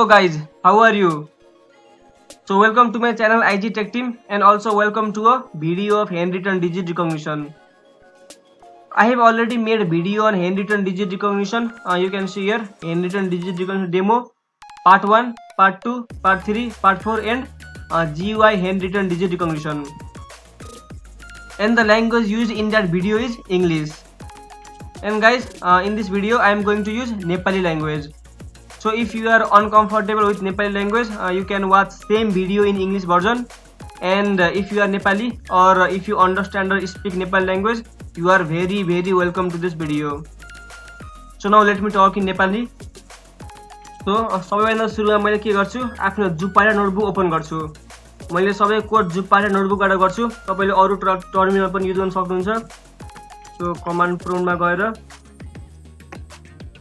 Hello guys, how are you? So welcome to my channel IG Tech Team and also welcome to a video of handwritten digit recognition. I have already made a video on handwritten digit recognition. You can see here handwritten digit recognition demo part 1, part 2, part 3, part 4 and GUI handwritten digit recognition. And the language used in that video is English. And guys, in this video I am going to use Nepali language. So if you are uncomfortable with Nepali language, you can watch same video in English version. And if you are Nepali or if you understand or speak Nepali language, you are very welcome to this video. So now let me talk in Nepali. So सबैभन्दा सुरुमा मैले के गर्छु, आफ्नो जुपाएर notebook open गर्छु. मैले सबै code जुपाएर नोटबुकबाट गर्छु. तपाईले अरु टर्मिनल पनि युज गर्न सक्नुहुन्छ. सो कमान्ड प्रोम्प्टमा गएर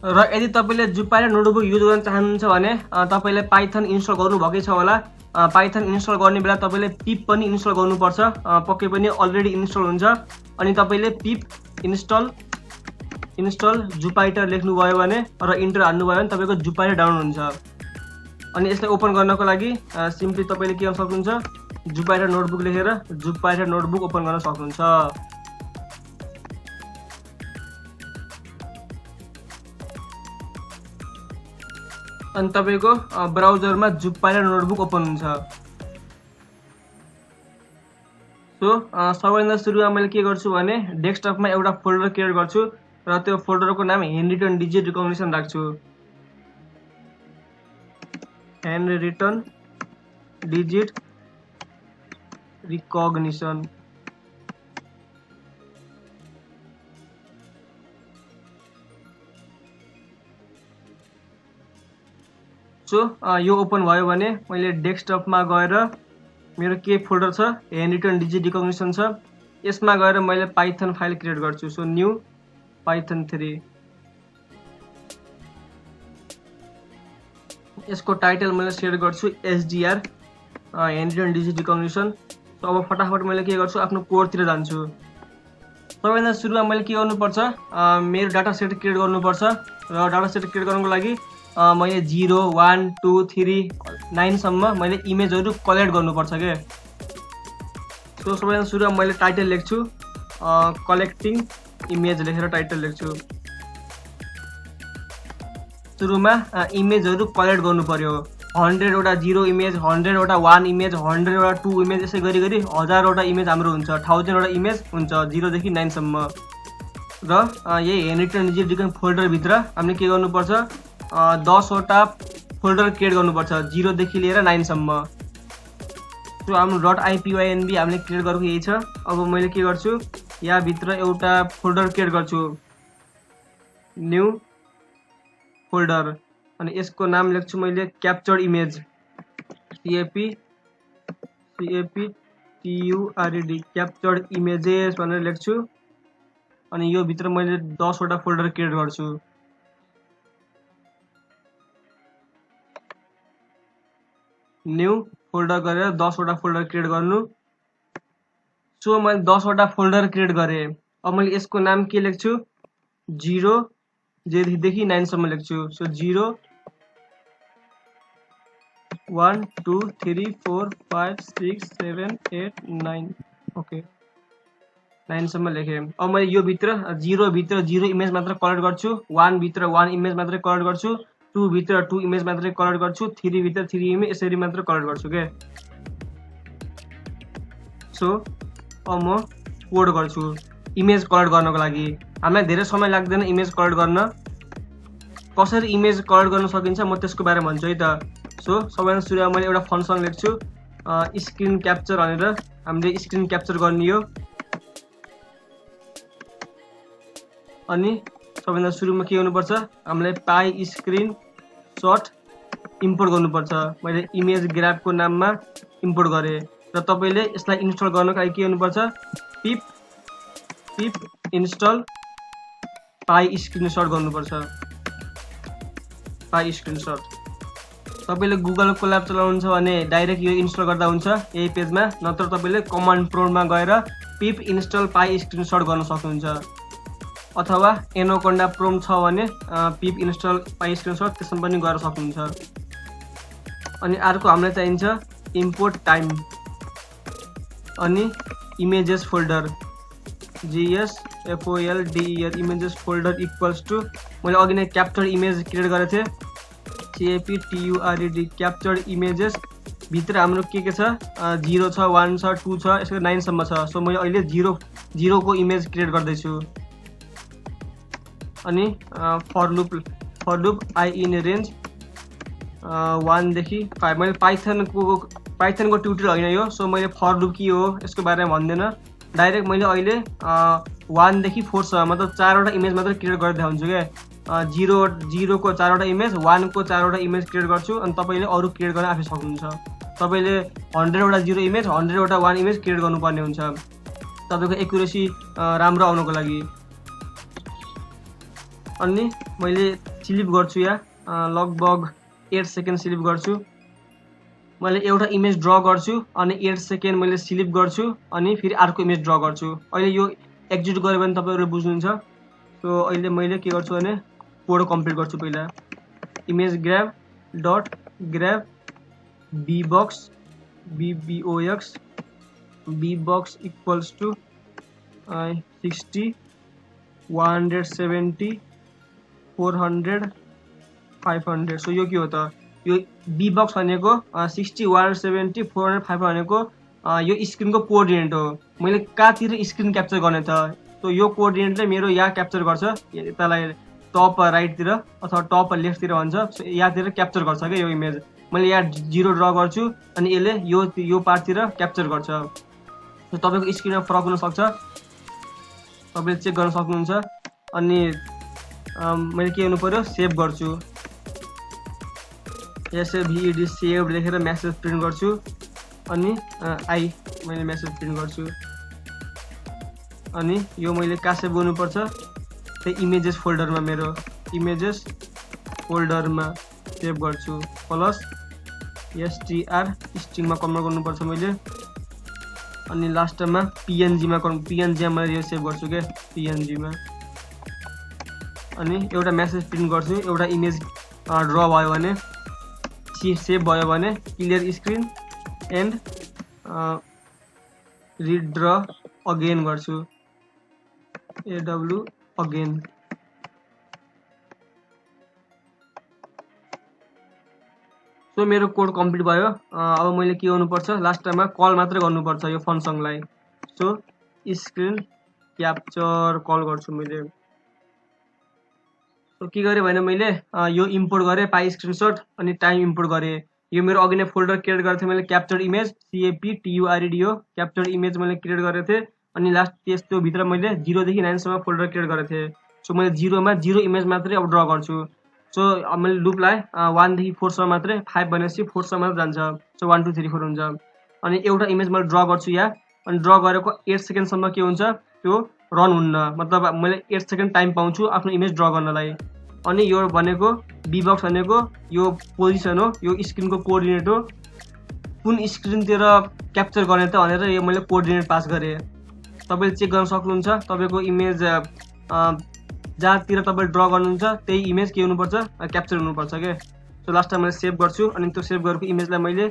र यदि तपाईले जुपाएर नोटबुक युज गर्न चाहनुहुन्छ भने तपाईले पाइथन इन्स्टल गर्नु भकै छ होला. पाइथन इन्स्टल गर्ने बेला तपाईले पिप पनि इन्स्टल गर्नुपर्छ. पक्कै पनि अलरेडी इन्स्टल हुन्छ. अनि तपाईले पिप इन्स्टल जुपाइटर लेख्नु भयो भने र इन्टर हाल्नु भयो भने तपाईको जुपाइटर डाउनलोड हुन्छ. अनि यसलाई ओपन गर्नको लागि सिम्पली तपाईले के गर्न सक्नुहुन्छ, जुपाइटर नोटबुक लेखेर जुपाइटर नोटबुक ओपन गर्न सक्नुहुन्छ. अनि तपाईको ब्राउजरमा जुपाइटर नोटबुक ओपन हुन्छ. सो सबैभन्दा सुरुमा मैले के गर्छु भने डेस्कटपमा एउटा फोल्डर क्रिएट गर्छु र त्यो फोल्डरको नाम ह्यान्ड रिटन डिजिट रिकग्निसन राख्छु. Handwritten digit recognition. So यो ओपन भयो भने मैले डेस्कटपमा गएर मेरो के फोल्डर छ, ह्यान्ड रिटन डिजिट रिकग्निसन छ. यसमा गएर मैले पाइथन फाइल क्रिएट गर्छु. So new Python 3. यसको टाइटल मैले सेट गर्छु SDR handwritten digit recognition. So अब फटाफट मैले के गर्छु, आफ्नो कोडतिर जान्छु. सबैभन्दा सुरुमा मैले के गर्नुपर्छ, मेरो डाटा सेट क्रिएट गर्नुपर्छ. र डाटा सेट क्रिएट गर्नको लागि मैले 0, 1, 2, 3, 9 सम्म मैले इमेजहरु कलेक्ट गर्नुपर्छ के. सो सबैभन्दा सुरुमा मैले टाइटल लेख्छु, कलेक्टिङ इमेज लेखेर टाइटल लेख्छु. सुरुमा इमेजहरु कलेक्ट गर्नु पर्यो. 100 वटा 0 इमेज, 100 वटा 1 इमेज, 100 वटा 2 इमेज, यसै गरी 1000 वटा इमेज हाम्रो हुन्छ, 1000 वटा इमेज हुन्छ 0 देखि 9 सम्म. र यही handwritten digit recognition folder भित्र हामीले के गर्नुपर्छ, 10 वटा फोल्डर क्रिएट गर्नुपर्छ 0 देखि लिएर 9 सम्म. सो हाम्रो .ipynb हामीले क्रिएट गरेको यही छ. अब मैले के गर्छु, यहाँ भित्र एउटा फोल्डर क्रिएट गर्छु, न्यू फोल्डर. अनि यसको नाम लेख्छु मैले captured image, CAPTURED captured images भनेर लेख्छु. अनि यो भित्र मैले 10 वटा फोल्डर क्रिएट गर्छु. न्यू फोल्डर गरेर 10 वटा फोल्डर क्रिएट गर्नु. सो मैले 10 वटा फोल्डर क्रिएट गरे. अब मैले यसको नाम के लेख्छु, 0 देखि 9 सम्म लेख्छु. सो 0, 1, 2, 3, 4, 5, 6, 7, 8, 9. ओके 9 सम्म लेखेँ. अब मैले यो भित्र 0 भित्र 0 इमेज मात्र कलेक्ट गर्छु, 1 भित्र 1 इमेज मात्र कलेक्ट गर्छु, 2 भित्र 2 इमेज मात्रै कलेक्ट गर्छु, 3 भित्र 3 इमेज यसरी मात्र कलेक्ट गर्छु के. सो अब म कोड गर्छु इमेज कलेक्ट गर्नको लागि. हामीलाई धेरै समय लाग्दैन इमेज कलेक्ट गर्न. कसरी इमेज कलेक्ट गर्न सकिन्छ म त्यसको बारेमा भन्छु है त. सो सबैभन्दा सुरुमा मैले एउटा फंक्सन लेख्छु, स्क्रिन क्याप्चर भनेर. हामीले स्क्रिन क्याप्चर गर्ने हो. अनि सबैभन्दा सुरुमा के गर्नुपर्छ, हामीलाई पाई स्क्रिन शट इम्पोर्ट गर्नुपर्छ. मैले इमेज ग्राफको नाममा इम्पोर्ट गरेँ. र तपाईले यसलाई इन्स्टल गर्नको लागि के गर्नुपर्छ, पिप इन्स्टल पाई स्क्रिनशट गर्नुपर्छ. पाई स्क्रिनशट. तपाईले गुगल कोल्याब चलाउनुहुन्छ भने डाइरेक्ट यो इन्स्टल गर्दा हुन्छ यही पेजमा. नत्र तपाईले कमान्ड प्रोम्प्टमा गएर पिप इन्स्टल पाई स्क्रिनशट गर्न सक्नुहुन्छ. अथवा एनोकोन्डा प्रोम्प्ट छ भने पिप इन्स्टल पाई स्क्रिनशट त्यसमा पनि गर्न सक्नुहुन्छ. अनि अर्को हामीलाई चाहिन्छ इम्पोर्ट टाइम अनि images folder GSFOLDER images folder equals to मैले अघि नै क्याप्चर इमेज क्रिएट गरेको थिएँ CAPTURED क्याप्चर इमेजेस भित्र हाम्रो के छ 0 छ 1 छ 2 छ यसको 9 सम्म छ सो मैले अहिले 0 को इमेज क्रिएट गर्दैछु अनि for loop I in range 1 देखि 5 मैले पाइथनको ट्युटोरियल होइन यो सो मैले फर लुप के हो यसको बारेमा भन्दैन डाइरेक्ट मैले अहिले 1 देखि 4 सम्म मतलब 4 वटा इमेज मात्र क्रिएट गरेर देखाउँछु के 0 को 4 वटा इमेज 1 को 4 वटा इमेज क्रिएट गर्छु अनि तपाईले अरु क्रिएट गर्न आफै सक्नुहुन्छ तपाईले 100 वटा 0 इमेज 100 वटा 1 इमेज क्रिएट गर्नुपर्ने हुन्छ तपाईको एक्युरेसी राम्रो आउनको लागि अनि मैले स्लिप गर्छु यहाँ लगभग 8 सेकेन्ड स्लिप गर्छु मैले एउटा इमेज ड्रा गर्छु अनि 8 सेकेन्ड मैले स्लिप गर्छु अनि फेरि अर्को इमेज ड्रा गर्छु अहिले यो एक्जिक्युट गर्यो भने तपाईहरुले बुझ्नुहुन्छ सो अहिले मैले के गर्छु भने कोड कम्प्लिट गर्छु पहिला image grab dot grab bbox equals to 60 170 400 500 so यो के हो त यो bbox भनेको 60 170 400 500 भनेको यो स्क्रिनको कोअर्डिनेट हो मैले कहाँतिर स्क्रिन क्याप्चर गर्ने त सो यो कोअर्डिनेटले मेरो यहाँ क्याप्चर गर्छ यतालाई टप राइटतिर अथवा टप लेफ्टतिर भन्छ सो यहाँतिर क्याप्चर गर्छ के यो इमेज मैले यहाँ 0 ड्रा गर्छु अनि यसले यो पार्टतिर क्याप्चर गर्छ सो तपाईको स्क्रिनमा फरक हुन सक्छ तपाईले चेक गर्न सक्नुहुन्छ अनि मैले के गर्नु पर्यो सेभ गर्छु SAVED सेभ लेखेर मेसेज प्रिन्ट गर्छु अनि आई मैले मेसेज प्रिन्ट गर्छु अनि यो मैले कहाँ सेभ गर्नु पर्छ त्यही इमेजेस फोल्डरमा मेरो इमेजेस फोल्डरमा सेभ गर्छु प्लस str स्ट्रिङमा कन्भर्ट गर्नुपर्छ मैले अनि लास्टमा png मा मैले यो सेभ गर्छु के png मा अनि एउटा मेसेज प्रिन्ट गर्छु एउटा इमेज ड्रा भयो भने सेभ भयो भने clear screen and redraw again गर्छु AW अगेन सो मेरो कोड कम्प्लिट भयो अब मैले के गर्नु पर्छ लास्टमा कल मात्र गर्नु पर्छ यो फंक्सनलाई सो स्क्रिन क्याप्चर कल गर्छु मैले सो के गरे भने मैले यो इम्पोर्ट गरे पाइ स्क्रिनशट अनि टाइम इम्पोर्ट गरे यो मेरो अघि नै फोल्डर क्रिएट गरेको थिएँ मैले क्याप्चर इमेज CAPTURED हो क्याप्चर इमेज मैले क्रिएट गरेको थिएँ अनि लास्ट त्यस्तो भित्र मैले 0 देखि 9 सम्म फोल्डर क्रिएट गरेको थिएँ सो मैले 0 मा 0 इमेज मात्रै अब ड्रा गर्छु सो मैले लुपलाई 1 देखि 4 सम्म मात्रै 5 भनेपछि 4 सम्म जान्छ सो 1 2 3 4 हुन्छ अनि एउटा इमेज मैले ड्रा गर्छु यहाँ अनि ड्रा गरेको 8 सेकेन्ड सम्म के हुन्छ त्यो रन हुन्न मतलब मैले 8 सेकेन्ड टाइम पाउँछु आफ्नो इमेज ड्रा गर्नलाई अनि यो भनेको bbox भनेको यो पोजिसन हो यो स्क्रिनको कोअर्डिनेट हो कुन स्क्रिनतिर क्याप्चर गर्ने त भनेर यो मैले कोअर्डिनेट पास गरे तपाईले चेक गर्न सक्नुहुन्छ तपाईको इमेज जहाँतिर तपाईले ड्रा गर्नुहुन्छ त्यही इमेज के हुनुपर्छ क्याप्चर हुनुपर्छ के सो लास्ट टाइम मैले सेभ गर्छु अनि त्यो सेभ गरेको इमेजलाई मैले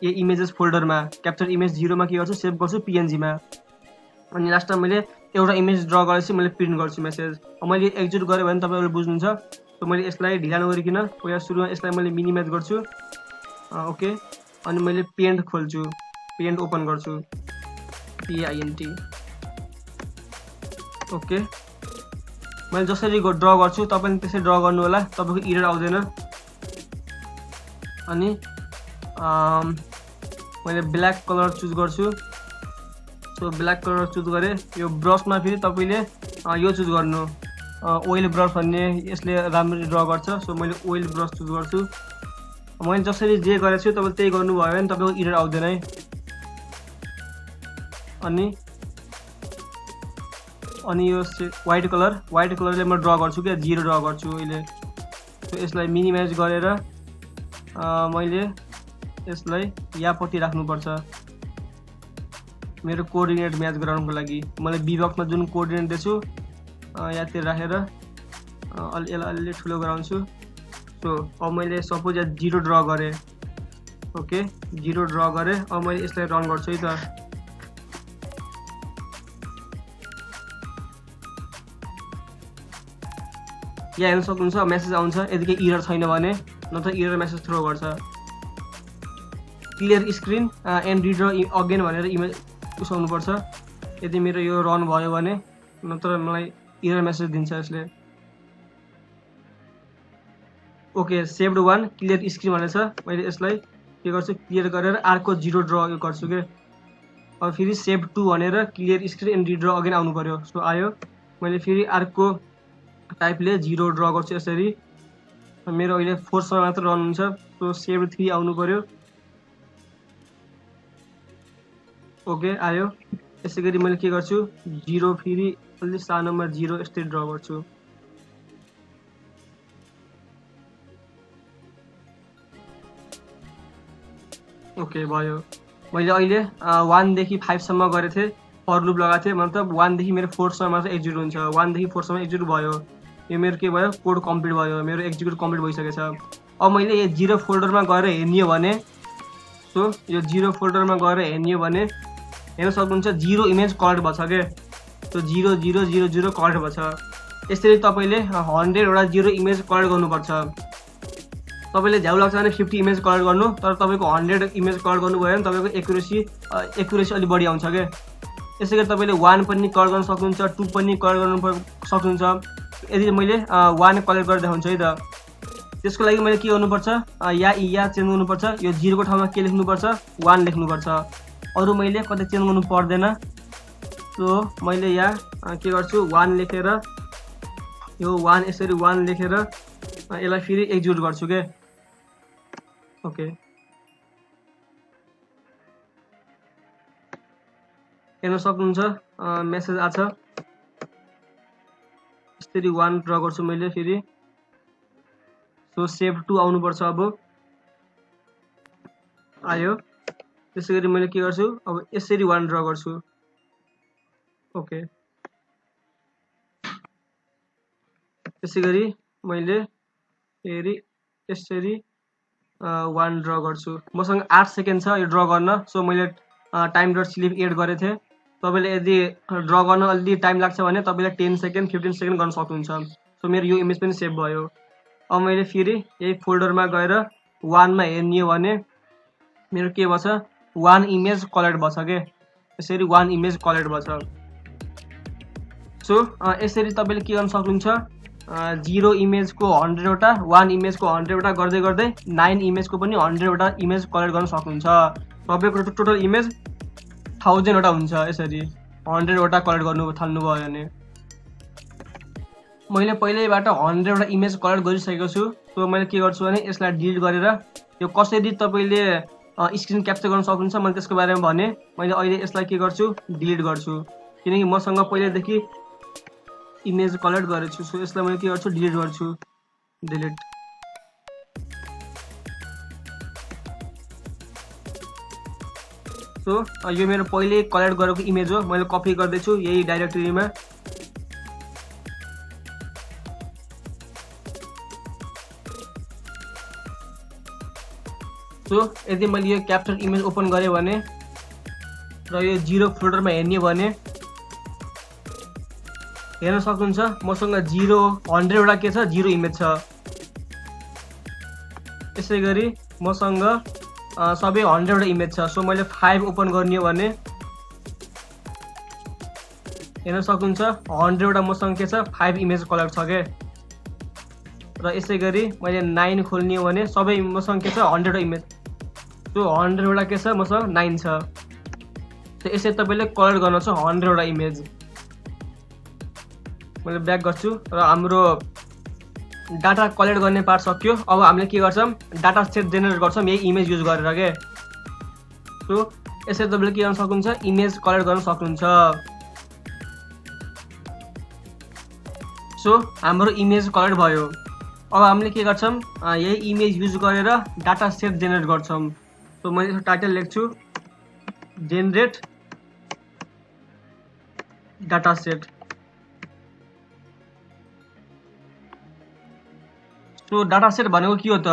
यो इमेजेस फोल्डरमा क्याप्चर इमेज 0 मा के गर्छु सेभ गर्छु png मा अनि लास्ट टाइम मैले एउटा इमेज ड्रा गरेपछि मैले प्रिन्ट गर्छु मेसेज मैले एक्जिक्युट गरे भने तपाईहरुले बुझ्नुहुन्छ सो मैले यसलाई ढिला नगरिकिन पहिला सुरुमा यसलाई मैले मिनिमाइज गर्छु ओके अनि मैले पेन्ट खोल्छु पेन्ट ओपन गर्छु PINT ओके मैले जसरी ड्रा गर्छु तपाईले त्यसै ड्रा गर्नु होला तपाईको एरर आउँदैन अनि मैले ब्ल्याक कलर चुज गर्छु सो ब्ल्याक कलर चुज गरे यो ब्रशमा फेरि तपाईले यो चुज गर्नु ओइल ब्रश भन्ने यसले राम्ररी ड्रा गर्छ सो मैले ओइल ब्रश चुज गर्छु मैले जसरी जे गरेको छु तपाईले त्यही गर्नु भयो भने तपाईको एरर आउँदैन है अनि यो व्हाइट कलरले म ड्रा गर्छु के 0 ड्रा गर्छु अहिले सो यसलाई मिनिमाइज गरेर मैले यसलाई यापट्टि राख्नु पर्छ मेरो कोअर्डिनेट म्याच गराउनको लागि मैले bbox मा जुन कोअर्डिनेट दिन्छु यातिर राखेर अलि ठुलो गराउँछु सो अब मैले सपोज यहाँ 0 ड्रा गरे ओके 0 ड्र गरेँ। अब मैले यसलाई रन गर्छु है त। यहाँ हेर्न सक्नुहुन्छ मेसेज आउँछ यदि केही इरर छैन भने, नत्र इरर मेसेज थ्रो गर्छ। क्लियर स्क्रिन एन्ड रिड्र अगेन भनेर इमेज उस आउनुपर्छ यदि मेरो यो रन भयो भने, नत्र मलाई इरर मेसेज दिन्छ यसले। ओके सेभ्ड 1 क्लियर स्क्रिन भनेछ। मैले यसलाई के गर्छु क्लियर गरेर अर्को 0 ड्र गर्छु के। अब फेरि सेभ 2 भनेर क्लियर स्क्रिन एन्ड रिड्र अगेन आउनु पर्यो। सो आयो, मैले फेरि अर्को टाइपले 0 ड्र गर्छु यसरी। मेरो अहिले 4 सँग मात्र रन हुन्छ। सो सेभ 3 आउनु पर्यो। ओके आयो। यसै गरी मैले के गर्छु 0 फेरि अलि सानोमा 0 यस्तै ड्र गर्छु। ओके भयो। मैले अहिले 1 देखि 5 सम्म गरेको थिएँ, फर लुप लगाएको थिएँ, मतलब 1 देखि मेरो 4 सम्म मात्र एक्जिक्युट हुन्छ। 1 देखि 4 सम्म एक्जिक्युट भयो। यो मेरो के भयो कोड कम्प्लिट भयो, मेरो एक्जिक्युट कम्प्लिट भइसकेको छ। अब मैले यो 0 फोल्डरमा गएर हेर्ने हो भने, सो यो 0 फोल्डरमा गएर हेर्ने हो भने हेर्न सक्नुहुन्छ 0 इमेज कलेक्ट भछ के। सो 0 0 0 0 कलेक्ट भछ। यसरी तपाईँले 100 वटा 0 इमेज कलेक्ट गर्नुपर्छ। तपाईँले झ्याउ लाग्छ भने 50 इमेज कलेक्ट गर्नु, तर तपाईँको 100 इमेज कलेक्ट गर्नुभयो भने तपाईँको एक्युरेसी अलिक बढी आउँछ क्या। यसै गरी तपाईँले 1 पनि कलेक्ट गर्न सक्नुहुन्छ, 2 पनि कलेक्ट गर्नु सक्नुहुन्छ। यदि मैले 1 कलेक्ट गरेर देखाउँछु है त। त्यसको लागि मैले के गर्नुपर्छ या चेन्ज गर्नुपर्छ। यो 0 को ठाउँमा के लेख्नुपर्छ 1 लेख्नुपर्छ। अरू मैले कतै चेन्ज गर्नु पर्दैन। सो मैले यहाँ के गर्छु 1 लेखेर यो 1 यसरी 1 लेखेर यसलाई फेरि एक्जिक्युट गर्छु के। ओके हेर्न सक्नुहुन्छ मेसेज आछ। यसरी 1 ड्र गर्छु मैले फेरि। सो सेभ 2 आउनुपर्छ। अब आयो। त्यसै गरी मैले के गर्छु अब यसरी 1 ड्र गर्छु। ओके त्यसै गरी मैले फेरि यसरी 1 ड्र गर्छु। मसँग 8 सेकेन्ड छ यो ड्र गर्न। सो मैले टाइम डट स्लिप एड गरेको थिएँ। तपाईँले यदि ड्र गर्न अलि टाइम लाग्छ भने तपाईँले 10 सेकेन्ड 15 सेकेन्ड गर्न सक्नुहुन्छ। सो मेरो यो इमेज पनि सेभ भयो। अब मैले फेरि यही फोल्डरमा गएर 1 मा हेर्ने हो भने मेरो के भछ 1 इमेज कलेक्ट भछ के। यसरी 1 इमेज कलेक्ट भछ। सो यसरी तपाईँले के गर्न सक्नुहुन्छ 0 इमेजको 100 वटा 1 इमेजको 100 वटा गर्दै गर्दै 9 इमेजको पनि 100 वटा इमेज कलेक्ट गर्न सक्नुहुन्छ। तपाईँको टोटल इमेज 1000 वटा हुन्छ। यसरी 100 वटा कलेक्ट गर्नु थाल्नुभयो भने। मैले पहिल्यैबाट 100 वटा इमेज कलेक्ट गरिसकेको छु। सो मैले के गर्छु भने यसलाई डिलिट गरेर यो कसरी तपाईँले स्क्रिन क्याप्चर गर्न सक्नुहुन्छ मैले त्यसको बारेमा भने। मैले अहिले यसलाई के गर्छु डिलिट गर्छु किनकि मसँग पहिल्यैदेखि इमेज कलेक्ट गरेको छु। सो यसलाई मैले के गर्छु डिलिट गर्छु। डिलिट। सो यो मेरो पहिले कलेक्ट गरेको इमेज हो। मैले कपी गर्दैछु यही डाइरेक्टरीमा। सो यदि मैले यो क्याप्चर इमेज ओपन गरेँ भने र यो 0 फोल्डरमा हेर्ने भने हेर्न सक्नुहुन्छ मसँग 100 वटा के छ 0 इमेज छ। यसै गरी मसँग सबै 100 वटा इमेज छ। सो मैले 5 ओपन गर्ने हो भने हेर्न सक्नुहुन्छ 100 वटा मसँग के छ 5 इमेज कलेक्ट छ के। र यसै गरी मैले 9 खोल्ने हो भने सबै मसँग के छ 100 वटा इमेज। सो 100 वटा के छ मसँग 9 छ। सो यसरी तपाईँले कलेक्ट गर्न छ 100 वटा इमेज। मैले ब्याक गर्छु र हाम्रो डाटा कलेक्ट गर्ने पार्ट सक्यो। अब हामीले के गर्छौँ डाटा सेट जेनेरेट गर्छौँ यही इमेज युज गरेर के। सो यसरी तपाईँले के गर्न सक्नुहुन्छ इमेज कलेक्ट गर्न सक्नुहुन्छ। सो हाम्रो इमेज कलेक्ट भयो। अब हामीले के गर्छौँ यही इमेज युज गरेर डाटा सेट जेनेरेट गर्छौँ। सो मैले यसको टाइटल लेख्छु generate data set. So data set भनेको के हो त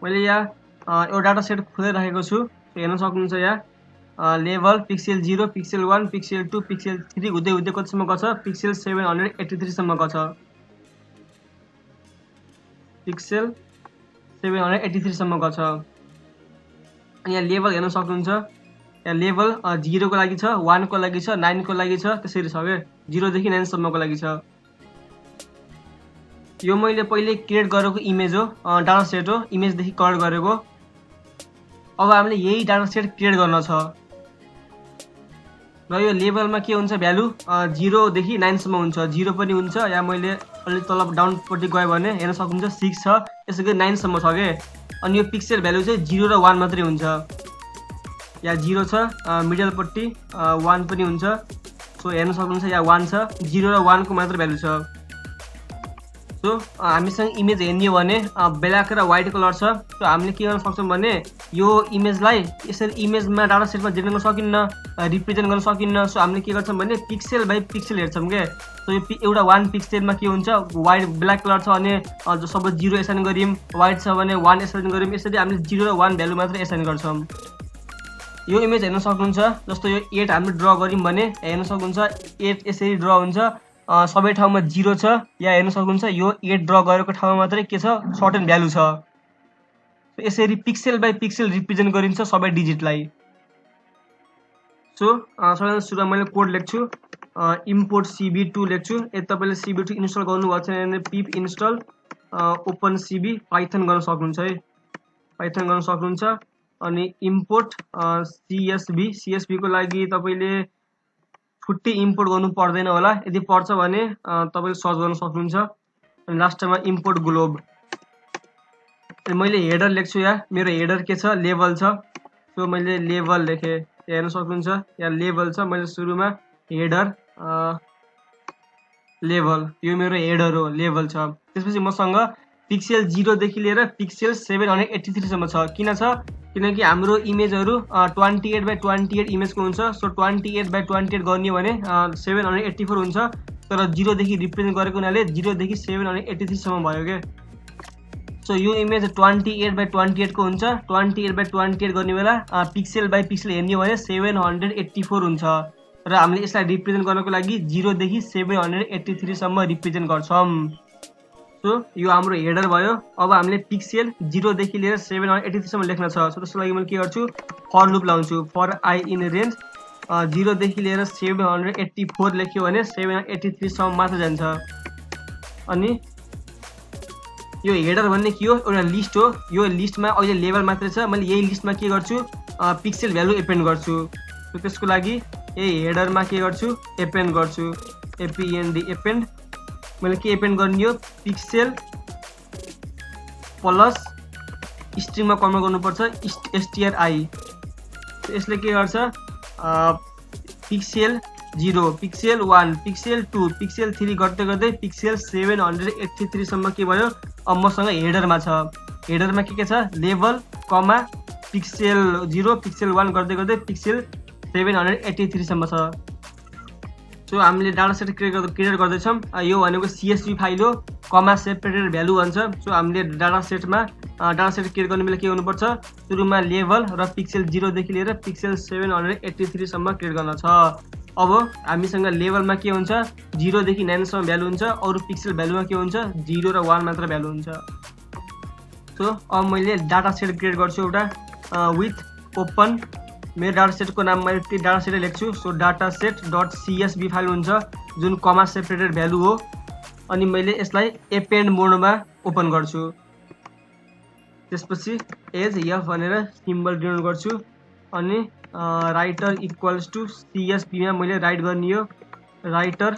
मैले यहाँ एउटा डाटा सेट खोलेर राखेको छु। हेर्न सक्नुहुन्छ यहाँ level pixel 0, pixel 1, pixel 2, pixel 3 हुँदै हुँदै कतिसम्म गछ, पिक्सेल 783 सम्म गछ। पिक्सेल 783 सम्म गछ। यहाँ लेभल हेर्न सक्नुहुन्छ, यहाँ लेभल 0 को लागि छ, 1 को लागि छ, 9 को लागि छ, त्यसरी छ के 0 देखि 9 सम्मको लागि छ। यो मैले पहिले क्रिएट गरेको इमेज हो, डाटा सेट हो, इमेजदेखि कन्भर्ट गरेको। अब हामीले यही डाटा सेट क्रिएट गर्न छ र यो लेभलमा के हुन्छ भ्यालु 0 देखि 9 सम्म हुन्छ, 0 पनि हुन्छ। यहाँ मैले अलि तल डाउनपट्टि गयो भने हेर्न सक्नुहुन्छ 6 छ, यसैगरी 9 सम्म छ के। अनि यो पिक्सेल भ्यालु चाहिँ 0 र 1 मात्रै हुन्छ। यहाँ 0 छ, मिडलपट्टि 1 पनि हुन्छ। सो हेर्न सक्नुहुन्छ यहाँ 1 छ, 0 र 1 को मात्र भ्यालु छ। सो हामीसँग इमेज हेर्ने हो भने ब्ल्याक र व्हाइट कलर छ। सो हामीले के गर्न सक्छौँ भने यो इमेजलाई यसरी इमेजमा डाटा सेटमा जेनेरेट गर्न सकिन्न, रिप्रेजेन्ट गर्न सकिन्न। सो हामीले के गर्छौँ भने पिक्सेल बाई पिक्सेल हेर्छौँ के। सो यो एउटा 1 पिक्सेलमा के हुन्छ, व्हाइट ब्ल्याक कलर छ भने सबै 0 एसाइन गऱ्यौँ, व्हाइट छ भने 1 एसाइन गऱ्यौँ। यसरी हामीले 0 र 1 भ्यालु मात्र एसाइन गर्छौँ। यो इमेज हेर्न सक्नुहुन्छ, जस्तो यो 8 हामीले ड्र गऱ्यौँ भने हेर्न सक्नुहुन्छ 8 यसरी ड्र हुन्छ, सबै ठाउँमा 0 छ। यहाँ हेर्न सक्नुहुन्छ यो 8 ड्र गरेको ठाउँमा मात्रै के छ, सर्टेन भ्यालु छ। यसरी पिक्सेल बाई पिक्सेल रिप्रेजेन्ट गरिन्छ सबै डिजिटलाई। सो सबैभन्दा सुरुमा मैले कोड लेख्छु, इम्पोर्ट cb2 लेख्छु। यदि तपाईँले cb2 इन्स्टल गर्नुभएको छैन भने पिप इन्स्टल ओपन cb पाइथन गर्न सक्नुहुन्छ है, पाइथन गर्न सक्नुहुन्छ। अनि इम्पोर्ट csv को लागि तपाईँले छुट्टै इम्पोर्ट गर्नु पर्दैन होला, यदि पर्छ भने तपाईँले सर्च गर्न सक्नुहुन्छ। अनि लास्टमा इम्पोर्ट ग्लोब। मैले हेडर लेख्छु, यहाँ मेरो हेडर के छ, लेभल छ। सो मैले लेभल लेखेँ, हेर्न सक्नुहुन्छ यहाँ लेभल छ। मैले सुरुमा हेडर लेभल, यो मेरो हेडर हो, लेभल छ। त्यसपछि मसँग पिक्सेल 0 देखि लिएर पिक्सेल 783 सम्म छ। किन छ, किनकि हाम्रो इमेजहरू 28 बाई 28 इमेजको हुन्छ। सो 28 बाई 28 गर्ने हो भने 784 हुन्छ, तर 0 देखि रिप्रेजेन्ट गरेको हुनाले 0 देखि 783 सम्म भयो के। सो यो इमेज 28 बाई 28 को हुन्छ। 28 बाई 28 गर्ने बेला पिक्सेल बाई पिक्सेल हेर्ने हो भने 784 हुन्छ र हामीले यसलाई रिप्रेजेन्ट गर्नको लागि 0 देखि 783 सम्म रिप्रेजेन्ट गर्छौँ। सो यो हाम्रो हेडर भयो। अब हामीले पिक्सेल 0 देखि लिएर 783 सम्म लेख्न छ। सो त्यसको लागि मैले के गर्छु, फर लुप लाउँछु। फर आई इन रेन्ज 0 देखि लिएर 784 लेख्यो भने 783 सम्म मात्र जान्छ। अनि यो हेडर भन्ने के हो, एउटा लिस्ट हो। यो लिस्टमा अहिले लेभल मात्रै छ, मैले यही लिस्टमा के गर्छु, पिक्सेल भ्यालु एपेन्ड गर्छु। सो त्यसको लागि यही हेडरमा के गर्छु, एपेन्ड गर्छु, एपेन्ड एपेन्ड। मैले के एपेन्ड गर्ने हो, पिक्सेल प्लस स्ट्रिङमा कन्भर्ट गर्नुपर्छ stri। यसले के गर्छ, पिक्सेल 0, पिक्सेल 1, पिक्सेल 2, पिक्सेल 3 गर्दै गर्दै पिक्सेल 783 सम्म के भयो, अब मसँग हेडरमा छ। हेडरमा के छ, लेभल कमा पिक्सेल 0, पिक्सेल 1 गर्दै गर्दै पिक्सेल 783 सम्म छ। सो हामीले डाटा सेट क्रिएट गर्दैछौँ। यो भनेको CSV फाइल हो, कमा सेपरेटेड भ्यालु भन्छ। सो हामीले डाटा सेट क्रिएट गर्ने बेला के गर्नुपर्छ, सुरुमा लेभल र पिक्सेल 0 देखि लिएर पिक्सेल 783 सम्म क्रिएट गर्न छ। अब हामीसँग लेभलमा के हुन्छ, 0 देखि 9 सम्म भ्यालु हुन्छ, अरू पिक्सेल भ्यालुमा के हुन्छ, 0 र 1 मात्र भ्यालु हुन्छ। सो अब मैले डाटा सेट क्रिएट गर्छु एउटा विथ ओपन। मेरो डाटा सेटको नाम मैले त्यो डाटा सेट लेख्छु। So data set dot CSV file हुन्छ, जुन कमा सेपरेटेड भ्यालु हो। अनि मैले यसलाई एपेन्ड मोडमा ओपन गर्छु। त्यसपछि एज एफ भनेर सिम्बल डिनोट गर्छु। अनि राइटर इक्वल्स टु CSV मा मैले राइट गर्ने हो, राइटर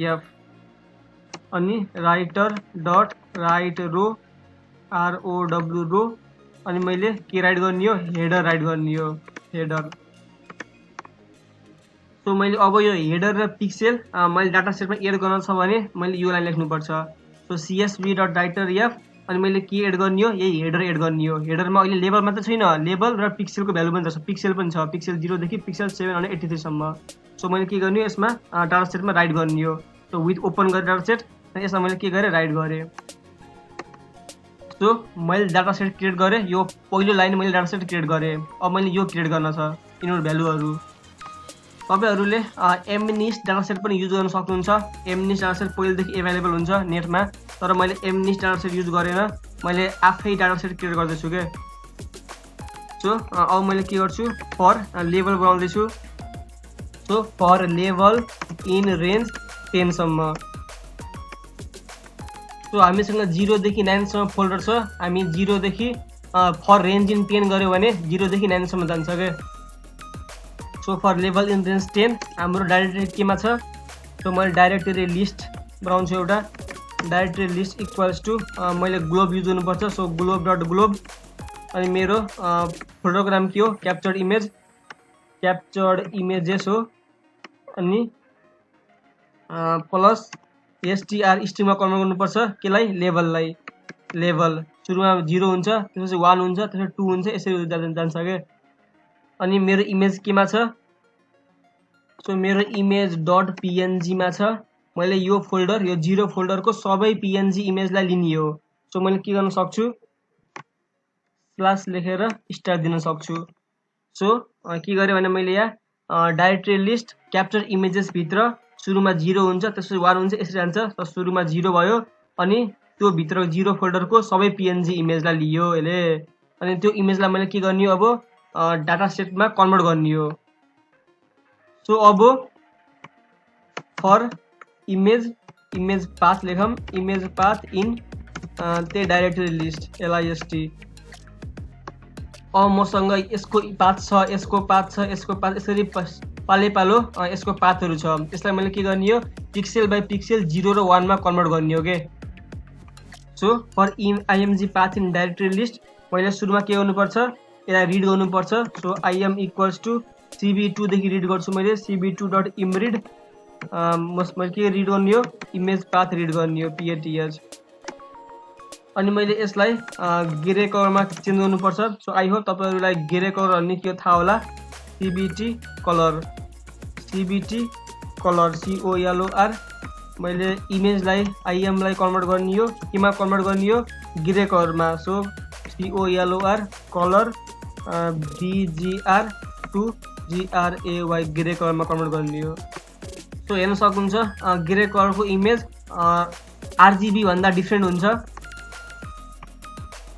एफ। अनि राइटर डट राइट रो ROW रो। अनि मैले के राइट गर्ने हो, हेडर राइट गर्ने हो, हेडर। सो मैले अब यो हेडर र पिक्सेल मैले डाटा सेटमा एड गर्न छ भने मैले यो लाइन लेख्नुपर्छ। So CSV dot writer F. अनि मैले के एड गर्ने हो, यही हेडर एड गर्ने हो। हेडरमा अहिले लेभल मात्र छैन, लेभल र पिक्सेलको भ्यालु पनि छ, पिक्सेल पनि छ, पिक्सेल 0 देखि पिक्सेल 783 सम्म। सो मैले के गर्ने हो, यसमा डाटा सेटमा राइट गर्ने हो। सो विथ ओपन गरेर डाटा सेट, यसमा मैले के गरेँ, राइट गरेँ। सो मैले डाटा सेट क्रिएट गरेँ, यो पहिलो लाइन मैले डाटा सेट क्रिएट गरेँ। अब मैले यो क्रिएट गर्न छ यिनीहरू भ्यालुहरू। तपाईहरूले एमनिस्ट डाटा सेट पनि युज गर्न सक्नुहुन्छ। एमनिस्ट डाटा सेट पहिलेदेखि एभाइलेबल हुन्छ नेटमा, तर मैले एमनिस्ट डाटा सेट युज गरेन, मैले आफै डाटा सेट क्रिएट गर्दैछु के। सो अब मैले के गर्छु, फर लेभल बनाउँदैछु। So for level in range 10 सम्म। सो हामीसँग 0 देखि 9 सम्म फोल्डर छ। हामी 0 देखि फर रेन्ज इन 10 गऱ्यो भने 0 देखि 9 सम्म जान्छ के। So for level in range 10 हाम्रो डाइरेक्टरी केमा छ। सो मैले डाइरेक्टरी लिस्ट बनाउँछु एउटा। डाइरेक्टरी लिस्ट इक्वल्स टु मैले ग्लोब युज गर्नुपर्छ। So globe dot globe. अनि मेरो फोल्डरको नाम के हो, क्याप्चर्ड इमेज, क्याप्चर्ड इमेजेस हो। अनि प्लस एसटीआर स्ट्रिङमा कन्भर्ट गर्नुपर्छ केलाई, लेभललाई। लेभल सुरुमा 0 हुन्छ, त्यसपछि 1 हुन्छ, त्यसपछि 2 हुन्छ, यसरी जान्छ के। अनि मेरो इमेज केमा छ। सो मेरो इमेज डट पिएनजीमा छ। मैले यो फोल्डर, यो 0 फोल्डरको सबै पिएनजी इमेजलाई लिने हो। सो मैले के गर्न सक्छु, स्ल्यास लेखेर स्टार दिन सक्छु। सो के गरेँ भने मैले यहाँ डाइरेक्टरी लिस्ट क्याप्चर इमेजेस भित्र सुरुमा 0 हुन्छ, त्यसपछि 1 हुन्छ, यसरी जान्छ। त सुरुमा 0 भयो, अनि त्यो भित्र 0 फोल्डरको सबै पिएनजी इमेजलाई लियो यसले। अनि त्यो इमेजलाई मैले के गर्ने हो, अब डाटा सेटमा कन्भर्ट गर्ने हो। सो अब फर इमेज पाथ लेखौँ, इमेज पाथ इन त्यही डाइरेक्टरी लिस्ट LIST। अब मसँग यसको पाथ छ, यसको पाथ छ, यसको पाथ, यसरी पाले पालो यसको पाथहरू छ। यसलाई मैले के गर्ने हो, पिक्सेल बाई पिक्सेल 0 र 1 मा कन्भर्ट गर्ने हो के। So for IMG path in directory list मैले सुरुमा के गर्नुपर्छ, यसलाई रिड गर्नुपर्छ। So IM equals to CB2 देखि रिड गर्छु मैले, CB2 डट इमरिड। मैले के रिड गर्ने हो, इमेज पाथ रिड गर्ने हो, PATH। अनि मैले यसलाई ग्रे कलरमा चेन्ज गर्नुपर्छ। सो आई होप तपाईँहरूलाई ग्रे कलर भन्ने के थाहा होला। CBT colour, CBT colour, COLOR। मैले इमेजलाई IM लाई कन्भर्ट गर्ने हो, केमा कन्भर्ट गर्ने हो, ग्रे कलरमा। So COLOR colour BGR to GRAY grey कलरमा कन्भर्ट गर्ने हो। सो हेर्न सक्नुहुन्छ ग्रे कलरको इमेज RGB भन्दा डिफ्रेन्ट हुन्छ।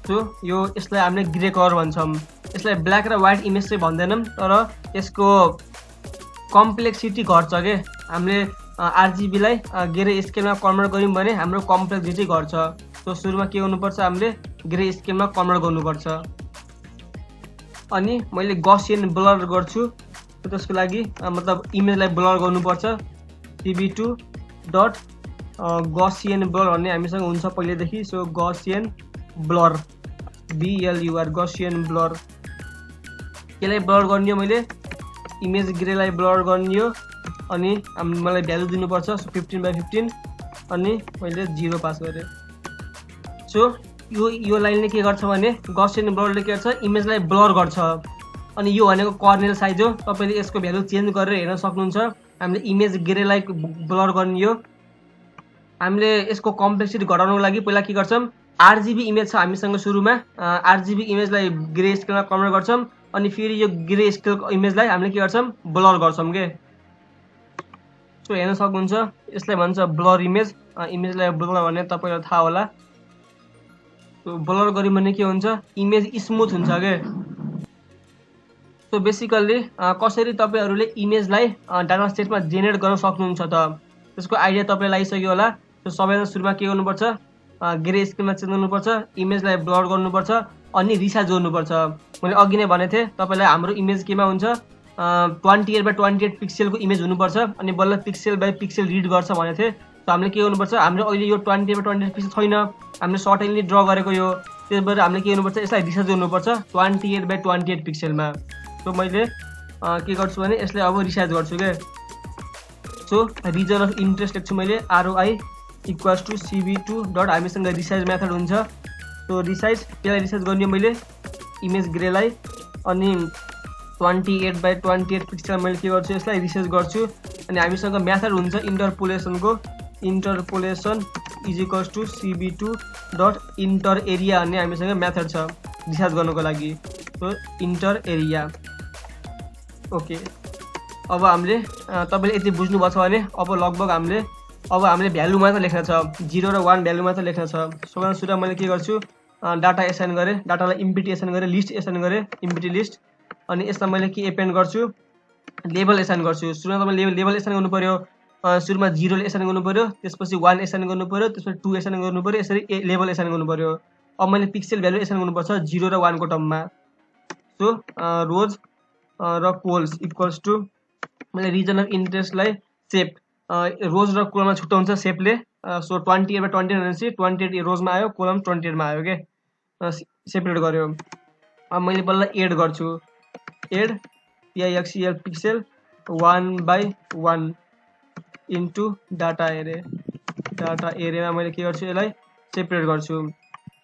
सो यो यसलाई हामीले ग्रे कलर भन्छौँ। यसलाई ब्ल्याक र व्हाइट इमेज चाहिँ भन्दैनौँ, तर यसको कम्प्लेक्सिटी घट्छ के। हामीले RGB लाई ग्रे स्केलमा कन्भर्ट गऱ्यौँ भने हाम्रो कम्प्लेक्सिटी घट्छ। सो सुरुमा के गर्नुपर्छ, हामीले ग्रे स्केलमा कन्भर्ट गर्नुपर्छ। अनि मैले गसियन ब्लर गर्छु, त्यसको लागि मतलब इमेजलाई ब्लर गर्नुपर्छ। CB2 डट गसियन ब्लर भन्ने हामीसँग हुन्छ पहिलेदेखि। So Gaussian blur, BLUR, Gaussian blur. यसलाई ब्लर गर्ने हो, मैले इमेज ग्रेलाई ब्लर गर्ने हो। अनि मलाई भ्यालु दिनुपर्छ। सो 15/15 अनि मैले 0 पास गरेँ। सो यो लाइनले के गर्छ भने गसियन ब्लरले के गर्छ, इमेजलाई ब्लर गर्छ। अनि यो भनेको कर्नेल साइज हो, तपाईँले यसको भ्यालु चेन्ज गरेर हेर्न सक्नुहुन्छ। हामीले इमेज ग्रेलाई ब्लर गर्ने हो। हामीले यसको कम्प्लेक्सिटी घटाउनको लागि पहिला के गर्छौँ, RGB इमेज छ हामीसँग सुरुमा, RGB इमेजलाई ग्रे स्केलमा कन्भर्ट गर्छौँ। अनि फेरि यो ग्रे स्केलको इमेजलाई हामीले के गर्छौँ, ब्लर गर्छौँ के। सो हेर्न सक्नुहुन्छ यसलाई भन्छ ब्लर इमेज। इमेजलाई ब्लर भन्ने तपाईँलाई थाहा होला। सो ब्लर गऱ्यो भने के हुन्छ, इमेज स्मुथ हुन्छ के। सो बेसिकल्ली कसरी तपाईँहरूले इमेजलाई डाटा सेटमा जेनेरेट गर्न सक्नुहुन्छ त, त्यसको आइडिया तपाईँलाई आइसक्यो होला। सो सबैभन्दा सुरुमा के गर्नुपर्छ, ग्रे स्केलमा चेन्ज गर्नुपर्छ, इमेजलाई ब्लर गर्नुपर्छ, अनि रिसाइज गर्नुपर्छ। मैले अघि नै भनेको थिएँ तपाईँलाई हाम्रो इमेज केमा हुन्छ, 28/28 पिक्सेलको इमेज हुनुपर्छ। अनि बल्ल पिक्सेल बाई पिक्सेल रिड गर्छ भनेको थिएँ। सो हामीले के गर्नुपर्छ, हाम्रो अहिले यो 28/28 पिक्सेल छैन, हामीले सर्टेनली ड्र गरेको यो, त्यही भएर हामीले के गर्नुपर्छ, यसलाई रिसाइज गर्नुपर्छ 28/28 पिक्सेलमा। सो मैले के गर्छु भने यसलाई अब रिसाइज गर्छु के। सो रिजन अफ इन्ट्रेस्ट लेख्छु मैले, ROI equals to CB2 dot हामीसँग रिसाइज मेथड हुन्छ। सो रिसाइज, त्यसलाई रिसाइज गर्ने मैले इमेज ग्रेलाई। अनि 28/28 पिक्सल मैले के गर्छु, यसलाई रिसाइज गर्छु। अनि हामीसँग मेथड हुन्छ इन्टरपोलेसनको, interpolation is equals to cb2 dot inter area भन्ने हामीसँग मेथड छ डिसाइड गर्नको लागि। So inter area okay. अब हामीले तपाईले यति बुझ्नु भएको छ भने अब लगभग हामीले भ्यालु मात्र लेख्न छ 0 र 1 भ्यालु मात्र लेख्न छ। सबभन्दा सुरुमा मैले के गर्छु डाटा एसाइन गरे, डाटालाई इम्पिटी एसाइन गरे, लिस्ट एसाइन गरे, इम्पिटी लिस्ट। अनि यसमा मैले के एपेन्ड गर्छु लेबल एसाइन गर्छु। सुरुमा तपाईले लेबल एसाइन गर्नु पर्यो, सुरुमा 0 ले एसाइन गर्नु पर्यो, त्यसपछि 1 एसाइन गर्नु पर्यो, त्यसपछि 2 एसाइन गर्नु पर्यो, यसरी लेबल एसाइन गर्नु पर्यो। अब मैले पिक्सेल भ्यालु एसाइन गर्नुपर्छ 0 र 1 को टर्ममा। सो रोज र कोल्स इक्वल्स टु मैले रिजन अफ इन्ट्रेस्टलाई सेप रोज र कोलममा छुट्याउँछ सेपले। सो 28 मा 28 भनेपछि 28 रोजमा आयो, कोलम 28 मा आयो के सेपरेट गर्यो। अब मैले बल्ल एड गर्छु, add pixel pixel 1/1 into data array. Data एरेमा मैले के गर्छु यसलाई सेपरेट गर्छु।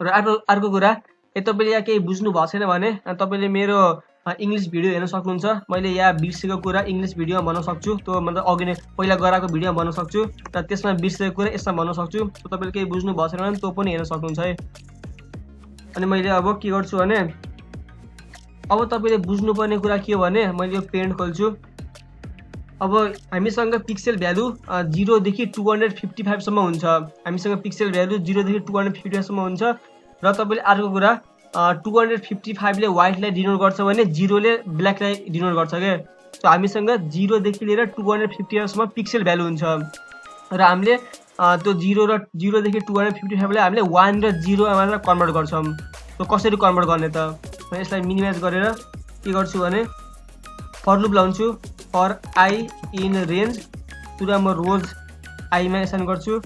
र अर्को कुरा तपाईले यहाँ केही बुझ्नु भएको छैन भने तपाईले मेरो इंग्लिश भिडियो हेर्न सक्नुहुन्छ। मैले यहाँ बिर्सेको कुरा इंग्लिश भिडियोमा भन्न सक्छु, त्यो मतलब अघि नै पहिला गराएको भिडियोमा भन्न सक्छु र त्यसमा बिर्सेको कुरा यसमा भन्न सक्छु। तपाईले केही बुझ्नु भएको छैन भने त्यो पनि हेर्न सक्नुहुन्छ है। अनि मैले अब के गर्छु भने अब तपाईले बुझ्नुपर्ने कुरा के हो भने मैले यो पेन्ट खोल्छु। अब हामीसँग पिक्सेल भ्यालु 0 देखि 255 सम्म हुन्छ। हामीसँग पिक्सेल भ्यालु 0 देखि 255 सम्म हुन्छ। र तपाईले अर्को कुरा 255 ले व्हाइटलाई डिनोट गर्छ भने 0 ले ब्ल्याकलाई डिनोट गर्छ के। सो हामीसँग 0 देखि लिएर 255 सम्म पिक्सेल भ्यालु हुन्छ र हामीले त्यो 0 देखि 255 लाई हामीले 1 र 0 मा मात्र कन्भर्ट गर्छौं। सो कसरी कन्भर्ट गर्ने त म यसलाई मिनिमाइज गरेर के गर्छु भने फर लुप लाउँछु फर आई इन रेन्ज। सुरुमा म रोज आई मा एसाइन गर्छु,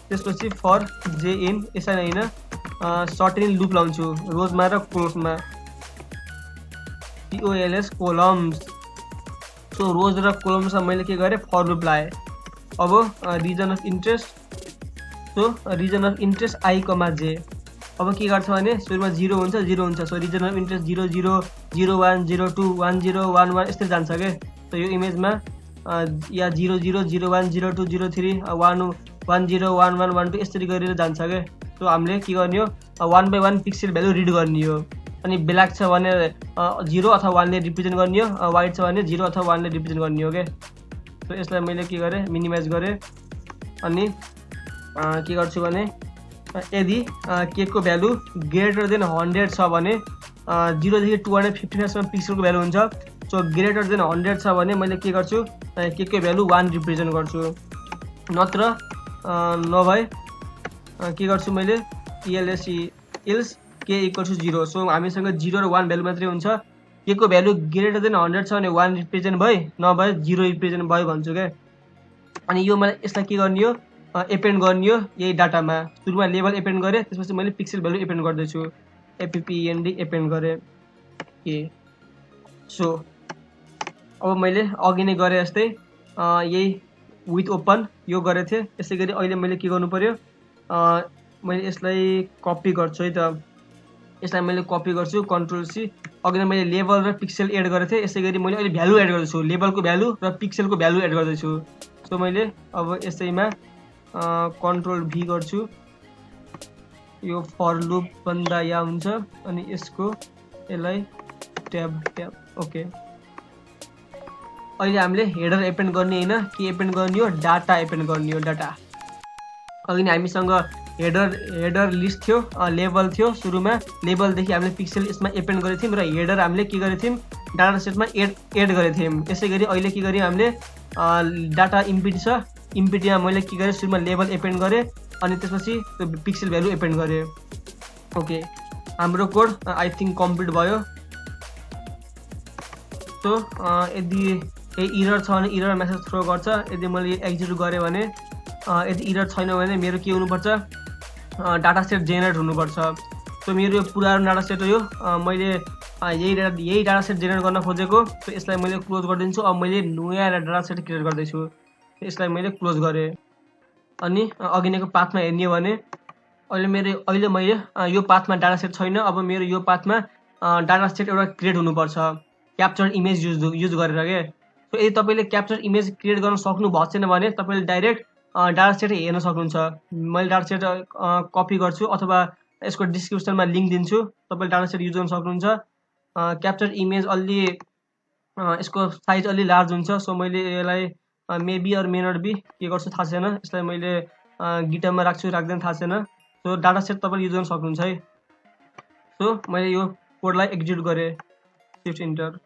त्यसपछि फर जे इन एसाइन हैन सर्टेन लुप लाउँछु रोजमा र कोल्समा COLS कोलम्स। सो रोज र कोलम्समा मैले के गरे फर लुप लाए। अब region of interest, so region of interest I comma J. अब के गर्छ भने सुरुमा 0 हुन्छ 0 हुन्छ। सो रिजन अफ इन्ट्रेस्ट 0 0 0 1 0 2 1 0 1 1 यस्तै जान्छ के। सो यो इमेजमा या 0 0 0 1 0 2 0 3 1 1 0 1 1 1 2 यसरी गरेर जान्छ के। सो हामीले के गर्ने हो 1/1 पिक्सेल भ्यालु रिड गर्ने हो। अनि ब्ल्याक छ भने 0 अथवा 1 ले रिप्रेजेन्ट गर्ने हो, व्हाइट छ भने 0 अथवा 1 ले रिप्रेजेन्ट गर्ने हो के। सो यसलाई मैले के गरे मिनिमाइज गरे। अनि के गर्छु भने यदि के को भ्यालु ग्रेटर देन 100 छ भने 0 देखि 255 सम्म पिक्सेलको भ्यालु हुन्छ। सो ग्रेटर देन 100 छ भने मैले के गर्छु के को भ्यालु 1 रिप्रेजेन्ट गर्छु, नत्र नभए के गर्छु मैले एल्स के इक्वल टु 0। सो हामीसँग 0 र 1 भ्यालु मात्रै हुन्छ। के को भ्यालु ग्रेटर देन 100 छ भने 1 रिप्रेजेन्ट भयो, नभए 0 रिप्रेजेन्ट भयो भन्छु के। अनि यो मलाई यसलाई के गर्ने हो एपेन्ड गर्ने हो यही डाटामा। सुरुमा लेबल एपेन्ड गरे, त्यसपछि मैले पिक्सेल भ्यालु एपेन्ड गर्दैछु append एपेन्ड गरे के। सो अब मैले अघि नै गरे जस्तै यही विथ ओपन यो गरे थिए। यसै गरी अहिले मैले के गर्नु पर्यो मैले यसलाई कपी गर्छु है त। यसलाई मैले कपी गर्छु कन्ट्रोल सी। अघि नै मैले लेबल र पिक्सेल एड गरे थिए, यसै गरी मैले अहिले भ्यालु एड गर्दैछु, लेबलको भ्यालु र पिक्सेलको भ्यालु एड गर्दैछु। सो मैले अब यसैमा कन्ट्रोल भी गर्छु। यो फर लुप भन्दा या हुन्छ अनि यसको यसलाई ट्याब ओके। अहिले हामीले हेडर एपेन्ड गर्ने हैन, के एपेन्ड गर्ने हो डाटा एपेन्ड गर्ने हो डाटा। अघि नै हामीसँग हेडर लिस्ट थियो, लेबल थियो। सुरुमा लेबलदेखि हामीले पिक्सेल यसमा एपेन्ड गरे थियौं र हेडर हामीले के गरे थियौं डाटा सेटमा एड गरे थियौं। यसै गरी अहिले के गर्यौं हामीले डाटा इम्पिटी छ, इम्पिटीमा मैले के गरे सुरुमा लेबल एपेन्ड गरे अनि त्यसपछि त्यो पिक्सेल भ्यालु एपेन्ड गरे। ओके हाम्रो कोड आई थिंक कम्प्लिट भयो। सो यदि इरर छ भने इरर मेसेज थ्रो गर्छ। यदि मैले एक्जिक्युट गरे भने यदि इरर छैन भने मेरो के हुनुपर्छ डाटा सेट जेनेरेट हुनुपर्छ। सो मेरो यो पुरानो डाटा सेट हो यो, मैले यही डाटा सेट जेनेरेट गर्न खोजेको। सो यसलाई मैले क्लोज गरिदिन्छु। अब मैले नयाँ डाटा सेट क्रिएट गर्दैछु, यसलाई मैले क्लोज गरे। अनि अघि नैको पाथमा हेर्ने हो भने अहिले मैले यो पाथमा डाटा सेट छैन। अब मेरो यो पाथमा डाटा सेट एउटा क्रिएट हुनुपर्छ क्याप्चर इमेज युज गरेर के। सो यदि तपाईले क्याप्चर इमेज क्रिएट गर्न सक्नु भएको छैन भने तपाईले डाइरेक्ट डाटा सेट हेर्न सक्नुहुन्छ। मैले डाटा सेट कपी गर्छु अथवा यसको डिस्क्रिप्सनमा लिङ्क दिन्छु, तपाईँले डाटा सेट युज गर्न सक्नुहुन्छ। क्याप्चर इमेज अलि यसको साइज अलि लार्ज हुन्छ, सो मैले यसलाई maybe or may not be के गर्छु थाहा छैन, यसलाई मैले गिटहबमा राख्छु राख्दैन थाहा छैन। सो डाटा सेट तपाईँले युज गर्न सक्नुहुन्छ है। सो मैले यो कोडलाई एक्जिक्युट गरेँ, सिफ्ट इन्टर।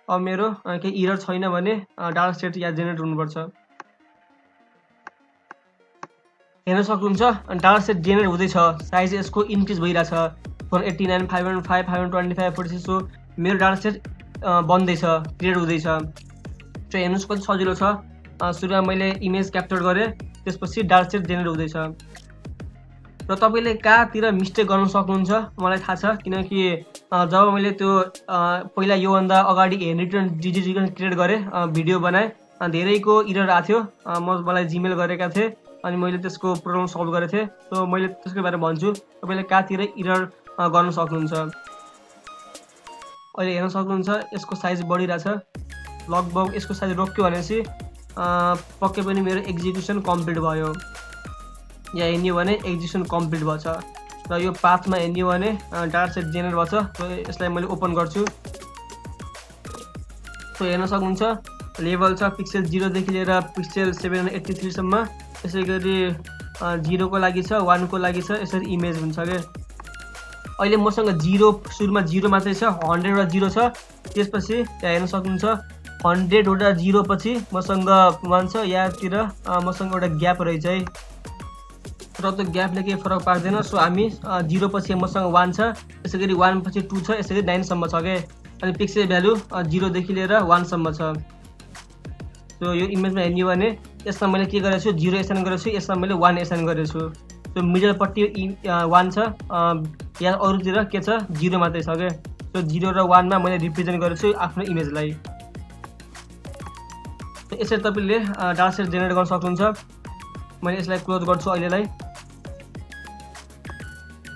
अब मेरो केही इरर छैन भने डाटा सेट यहाँ जेनेरेट हुनुपर्छ। हेर्न सक्नुहुन्छ डाटा सेट जेनेरेट हुँदैछ, साइज यसको इन्क्रिज भइरहेछ 489, 505, 525, 46। सो मेरो डाटा सेट बन्दैछ, क्रिएट हुँदैछ। सो हेर्नुहोस् कति सजिलो छ। सुरुमा मैले इमेज क्याप्चर गरेँ, त्यसपछि डाटा सेट जेनेरेट हुँदैछ। र तपाईँले कहाँतिर मिस्टेक गर्न सक्नुहुन्छ मलाई थाहा छ, किनकि जब मैले त्यो पहिला योभन्दा अगाडि हेनरिटन डिजिट क्रिएट गरेँ, भिडियो बनाएँ, धेरैको इरर आएको थियो। मलाई जिमेल गरेका थिए अनि मैले त्यसको प्रब्लम सल्भ गरेको थिएँ। सो मैले त्यसको बारेमा भन्छु, तपाईँले कहाँतिर इरर गर्न सक्नुहुन्छ। अहिले हेर्न सक्नुहुन्छ यसको साइज बढिरहेछ, लगभग यसको साइज रोक्यो भनेपछि पक्कै पनि मेरो एक्जिक्युसन कम्प्लिट भयो। यहाँ हेर्ने भने एक्जिक्युसन कम्प्लिट भएछ र यो पाथमा हेर्ने भने डाटा सेट जेनेरेट भएछ। सो यसलाई मैले ओपन गर्छु। सो हेर्न सक्नुहुन्छ लेभल छ पिक्सेल 0 देखि लिएर पिक्सेल 783 सम्म। यसै गरी 0 को लागि छ, 1 को लागि छ, यसरी इमेज हुन्छ के। अहिले मसँग 0 सुरुमा 0 मात्रै छ, 100 वटा 0 छ। त्यसपछि यहाँ हेर्न सक्नुहुन्छ 100 वटा 0 पछि मसँग 1 छ, यहाँतिर मसँग एउटा ग्याप रहेछ है, र त्यो ग्यापले केही फरक पार्दैन। सो हामी 0 पछि मसँग 1 छ, यसै गरी 1 पछि 2 छ, यसै गरी 9 सम्म छ के। अनि पिक्सेल भ्यालु 0 देखि लिएर 1 सम्म छ। सो यो इमेजमा हेर्ने भने यसमा मैले के गरेको छु, 0 एसाइन गरेको छु, यसमा मैले 1 एसाइन गरेको छु। सो मिडलपट्टि 1 छ, यहाँ अरूतिर के छ 0 मात्रै छ के। सो 0 र 1 मा मैले रिप्रेजेन्ट गरेको छु आफ्नो इमेजलाई। यसरी तपाईँले डाटा सेट जेनेरेट गर्न सक्नुहुन्छ। मैले यसलाई क्लोज गर्छु अहिलेलाई।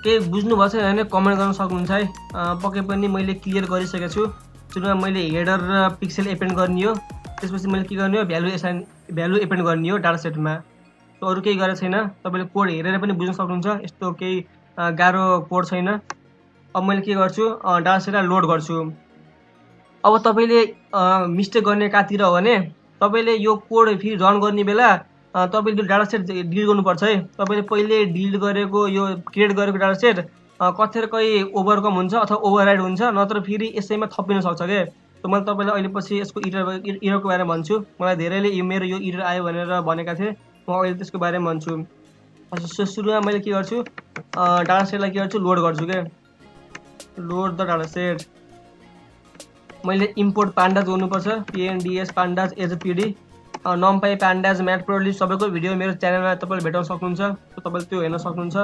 केही बुझ्नु भएको छैन भने कमेन्ट गर्न सक्नुहुन्छ है। पक्कै पनि मैले क्लियर गरिसकेको छु। सुरुमा मैले हेडर र पिक्सेल एपेन्ड गर्ने हो, त्यसपछि मैले के गर्ने हो भ्यालु एपेन्ड गर्ने हो डाटा सेटमा। सो अरू केही गरेको छैन, तपाईँले कोड हेरेर पनि बुझ्न सक्नुहुन्छ, यस्तो केही गाह्रो कोड छैन। अब मैले के गर्छु, डाटा सेटलाई लोड गर्छु। अब तपाईँले मिस्टेक गर्ने कहाँतिर हो भने तपाईँले यो कोड फेरि रन गर्ने बेला तपाईँले डाटा सेट डिलिट गर्नुपर्छ है। तपाईँले पहिले डिलिट गरेको यो क्रिएट गरेको डाटा सेट कतिखेर कहीँ ओभरकम हुन्छ अथवा ओभरराइड हुन्छ, नत्र फेरि यसैमा थपिन सक्छ क्या। त मैले तपाईँलाई अहिले पछि यसको इररको बारेमा भन्छु। मलाई धेरैले मेरो यो इरर आयो भनेर भनेका थिए, म अहिले त्यसको बारेमा भन्छु। सुरुमा मैले के गर्छु, डाटा सेटलाई के गर्छु, लोड गर्छु क्या। Load the data set. मैले इम्पोर्ट पान्डाज गर्नुपर्छ, PNDS पान्डाज एजपिडी, नम्पाई पान्डाज म्याटप्रोलिब सबैको भिडियो मेरो च्यानलमा तपाईँले भेटाउन सक्नुहुन्छ। तपाईँले त्यो हेर्न सक्नुहुन्छ।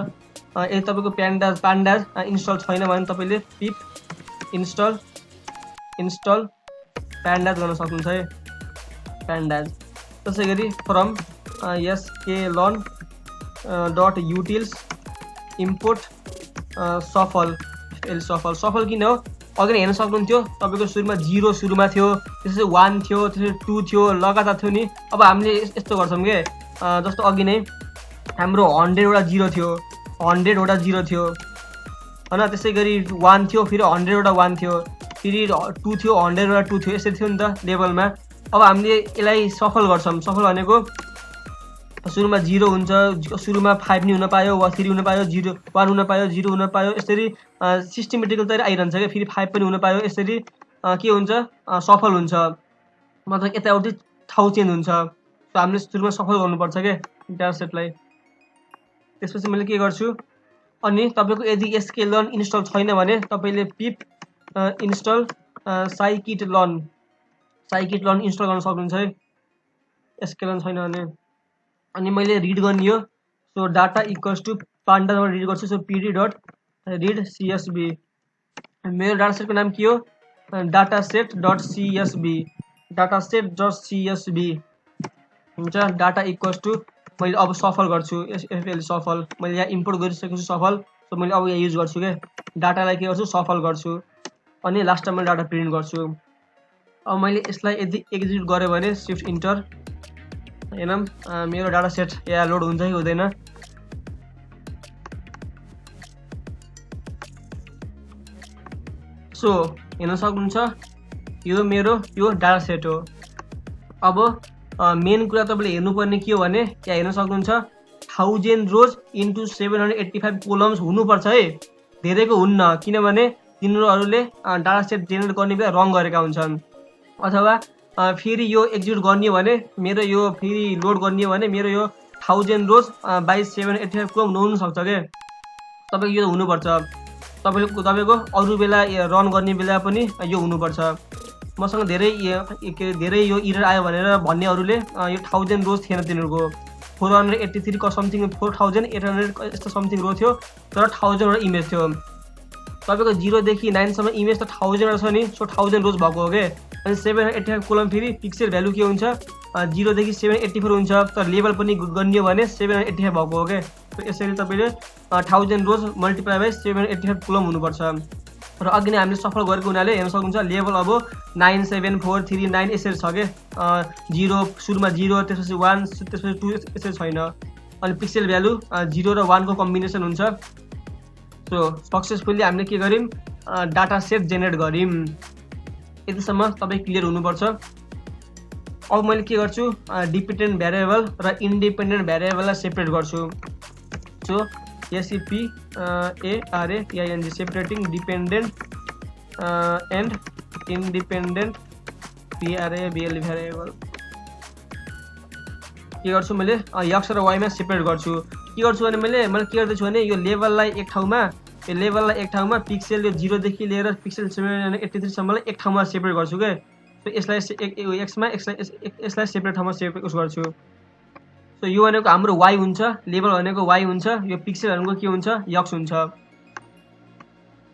यदि तपाईँको पान्डाज इन्स्टल छैन भने तपाईँले पिप इन्स्टल पान्डाज गर्न सक्नुहुन्छ है, पान्डाज। त्यसै गरी फ्रम sklearn.utils इम्पोर्ट सफल किन हो, अघि नै हेर्न सक्नुहुन्थ्यो तपाईँको सुरुमा 0 सुरुमा थियो, त्यसपछि 1 थियो, त्यसपछि 2 थियो, लगातार थियो नि। अब हामीले यस्तो गर्छौँ कि जस्तो अघि नै हाम्रो 100 वटा 0 थियो, 100 वटा 0 थियो होइन, त्यसै गरी 1 थियो, फेरि 100 वटा 1 थियो, फेरि 2 थियो, 100 वटा 2 थियो, यसरी थियो नि त लेभलमा। अब हामीले यसलाई सफल गर्छौँ। सफल भनेको सुरुमा 0 हुन्छ, सुरुमा 5 नि हुन पायो, 3 हुन पायो, 1 हुन पायो, 0 हुन पायो, यसरी सिस्टमेटिकल तरिकाले आइरहन्छ क्या। फेरि 5 पनि हुन पायो, यसरी के हुन्छ, सफल हुन्छ, मतलब यताउति ठाउँ चेन्ज हुन्छ। सो हामीले सुरुमा सफल गर्नुपर्छ क्या डाटा सेटलाई। त्यसपछि मैले के गर्छु, अनि तपाईँको यदि sklearn इन्स्टल छैन भने तपाईँले पिप इन्स्टल scikit-learn इन्स्टल गर्न सक्नुहुन्छ है, sklearn छैन भने। अनि मैले रिड गर्ने हो, सो डाटा इक्वल्स टु पान्डाबाट रिड गर्छु। So pd.read csv। मेरो डाटा सेटको नाम के हो, dataset.csv हुन्छ। डाटा इक्वल्स टु मैले अब सफल गर्छु, एफएल सफल। मैले यहाँ इम्पोर्ट गरिसकेको छु सफल। सो मैले अब यहाँ युज गर्छु क्या, डाटालाई के गर्छु, सफल गर्छु, अनि लास्टमा मैले डाटा प्रिन्ट गर्छु। अब मैले यसलाई यदि एक्जिक्युट गरेँ भने सिफ्ट इन्टर, हेरौँ मेरो डाटा सेट यहाँ लोड हुन्छ कि हुँदैन। सो हेर्न सक्नुहुन्छ यो मेरो यो डाटा सेट हो। अब मेन कुरा तपाईँले हेर्नुपर्ने के हो भने यहाँ हेर्न सक्नुहुन्छ 1000 रोज इन्टु 785 कोलम्स हुनुपर्छ है, धेरैको हुन्न, किनभने तिनीहरूले डाटा सेट जेनेरेट गर्ने बेला रङ गरेका हुन्छन्। अथवा फेरि यो एक्जिक्युट गर्ने हो भने मेरो यो फेरि लोड गर्ने हो भने मेरो यो 1000 रोज बाई 785 कोलम नहुन सक्छ क्या, तपाईँको यो हुनुपर्छ। तपाईँको अरू बेला रन गर्ने बेला पनि यो हुनुपर्छ। मसँग धेरै यो इरर आयो भनेर भन्नेहरूले यो 1000 रोज थिएन तिनीहरूको, 483 समथिङ 4800 यस्तो समथिङ रो थियो, तर 1000वटा इमेज थियो। तपाईँको 0 देखि 9 सम्म इमेज त 1000 छ नि, सो 1000 रोज भएको हो क्या। अनि 785 कोलम फेरि पिक्सेल भ्यालु के हुन्छ 0 देखि 784 हुन्छ, तर लेभल पनि गर्ने हो भने 785 भएको हो क्या। यसरी तपाईँले 1000 रोज मल्टिप्लाई बाई 785 कोलम हुनुपर्छ। र अघि नै हामीले सफल गरेको हुनाले हेर्न सक्नुहुन्छ लेभल अब 97439 यसरी छ क्या, 0 सुरुमा 0 त्यसपछि 1 त्यसपछि 2 यसरी छैन। अनि पिक्सेल भ्यालु 0 र 1 को कम्बिनेसन हुन्छ। सो सक्सेसफुल्ली हामीले के गर्यौँ डाटा सेट जेनेरेट गर्यौँ। यतिसम्म तपाईँ क्लियर हुनुपर्छ। अब मैले के गर्छु डिपेन्डेन्ट भ्यारिएबल र इन्डिपेन्डेन्ट भ्यारिएबललाई सेपरेट गर्छु। So SEPARATING separating dependent and independent variable के गर्छु मैले एक्स र वाईमा सेपरेट गर्छु। के गर्छु भने मैले के गर्दैछु भने यो लेभललाई एक ठाउँमा पिक्सेल यो 0 देखि लिएर पिक्सेल 783 सम्मलाई एक ठाउँमा सेपरेट गर्छु क्या। सो यसलाई एक्समा यसलाई सेपरेट ठाउँमा सेपरेट गर्छु। सो यो भनेको हाम्रो वाई हुन्छ, लेभल भनेको वाई हुन्छ, यो पिक्सेल भनेको के हुन्छ एक्स हुन्छ।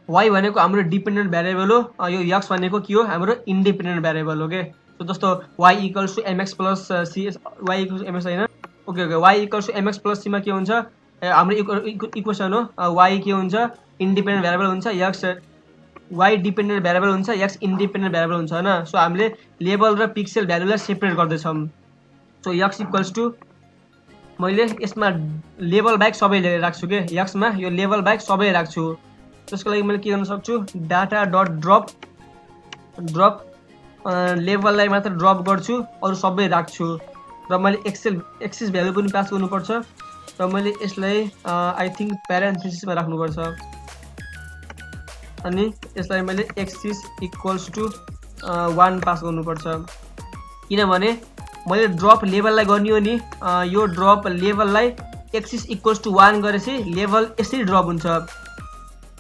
वाई भनेको हाम्रो डिपेन्डेन्ट भ्यारिएबल हो, यो एक्स भनेको के हो हाम्रो इन्डिपेन्डेन्ट भ्यारिएबल हो क्या। सो जस्तो Y equals to MX plus C, Y equals MX होइन, okay Y equals to MX plus सीमा के हुन्छ हाम्रो इक्वेसन हो। वाई के हुन्छ इन्डिपेन्डेन्ट भ्यारिएबल हुन्छ, एक्स वाई डिपेन्डेन्ट भ्यारिएबल हुन्छ, एक्स इन्डिपेन्डेन्ट भ्यारिएबल हुन्छ होइन। सो हामीले लेभल र पिक्सेल भ्यालुलाई सेपरेट गर्दैछौँ। सो एक्स इक्वल्स टु मैले यसमा लेभल बाहेक सबै राख्छु के, एक्समा यो लेभल बाहेक सबै राख्छु। त्यसको लागि मैले के गर्न सक्छु डाटा डट ड्रप लेभललाई मात्र ड्रप गर्छु, अरू सबै राख्छु। र मैले एक्सिस भ्यालु पनि पास गर्नुपर्छ, र मैले यसलाई आई थिङ्क प्यारेन्थेसिसमा राख्नुपर्छ। अनि यसलाई मैले एक्सिस इक्वल्स टु 1 पास गर्नुपर्छ, किनभने मैले ड्रप लेभललाई गर्ने हो नि, यो ड्रप लेभललाई एक्सिस इक्वल्स टु 1 गरेपछि लेभल यसरी ड्रप हुन्छ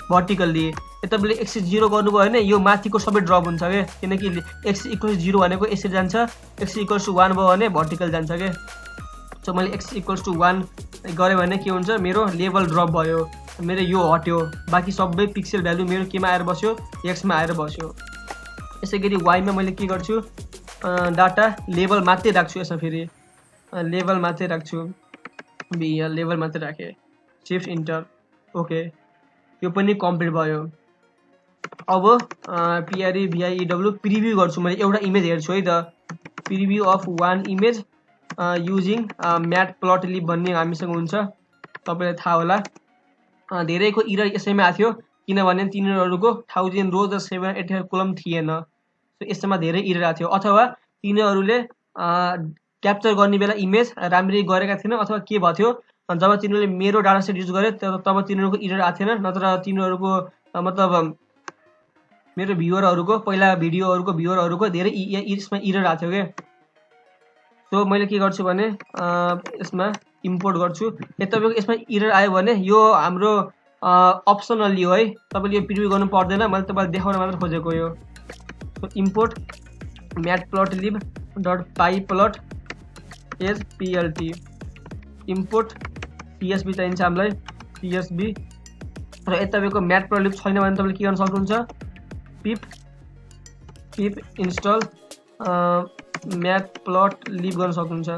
भर्टिकल्ली। तपाईँले एक्सिस 0 गर्नुभयो भने यो माथिको सबै ड्रप हुन्छ क्या, किनकि एक्सिस इक्वल्स 0 भनेको यसरी जान्छ, एक्सिस इक्वल्स टु 1 भयो भने भर्टिकल जान्छ क्या। सो मैले एक्सिस इक्वल्स टु 1 गरेँ भने के हुन्छ मेरो लेभल ड्रप भयो, मेरो यो हट्यो, बाँकी सबै पिक्सेल भ्यालु मेरो केमा आएर बस्यो एक्समा आएर बस्यो। यसै गरी वाईमा मैले के गर्छु डाटा लेभल मात्रै राख्छु, यसमा फेरि लेभल मात्रै राख्छु, लेभल मात्रै राखेँ, सिफ्ट इन्टर, ओके यो पनि कम्प्लिट भयो। अब PREVIEW प्रिभ्यू गर्छु, मैले एउटा इमेज हेर्छु है त, प्रिभ्यू अफ 1 इमेज युजिङ म्याटप्लटलिब भन्ने हामीसँग हुन्छ, तपाईँलाई थाहा होला। धेरैको इरर यसैमा आएको थियो, किनभने तिनीहरूको 1000 रोज र 785 कोलम थिएन। सो यसमा धेरै इरर आएको थियो, अथवा तिनीहरूले क्याप्चर गर्ने बेला इमेज राम्ररी गरेका थिएन, अथवा के भयो थियो जब तिनीहरूले मेरो डाटा सेट युज गरे तब तिनीहरूको इरर आएको थिएन, नत्र तिनीहरूको मतलब मेरो भ्युअरहरूको पहिला भिडियोहरूको भ्युअरहरूको धेरै यसमा इरर आएको थियो क्या। सो मैले के गर्छु भने यसमा इम्पोर्ट गर्छु। तपाईँको यसमा इरर आयो भने यो हाम्रो अप्सनली हो है, तपाईँले यो प्रिभ्यू गर्नु पर्दैन, मैले तपाईँलाई देखाउन मात्र खोजेको यो। So import matplotlib dot pyplot as PLT, import CSV चाहिन्छ हामीलाई, CSV। र यता तपाईँको म्याटप्लटलिब छैन भने तपाईँले के गर्न सक्नुहुन्छ पिप इन्स्टल म्याटप्लटलिब गर्न सक्नुहुन्छ।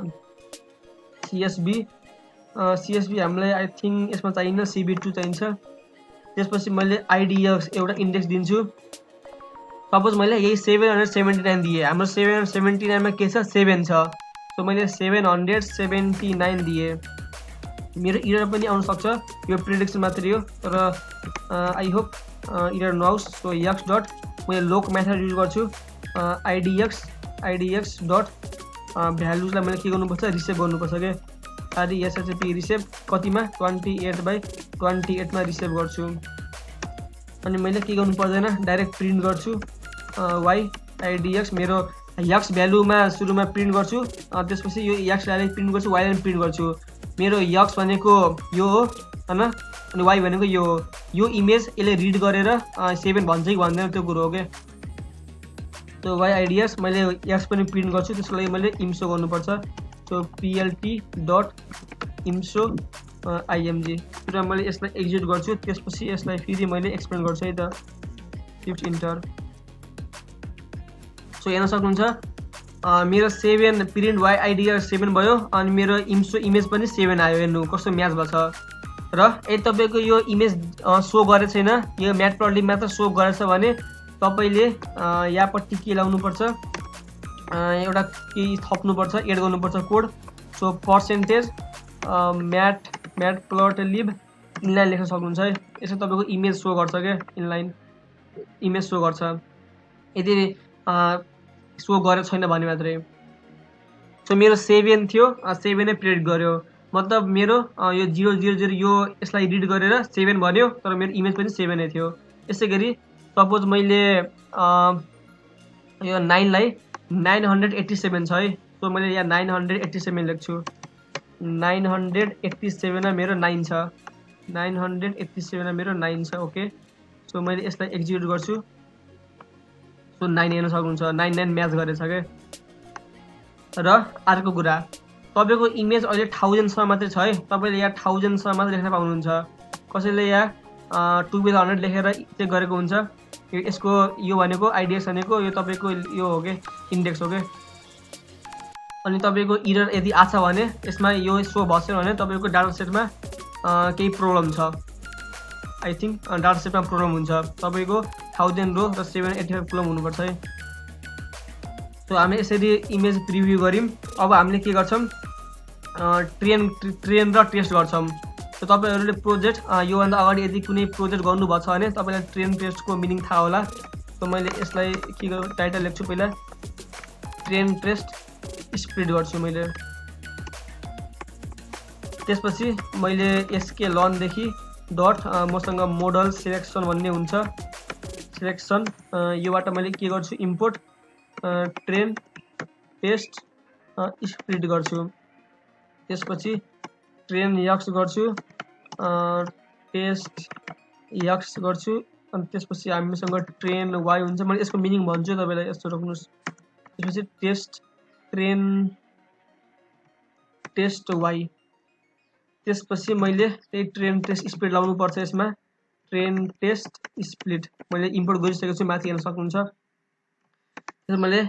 CSV हामीलाई आई थिङ्क यसमा चाहिन्न, CB2 चाहिन्छ। त्यसपछि मैले IDX एउटा इन्डेक्स दिन्छु। सपोज मैले यही 779 दिएँ, हाम्रो 779 मा के छ 7 छ, सो मैले 779 दिएँ। मेरो इरर पनि आउन सक्छ, यो प्रेडिक्सन मात्रै हो, तर आई होप इरर नआओस्। सो यक्स डट मैले लोक मेथड युज गर्छु, आइडिएक्स डट भ्यालुजलाई मैले के गर्नुपर्छ, रिसेभ गर्नुपर्छ के, आरइएसएचपी रिसेभ कतिमा 28/28 मा रिसेभ गर्छु। अनि मैले के गर्नु पर्दैन, डाइरेक्ट प्रिन्ट गर्छु वाइ आइडिएक्स, मेरो यक्स भ्यालुमा सुरुमा प्रिन्ट गर्छु, त्यसपछि यो यक्स भ्यालु प्रिन्ट गर्छु, वाइलाई प्रिन्ट गर्छु। मेरो यक्स भनेको यो हो हैन, अनि वाइ भनेको यो हो। यो इमेज यसले रिड गरेर 7 भन्छ कि भन्दैन त्यो कुरो हो के। सो वाइ आइडिएक्स मैले यक्स पनि प्रिन्ट गर्छु, त्यसको लागि मैले इम्सो गर्नुपर्छ। सो plt डट इम्सो आइएमजी र मैले यसलाई एक्जिक्युट गर्छु, त्यसपछि यसलाई फेरि मैले एक्सप्लेन गर्छु है त, शिफ्ट इन्टर। सो हेर्न सक्नुहुन्छ मेरो 7 प्रिन्ट वाइ आइडिएक्स 7 भयो, अनि मेरो इम्सो इमेज पनि 7 आयो। हेर्नु कस्तो म्याच भएको छ। र यदि तपाईँको यो इमेज सो गरेको छैन, यो म्याटप्लटलिब मात्र सो गरेछ भने तपाईँले यहाँपट्टि के लाउनुपर्छ, एउटा केही थप्नुपर्छ, एड गर्नुपर्छ कोड। सो पर्सेन्टेज म्याटप्लटलिब इनलाइन लेख्न सक्नुहुन्छ है, यसो तपाईँको इमेज सो गर्छ क्या, इनलाइन इमेज सो गर्छ, यदि सो गरेको छैन भने मात्रै। सो मेरो 7 थियो, 7 नै प्रिन्ट गर्यो, मतलब मेरो यो 000 यो यसलाई रिड गरेर 7 भन्यो, तर मेरो इमेज पनि 7 नै थियो। यसै गरी सपोज मैले यो 9 लाई 987 छ है, सो मैले यहाँ 987 लेख्छु, 987 मा मेरो 9 छ, 987 मा मेरो 9 छ। ओके, सो मैले यसलाई एक्जिक्युट गर्छु। सो 9 हेर्न सक्नुहुन्छ, 9 म्याच गरेछ क्या। र अर्को कुरा, तपाईँको इमेज अहिले 1000 सम्म मात्रै छ है, तपाईँले यहाँ 1000 सम्म मात्रै लेख्न पाउनुहुन्छ। कसैले यहाँ 1200 लेखेर चेक गरेको हुन्छ, यसको यो भनेको आइडिएक्स भनेको यो तपाईँको यो हो कि इन्डेक्स हो कि। अनि तपाईँको इरर यदि आछ भने यसमा यो सो भएन भने तपाईँको डाटा सेटमा केही प्रब्लम छ, आई थिङ्क डाटा सेटमा प्रब्लम हुन्छ। तपाईँको 1000 रो र 785 कलम हुनुपर्छ है। सो हामीले यसरी इमेज प्रिभ्यू गऱ्यौँ। अब हामीले के गर्छौँ, ट्रेन र टेस्ट गर्छौँ। सो तपाईँहरूले प्रोजेक्ट योभन्दा अगाडि यदि कुनै प्रोजेक्ट गर्नुभएको छ भने तपाईँलाई ट्रेन टेस्टको मिनिङ थाहा होला। सो मैले यसलाई के गर्छु, टाइटल लेख्छु, पहिला ट्रेन टेस्ट स्प्लिट गर्छु मैले, त्यसपछि मैले एसके लर्नदेखि डट मसँग मोडल सिलेक्सन भन्ने हुन्छ, सिलेक्सन योबाट मैले के गर्छु, इम्पोर्ट ट्रेन टेस्ट स्प्लिट गर्छु, त्यसपछि ट्रेन यक्स गर्छु, टेस्ट यक्स गर्छु, अनि त्यसपछि हामीसँग ट्रेन वाइ हुन्छ। मैले यसको मिनिङ भन्छु तपाईँलाई, यस्तो राख्नुहोस्, त्यसपछि ट्रेन टेस्ट वाइ, त्यसपछि मैले त्यही ट्रेन टेस्ट स्प्लिट लाउनु पर्छ। यसमा ट्रेन टेस्ट स्प्लिट मैले इम्पोर्ट गरिसकेको छु, माथि हेर्न सक्नुहुन्छ। त्यसमा मैले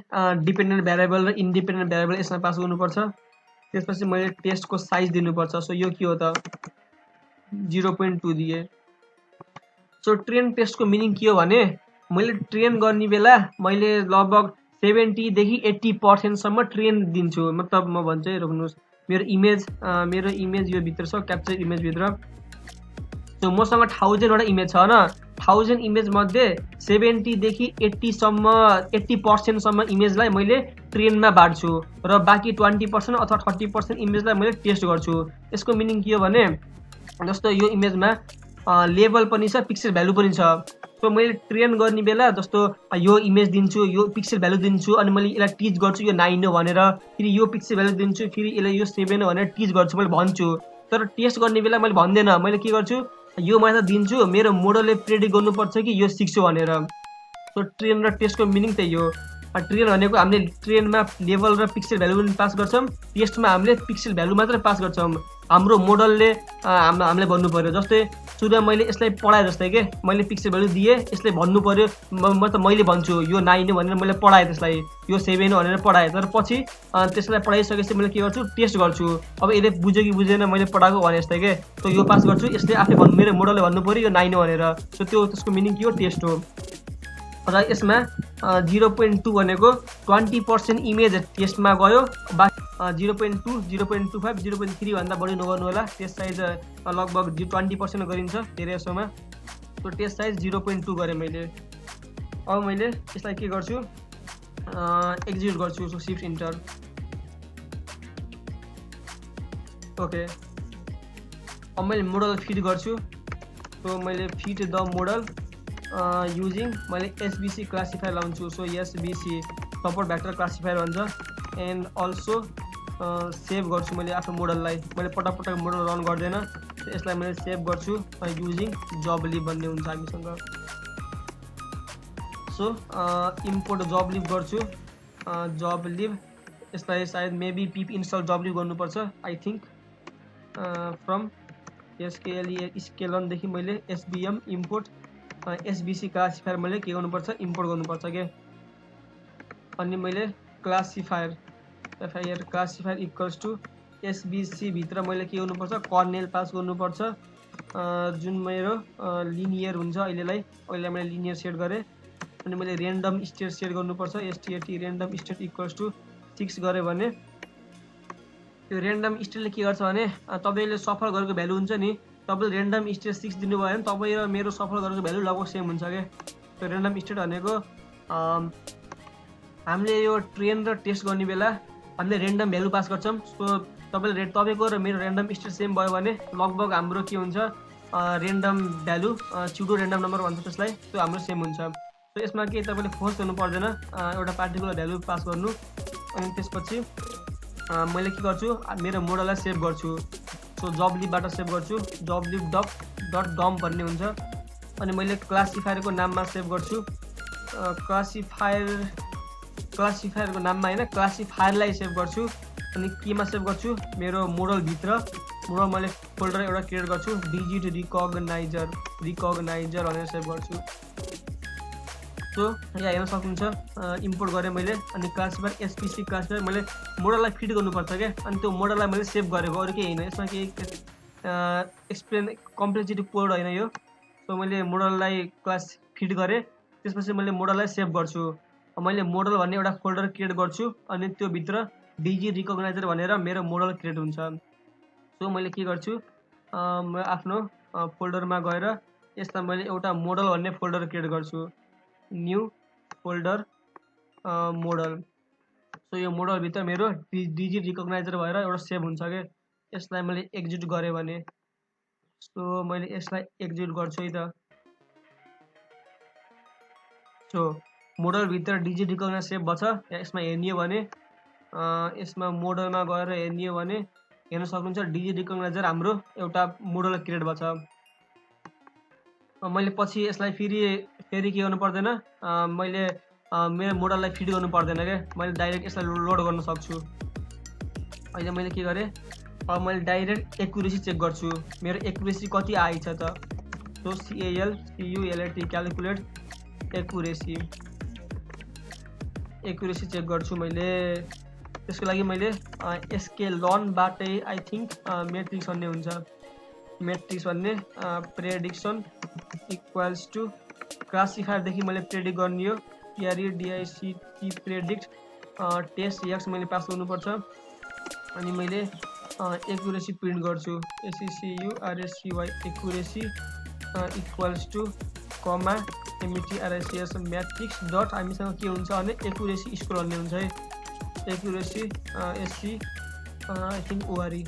डिपेन्डेन्ट भ्यारिएबल र इन्डिपेन्डेन्ट भ्यारिएबल यसमा पास गर्नुपर्छ। त्यसपछि मैले टेस्टको साइज दिनुपर्छ। सो यो के हो त, 0.2 दिए। सो ट्रेन टेस्टको मिनिङ के हो भने मैले ट्रेन गर्ने बेला मैले लगभग 70 देखि 80% सम्म ट्रेन दिन्छु। मतलब म भन्छु है, रोक्नुहोस्, मेरो इमेज यो भित्र छ, क्याप्चर इमेज भित्र। सो मसँग 1000 वटा इमेज छ न, 1000 इमेज मध्ये 70 देखि 80% सम्म इमेजलाई मैले ट्रेनमा बाँड्छु र बाँकी 20% अथवा 30% इमेजलाई मैले टेस्ट गर्छु। यसको मिनिङ के हो भने जस्तो यो इमेजमा लेभल पनि छ, पिक्सल भ्यालु पनि छ। सो मैले ट्रेन गर्ने बेला जस्तो यो इमेज दिन्छु, यो पिक्सल भ्यालु दिन्छु, अनि मैले यसलाई टिच गर्छु यो 9 हो भनेर, फेरि यो पिक्सल भ्यालु दिन्छु, फेरि यसलाई यो 7 हो भनेर टिच गर्छु, मैले भन्छु। तर टेस्ट गर्ने बेला मैले भन्दैन, मैले के गर्छु, यो मात्र दिन्छु, मेरो मोडलले प्रेडिक्ट गर्नुपर्छ कि यो 6 हो भनेर। सो ट्रेन र टेस्टको मिनिङ त्यही हो। ट्रेन भनेको हामीले ट्रेनमा लेभल र पिक्सल भ्यालु पनि पास गर्छौँ, टेस्टमा हामीले पिक्सल भ्यालु मात्रै पास गर्छौँ। हाम्रो मोडलले हामीले भन्नु पर्यो, जस्तै सुरुमा मैले यसलाई पढाएँ जस्तै के, मैले पिक्सल भ्यालु दिएँ, यसले भन्नु पर्यो, मतलब मैले भन्छु यो 9 हो भनेर मैले पढाएँ, त्यसलाई यो 7 हो भनेर पढाएँ। तर पछि त्यसलाई पढाइसकेपछि मैले के गर्छु, टेस्ट गर्छु। अब यसले बुझ्यो कि बुझेन मैले पढाएको भने जस्तै के, त यो पास गर्छु, यसले आफै मेरो मोडलले भन्नु पर्यो यो 9 हो भनेर। सो त्यसको मिनिङ के हो, टेस्ट हो। र यसमा 0.2 भनेको 20% इमेज टेस्टमा गयो, बाँकी 0.2 0.25 0.3 भन्दा बढी नगर्नु होला। टेस्ट साइज लगभग 20% गरिन्छ धेरै जसोमा। सो टेस्ट साइज 0.2 गरेँ मैले। अब मैले यसलाई के गर्छु एक्जिक्युट गर्छु। So shift enter. ओके अब मैले मोडल फिड गर्छु। सो मैले फिड द मोडल युजिङ मैले एसबीसी क्लासिफायर लाउँछु। So SBC support vector classifier भन्छ। एन्ड अल्सो सेभ गर्छु मैले आफ्नो मोडललाई। मैले पटक पटक मोडल रन गर्दैन, यसलाई मैले सेभ गर्छु युजिङ जबलिब भन्ने हुन्छ हामीसँग। सो इम्पोर्ट जबलिब गर्छु। जबलिब यसलाई सायद मेबी पिप इन्स्टल जबलिब गर्नुपर्छ आई थिङ्क। फ्रम स्केलनदेखि मैले एसबिएम इम्पोर्ट एसबीसी क्लासिफायर मैले के गर्नुपर्छ इम्पोर्ट गर्नुपर्छ के। अनि मैले classifier FIR classifier equals to SBC भित्र मैले के गर्नुपर्छ कर्नेल पास गर्नुपर्छ जुन मेरो लिनियर हुन्छ। अहिले मैले लिनियर सेट गरेँ। अनि मैले रेन्डम स्टेट सेट गर्नुपर्छ। STAT random state equals to 6 गरेँ भने त्यो रेन्डम स्टेटले के गर्छ भने तपाईँले सफल गरेको भ्यालु हुन्छ नि, तपाईँले रेन्डम स्टेट 6 दिनुभयो भने तपाईँ र मेरो सफल गरेको भ्यालु लगभग सेम हुन्छ क्या। त्यो रेन्डम स्टेट भनेको हामीले यो ट्रेन र टेस्ट गर्ने बेला हामीले रेन्डम भ्यालु पास गर्छौँ। सो तपाईँको र मेरो रेन्डम स्टेट सेम भयो भने लगभग हाम्रो के हुन्छ random value pseudo random number भन्छ त्यसलाई, त्यो हाम्रो सेम हुन्छ। सो यसमा के तपाईँले फोर्स गर्नु पर्दैन एउटा पार्टिकुलर भ्यालु पास गर्नु। अनि त्यसपछि मैले के गर्छु मेरो मोडललाई सेभ गर्छु। सो जबलिबबाट सेभ गर्छु। जबलिब डट डम भन्ने हुन्छ। अनि मैले क्लासिफायरको नाममा सेभ गर्छु। क्लासिफायरको नाममा होइन क्लासिफायरलाई सेभ गर्छु। अनि केमा सेभ गर्छु मेरो मोडलभित्र मोडल मैले फोल्डर एउटा क्रिएट गर्छु डिजिट रिकग्नाइजर भनेर सेभ गर्छु। सो यहाँ हेर्न सक्नुहुन्छ इम्पोर्ट गरेँ मैले। अनि क्लासिफायर एसपीसी क्लासिफायर मैले मोडललाई फिट गर्नुपर्छ क्या। अनि त्यो मोडललाई मैले सेभ गरेको अरू केही होइन। यसमा केही एक्सप्लेन कम्प्लेक्सिटी कोड होइन यो। सो मैले मोडललाई क्लास फिट गरेँ, त्यसपछि मैले मोडललाई सेभ गर्छु। मैले मोडल भन्ने एउटा फोल्डर क्रिएट गर्छु अनि त्यो भित्र डिजिट रिकग्नाइजर भनेर मेरो मोडल क्रिएट हुन्छ। सो मैले के गर्छु म आफ्नो फोल्डरमा गएर यसमा मैले एउटा मोडल भन्ने फोल्डर क्रिएट गर्छु। New folder model. सो यो मोडलभित्र मेरो डिजिट रिकग्नाइजर भएर एउटा सेभ हुन्छ क्या। यसलाई मैले एक्जिक्युट गरेँ भने सो मैले यसलाई एक्जिक्युट गर्छु है त। सो मोडलभित्र डिजिट रिकग्नाइजर सेभ भन्छ। यसमा हेर्ने हो भने यसमा मोडलमा गएर हेर्ने हो भने हेर्न सक्नुहुन्छ डिजिट रिकग्नाइजर हाम्रो एउटा मोडल क्रिएट भएको छ। मैले पछि यसलाई फेरि के गर्नु पर्दैन मैले मेरो मोडललाई फिट गर्नु पर्दैन क्या। मैले डाइरेक्ट यसलाई लोड गर्न सक्छु। अहिले मैले के गरेँ अब मैले डाइरेक्ट एक्युरेसी चेक गर्छु मेरो एक्युरेसी कति आएछ त। So CALCULAT calculate accuracy check गर्छु मैले। त्यसको लागि मैले स्केलनबाटै आई थिङ्क मेट्रिक्स भन्ने हुन्छ। मेट्रिक्स भन्ने प्रेडिक्सन इक्वल्स टु क्लासिफायरदेखि मैले प्रेडिक्ट गर्ने हो PREDICT प्रेडिक्ट टेस्ट एक्स मैले पास गर्नुपर्छ। अनि मैले एक्युरेसी प्रिन्ट गर्छु ACCURACY accuracy equals to comma METRICS matrix dot हामीसँग के हुन्छ भने एक्युरेसी स्कोर भन्ने हुन्छ है। Accuracy SC I think ORE।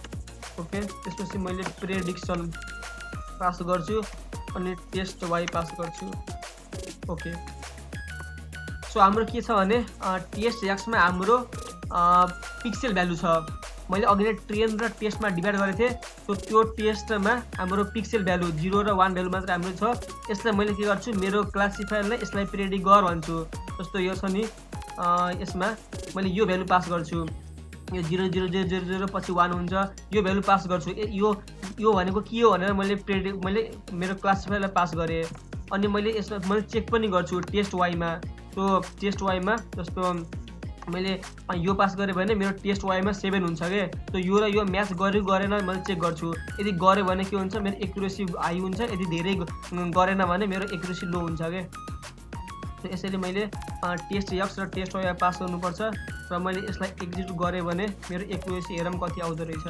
Okay त्यसपछि मैले प्रेडिक्सन पास गर्छु अनि टेस्ट वाइ पास गर्छु। ओके सो हाम्रो के छ भने टेस्ट एक्समा हाम्रो पिक्सेल भ्यालु छ। मैले अघि नै ट्रेन र टेस्टमा डिभाइड गरेको थिएँ। सो त्यो टेस्टमा हाम्रो पिक्सेल भ्यालु 0 र 1 भ्यालु मात्र हाम्रो छ। यसलाई मैले के गर्छु मेरो क्लासिफायरलाई यसलाई प्रेडिक्ट गर भन्छु। जस्तो यो छ नि यसमा मैले यो भ्यालु पास गर्छु। यो 0 0 0 0 0 पछि 1 हुन्छ यो भ्यालु पास गर्छु। यो भनेको के हो भनेर मैले मेरो क्लासिफायरलाई पास गरेँ। अनि मैले यसमा मैले चेक पनि गर्छु टेस्ट वाइमा। सो टेस्ट वाइमा जस्तो मैले यो पास गरेँ भने मेरो टेस्ट वाइमा 7 हुन्छ क्या। सो यो र यो म्याच गर्यो गरेन मैले चेक गर्छु। यदि गऱ्यो भने के हुन्छ मेरो एक्युरेसी हाई हुन्छ, यदि धेरै गरेन भने मेरो एक्युरेसी लो हुन्छ क्या। सो यसरी मैले टेस्ट एक्स र टेस्ट वाई पास गर्नुपर्छ र मैले यसलाई एक्जिट गरेँ भने मेरो एक्युरेसी हेरौँ कति आउँदो रहेछ।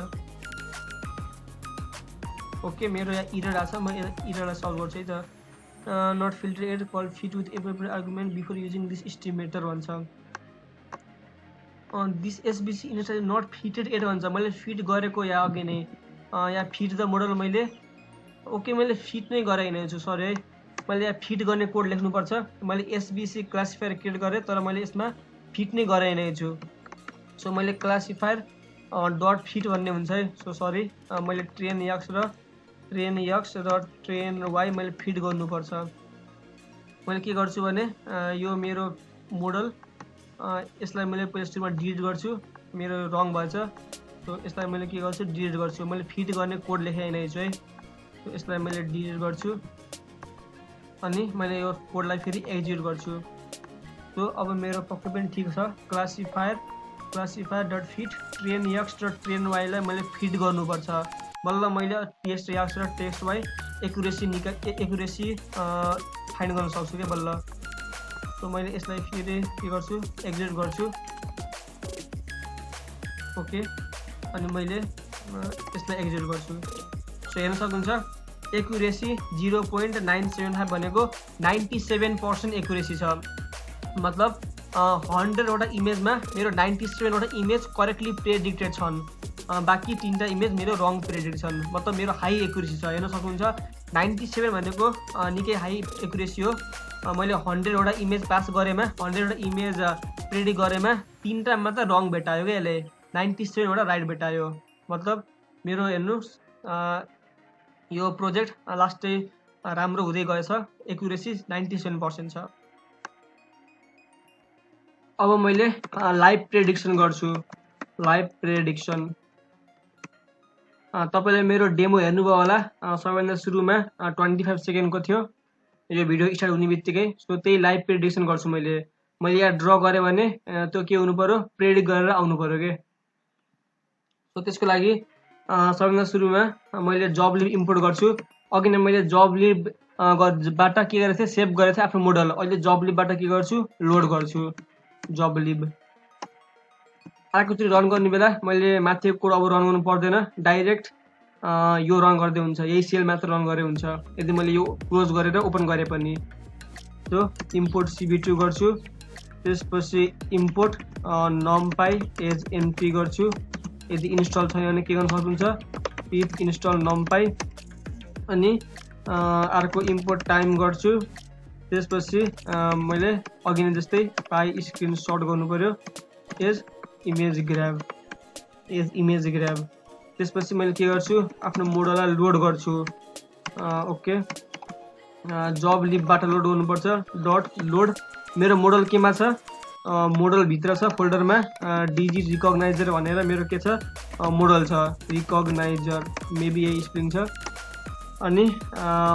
ओके मेरो यहाँ इरर आछ, म इररलाई सल्भ गर्छु है त। Not filter yet call fit with appropriate argument before using this estimator भन्छ। This SBC install not fitted yet भन्छ। मैले फिट गरेको यहाँ अघि नै यहाँ फिट द मोडल मैले ओके मैले फिट नै गराइरहेको छु, सरी है। मैले यहाँ फिट गर्ने कोड लेख्नुपर्छ। मैले एसबिसी क्लासिफायर क्रिएट गरेँ तर मैले यसमा फिट नै गराइरहेको छु। सो मैले क्लासिफायर डट फिट भन्ने हुन्छ है। सो सरी मैले ट्रेन एक्स र ट्रेन वाई मैले फिट गर्नुपर्छ। मैले के गर्छु भने यो मेरो मोडल यसलाई मैले प्ले स्टोरमा डिलिट गर्छु, मेरो रङ भएछ। सो यसलाई मैले के गर्छु डिलिट गर्छु। मैले फिट गर्ने कोड लेखाइरहेको छु है। सो यसलाई मैले डिलिट गर्छु अनि मैले यो कोडलाई फेरि एक्जिक्युट गर्छु। सो अब मेरो पक्कै पनि ठिक छ। Classifier dot fit train x र ट्रेन वाईलाई मैले फिट गर्नुपर्छ। बल्ल मैले टेस्ट एक्स र टेस्ट वाई एक्युरेसी फाइन्ड गर्न सक्छु क्या बल्ल। सो मैले यसलाई फेरि के गर्छु एक्जिट गर्छु। ओके अनि मैले यसलाई एक्जिट गर्छु। सो हेर्न सक्नुहुन्छ एक्युरेसी 0.975 भनेको 97% एक्युरेसी छ। मतलब 100वटा इमेजमा मेरो 97वटा इमेज करेक्टली प्रेडिक्टेड छन्, बाँकी 3टा इमेज मेरो रङ प्रेडिक्टेड छन्। मतलब मेरो हाई एक्युरेसी छ। हेर्न सक्नुहुन्छ 97 भनेको निकै हाई एक्युरेसी हो। मैले 100वटा इमेज पास गरेमा 100वटा इमेज प्रेडिक्ट गरेमा 3टा मात्र रङ भेटायो क्या यसले, 97वटा राइट भेटायो। मतलब मेरो हेर्नुहोस् यो प्रोजेक्ट लास्टै राम्रो हुँदै गएछ। एक्युरेसी 97% छ। अब मैले लाइभ प्रेडिक्सन गर्छु। लाइभ प्रेडिक्सन तपाईँले मेरो डेमो हेर्नुभयो होला। सबैभन्दा सुरुमा 25 सेकेन्डको थियो यो भिडियो स्टार्ट हुने बित्तिकै। सो त्यही लाइभ प्रेडिक्सन गर्छु मैले यहाँ ड्र गरेँ भने त्यो के हुनु पऱ्यो प्रेडिक्ट गरेर आउनु पऱ्यो के। सो त्यसको लागि सबैभन्दा सुरुमा मैले जब लिब इम्पोर्ट गर्छु। अघि नै मैले जब लिबबाट के गरेको थिएँ सेभ गरेको थिएँ आफ्नो मोडल। अहिले जब लिबबाट के गर्छु लोड गर्छु जब लिब। अर्कोचोटि रन गर्ने बेला मैले माथिको कोड अब रन गर्नु पर्दैन, डाइरेक्ट यो रन गर्दै हुन्छ। यही सेल मात्र रन गरे हुन्छ यदि मैले यो क्लोज गरेर ओपन गरे पनि। सो इम्पोर्ट cv2 गर्छु। त्यसपछि इम्पोर्ट numpy एज एन्ट्री गर्छु। यदि इन्स्टल छैन भने के गर्न सक्नुहुन्छ पिप इन्स्टल numpy। अनि अर्को इम्पोर्ट टाइम गर्छु। त्यसपछि मैले अघि नै जस्तै पाई स्क्रिनशट गर्नु पर्यो एज इमेज ग्राब। त्यसपछि मैले के गर्छु आफ्नो मोडललाई लोड गर्छु। ओके जब लिबबाट लोड गर्नुपर्छ। डट लोड मेरो मोडल केमा छ मोडल भित्र छ फोल्डरमा डिजी रिकग्नाइजर भनेर मेरो के छ मोडल छ रिकग्नाइजर मेबी यही स्पेलिङ छ। अनि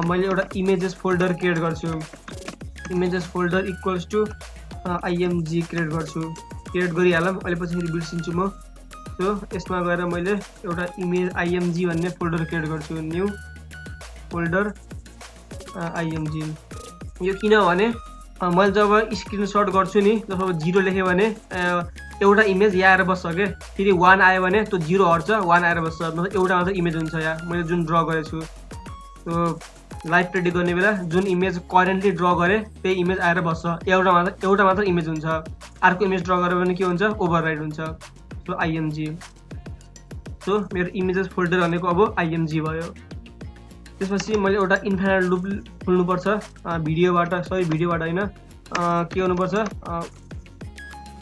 मैले एउटा इमेजेस फोल्डर क्रिएट गर्छु। Images folder equals to img create गर्छु। क्रिएट गरिहालौँ अहिले पछि फेरि बिर्सिन्छु म। सो यसमा गएर मैले एउटा इमेज img भन्ने फोल्डर क्रिएट गर्छु। New folder img। यो किनभने मैले जब स्क्रिनशट गर्छु नि जब 0 लेख्यो भने एउटा इमेज यहाँ आएर बस्छ के, फेरि 1 आयो भने त्यो 0 हट्छ 1 आएर बस्छ। मतलब एउटा मात्र इमेज हुन्छ यहाँ मैले जुन ड्र गरेको छु। सो लाइभ प्रेडिक्ट गर्ने बेला जुन इमेज करेन्टली ड्र गरेँ त्यही इमेज आएर बस्छ। एउटा मात्र इमेज हुन्छ। अर्को इमेज ड्र गऱ्यो भने के हुन्छ ओभरराइड हुन्छ। So img। सो मेरो इमेजेस फोल्डर भनेको अब img भयो। त्यसपछि मैले एउटा इन्फाइनाइट लुप खोल्नुपर्छ भिडियोबाट होइन के गर्नुपर्छ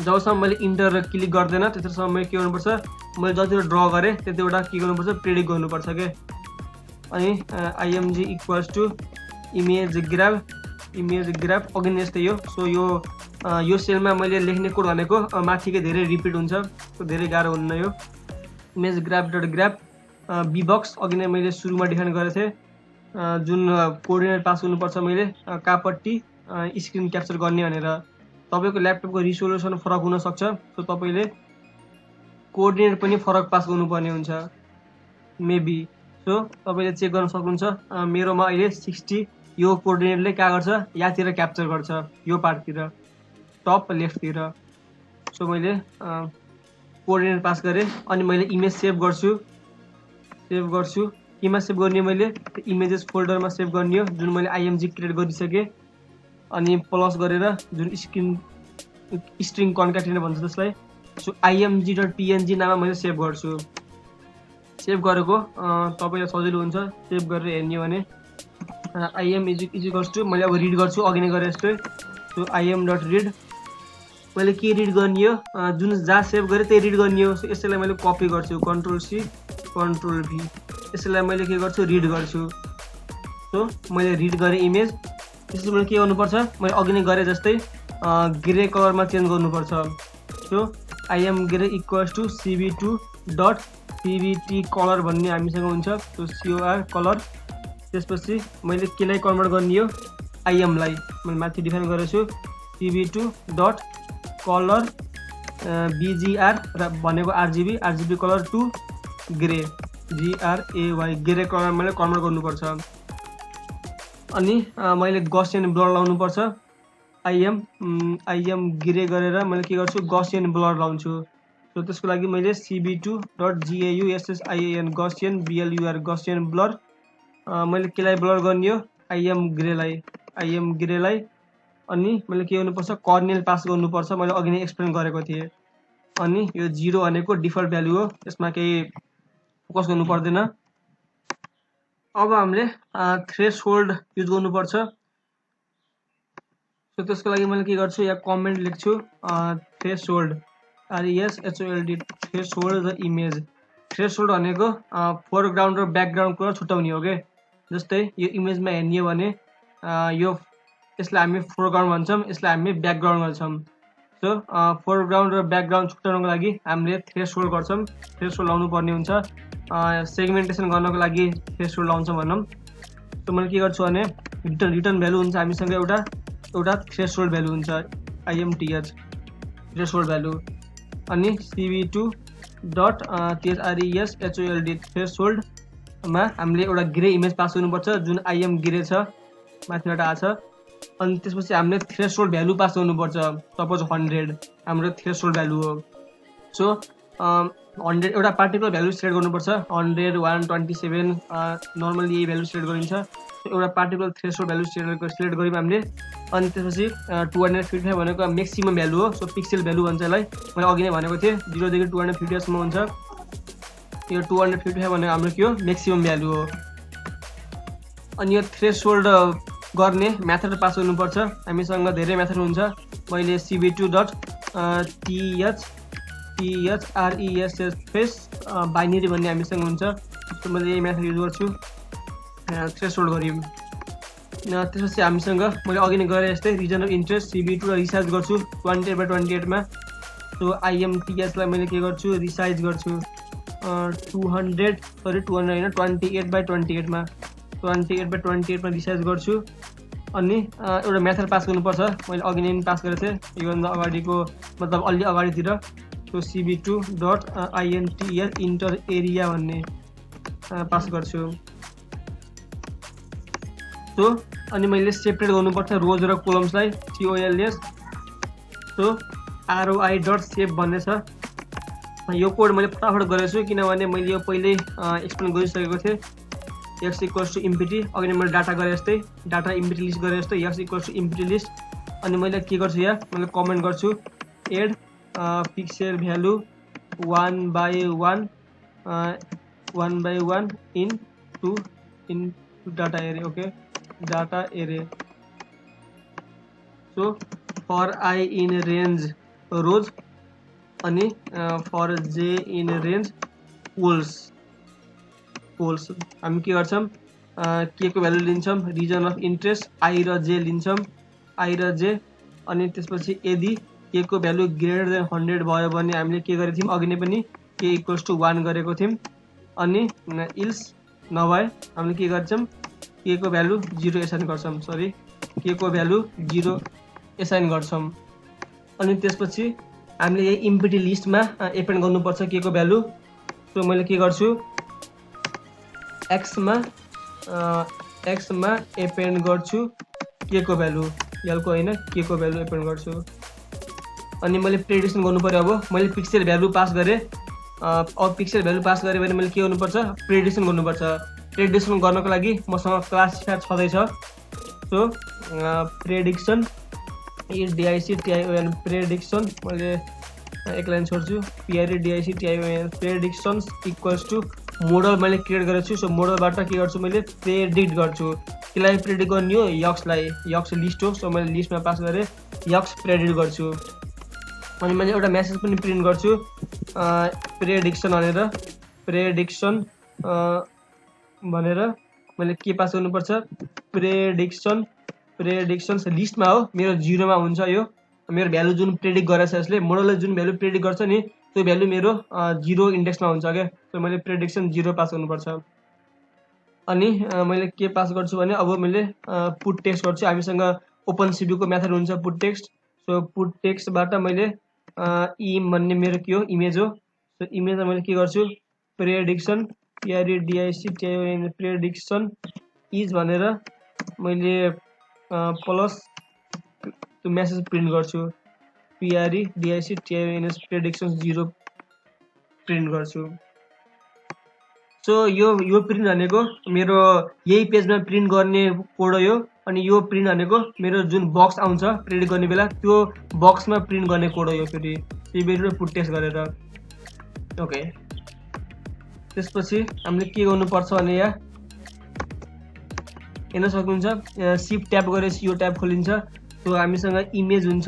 जबसम्म मैले इन्टर क्लिक गर्दैन त्यतिसम्म मैले के गर्नुपर्छ मैले जति ड्र गरेँ त्यतिवटा के गर्नुपर्छ प्रेडिक्ट गर्नुपर्छ के। अनि img equals to image graph अघि नै यस्तै हो। सो यो सेलमा मैले लेख्ने कोड भनेको माथिकै धेरै रिपिट हुन्छ, धेरै गाह्रो हुन्न यो। इमेज ग्राफ डट ग्राफ बिबक्स अघि नै मैले सुरुमा डिफाइन गरेको थिएँ जुन कोअर्डिनेट पास गर्नुपर्छ मैले कहाँपट्टि स्क्रिन क्याप्चर गर्ने भनेर। तपाईँको ल्यापटपको रिजोल्युसन फरक हुनसक्छ। सो तपाईँले कोअर्डिनेट पनि फरक पास गर्नुपर्ने हुन्छ मेबी। सो तपाईँले चेक गर्न सक्नुहुन्छ मेरोमा अहिले 60 यो कोअर्डिनेटले क्या गर्छ यहाँतिर क्याप्चर गर्छ यो पार्टतिर टप लेफ्टतिर। सो मैले कोअर्डिनेट पास गरेँ अनि मैले इमेज सेभ गर्छु केमा सेभ गर्ने मैले इमेजेस फोल्डरमा सेभ गर्ने हो जुन मैले आइएमजी क्रिएट गरिसकेँ। अनि प्लस गरेर जुन स्ट्रिङ कन्क्याटेनेट भन्छ त्यसलाई सो img.png नाममा मैले सेभ गर्छु। सेभ गरेको तपाईँलाई सजिलो हुन्छ सेभ गरेर हेर्ने हो भने im इज टु मैले अब रिड गर्छु अघि नै गरे जस्तै। सो im.read मैले के रिड गर्ने हो जुन जहाँ सेभ गरेँ त्यही रिड गर्ने हो। सो यसैलाई मैले कपी गर्छु Ctrl+C Ctrl+V यसैलाई मैले के गर्छु रिड गर्छु। सो मैले रिड गरेँ इमेज त्यसपछि मैले के गर्नुपर्छ मैले अघि नै गरेँ जस्तै ग्रे कलरमा चेन्ज गर्नुपर्छ। So im grey equals to cv2.cvt colour भन्ने हामीसँग हुन्छ सो COR कलर। त्यसपछि मैले केलाई कन्भर्ट गर्ने हो imलाई मैले माथि डिफाइन गरेछु cv2.color bgr र भनेको RGB colour to grey GRAY grey colour मैले कन्भर्ट गर्नुपर्छ। अनि मैले गसियन ब्लर लाउनुपर्छ im ग्रे गरेर मैले के गर्छु गसियन ब्लर लाउँछु। सो त्यसको लागि मैले cv2.gaussian Gaussian blur Gaussian blur मैले केलाई ब्लर गर्ने हो im ग्रेलाई अनि मैले के गर्नुपर्छ कर्नेल पास गर्नुपर्छ मैले अघि नै एक्सप्लेन गरेको थिएँ। अनि यो 0 भनेको डिफल्ट भ्यालु हो यसमा केही फोकस गर्नु पर्दैन। अब हामीले थ्रेसहोल्ड युज गर्नुपर्छ। सो त्यसको लागि मैले के गर्छु यहाँ कमेन्ट लेख्छु threshold RESHOLD threshold the image. Threshold भनेको फोरग्राउन्ड र ब्याकग्राउन्ड कलर छुट्याउने हो के। जस्तै यो इमेजमा हेर्ने हो भने यो यसलाई हामी फोरग्राउन्ड भन्छौँ यसलाई हामी ब्याकग्राउन्ड गर्छौँ। सो फोरग्राउन्ड र ब्याकग्राउन्ड छुट्याउनको लागि हामीले थ्रेसहोल्ड गर्छौँ थ्रेसहोल्ड लाउनु पर्ने हुन्छ। सेगमेन्टेसन गर्नको लागि थ्रेसहोल्ड लाउँछौँ भनौँ। सो मैले के गर्छु भने रिटर्न भ्यालु हुन्छ हामीसँग एउटा थ्रेसहोल्ड भ्यालु हुन्छ IMTH थ्रेसहोल्ड भ्यालु अनि cv2.threshold थ्रेसहोल्डमा हामीले एउटा ग्रे इमेज पास गर्नुपर्छ जुन im ग्रे छ माथिबाट आछ। अनि त्यसपछि हामीले थ्रेसहोल्ड भ्यालु पास गर्नुपर्छ सपोज 100 हाम्रो थ्रेसहोल्ड भ्यालु हो। सो 100 एउटा पार्टिकुलर भ्यालु सिलेक्ट गर्नुपर्छ 100 127 नर्मली यही भ्यालु सिलेक्ट गरिन्छ। एउटा पार्टिकुलर थ्रेसहोल्ड भ्यालु सिलेक्ट गऱ्यौँ हामीले। अनि त्यसपछि 255 भनेको म्याक्सिमम भ्यालु हो सो पिक्सेल भ्यालु भन्छ यसलाई मैले अघि नै भनेको थिएँ 0 देखि 250 सम्म हुन्छ। यो 255 भनेको हाम्रो के हो म्याक्सिमम भ्यालु हो। अनि यो थ्रेसहोल्ड गर्ने मेथड पास गर्नुपर्छ हामीसँग धेरै मेथड हुन्छ। मैले cv2.thresh फेस बाइनरी भन्ने हामीसँग हुन्छ। सो मैले यही मेथड युज गर्छु थ्रेसहोल्ड गऱ्यौँ। त्यसपछि हामीसँग मैले अघि नै गरे जस्तै रिजन अफ इन्ट्रेस्ट cv2 र रिसाइज गर्छु 28/28 मा। सो IMTH लाई मैले के गर्छु रिसाइज गर्छु 28/28 मा 28/28 मा रिसाइज गर्छु। अनि एउटा मेथड पास गर्नुपर्छ मैले अघि नै पास गरेको थिएँ योभन्दा अगाडिको मतलब अलि अगाडितिर। सो cv2.inter इन्टर एरिया भन्ने पास गर्छु। सो अनि मैले सेपरेट गर्नुपर्छ रोज र कोलम्सलाई COLS। सो ROI.save भन्ने छ यो कोड मैले फटाफट गरेछु किनभने मैले यो पहिल्यै एक्सप्लेन गरिसकेको थिएँ। x इक्वल्स टु इम्पिटी अघि नै मैले डाटा गरे जस्तै डाटा इम्पिटी लिस्ट गरे जस्तै x equals to empty list. अनि मैले के गर्छु यहाँ मैले कमेन्ट गर्छु add pixel value 1/1 into data array okay data array. So for I in range rows अनि for J in range cols हामी के गर्छौँ के को भ्यालु लिन्छौँ रिजन अफ इन्ट्रेस्ट I र J लिन्छौँ I र J। अनि त्यसपछि यदि के को भ्यालु ग्रेटर देन 100 भयो भने हामीले के गरेको थियौँ अघि नै पनि k इक्वल्स टु 1 गरेको थियौँ। अनि इल्स नभए हामीले के गर्छौँ k को भ्यालु 0 एसाइन गर्छौँ k को भ्यालु 0 एसाइन गर्छौँ। अनि त्यसपछि हामीले यही इम्पिटी लिस्टमा एपेन्ड गर्नुपर्छ k को भ्यालु। सो मैले के गर्छु x मा x मा एपेन्ड गर्छु k को भ्यालु l को हैन k को भ्यालु एपेन्ड गर्छु अनि मैले प्रेडिक्सन गर्नु पर्यो अब मैले पिक्सल भ्यालु पास गरे अब पिक्सल भ्यालु पास गरे भने मैले के गर्नु पर्छ प्रेडिक्सन गर्नु पर्छ प्रेडिक्सन गर्नको लागि मसँग क्लासिफायर छँदै छ सो प्रेडिक्सन DICTION प्रेडिक्सन मैले एक लाइन छोड्छु PREDICTION प्रेडिक्सन्स इक्वल्स टु मोडल मैले क्रिएट गरेको छु सो मोडलबाट के गर्छु मैले प्रेडिक्ट गर्छु केलाई प्रेडिक्ट गर्ने हो यक्स लिस्ट हो सो मैले लिस्टमा पास गरेँ यक्स प्रेडिक्ट गर्छु अनि मैले एउटा मेसेज पनि प्रिन्ट गर्छु प्रेडिक्सन भनेर मैले के पास गर्नुपर्छ प्रेडिक्सन्स लिस्टमा हो मेरो 0 मा हुन्छ यो मेरो भ्यालु जुन प्रेडिक्ट गरेछ यसले मोडलले जुन भ्यालु प्रेडिक्ट गर्छ नि त्यो भ्यालु मेरो 0 इन्डेक्समा हुन्छ के सो मैले प्रेडिक्सन 0 पास गर्नुपर्छ अनि मैले के पास गर्छु भने अब मैले पुट टेक्स्ट गर्छु हामीसँग ओपन सीबी को मेथड हुन्छ पुट टेक्स्ट सो पुट टेक्स्टबाट मैले इम भन्ने मेरो के हो इमेज हो सो इमेजमा मैले के गर्छु प्रेडिक्सन PREDICTION प्रेडिक्सन इज भनेर मैले प्लस त्यो मेसेज प्रिन्ट गर्छु PREDICTION प्रेडिक्सन 0 प्रिन्ट गर्छु सो यो प्रिन्ट भनेको मेरो यही पेजमा प्रिन्ट गर्ने कोड हो अनि यो प्रिन्ट भनेको मेरो जुन बक्स आउँछ प्रिन्ट गर्ने बेला त्यो बक्समा प्रिन्ट गर्ने कोड हो यो फेरि सीबीबाट पुट टेस्ट गरेर ओके त्यसपछि हामीले के गर्नुपर्छ भने यहाँ हेर्न सक्नुहुन्छ शिफ्ट ट्याब गरेपछि यो ट्याब खोलिन्छ सो हामीसँग इमेज हुन्छ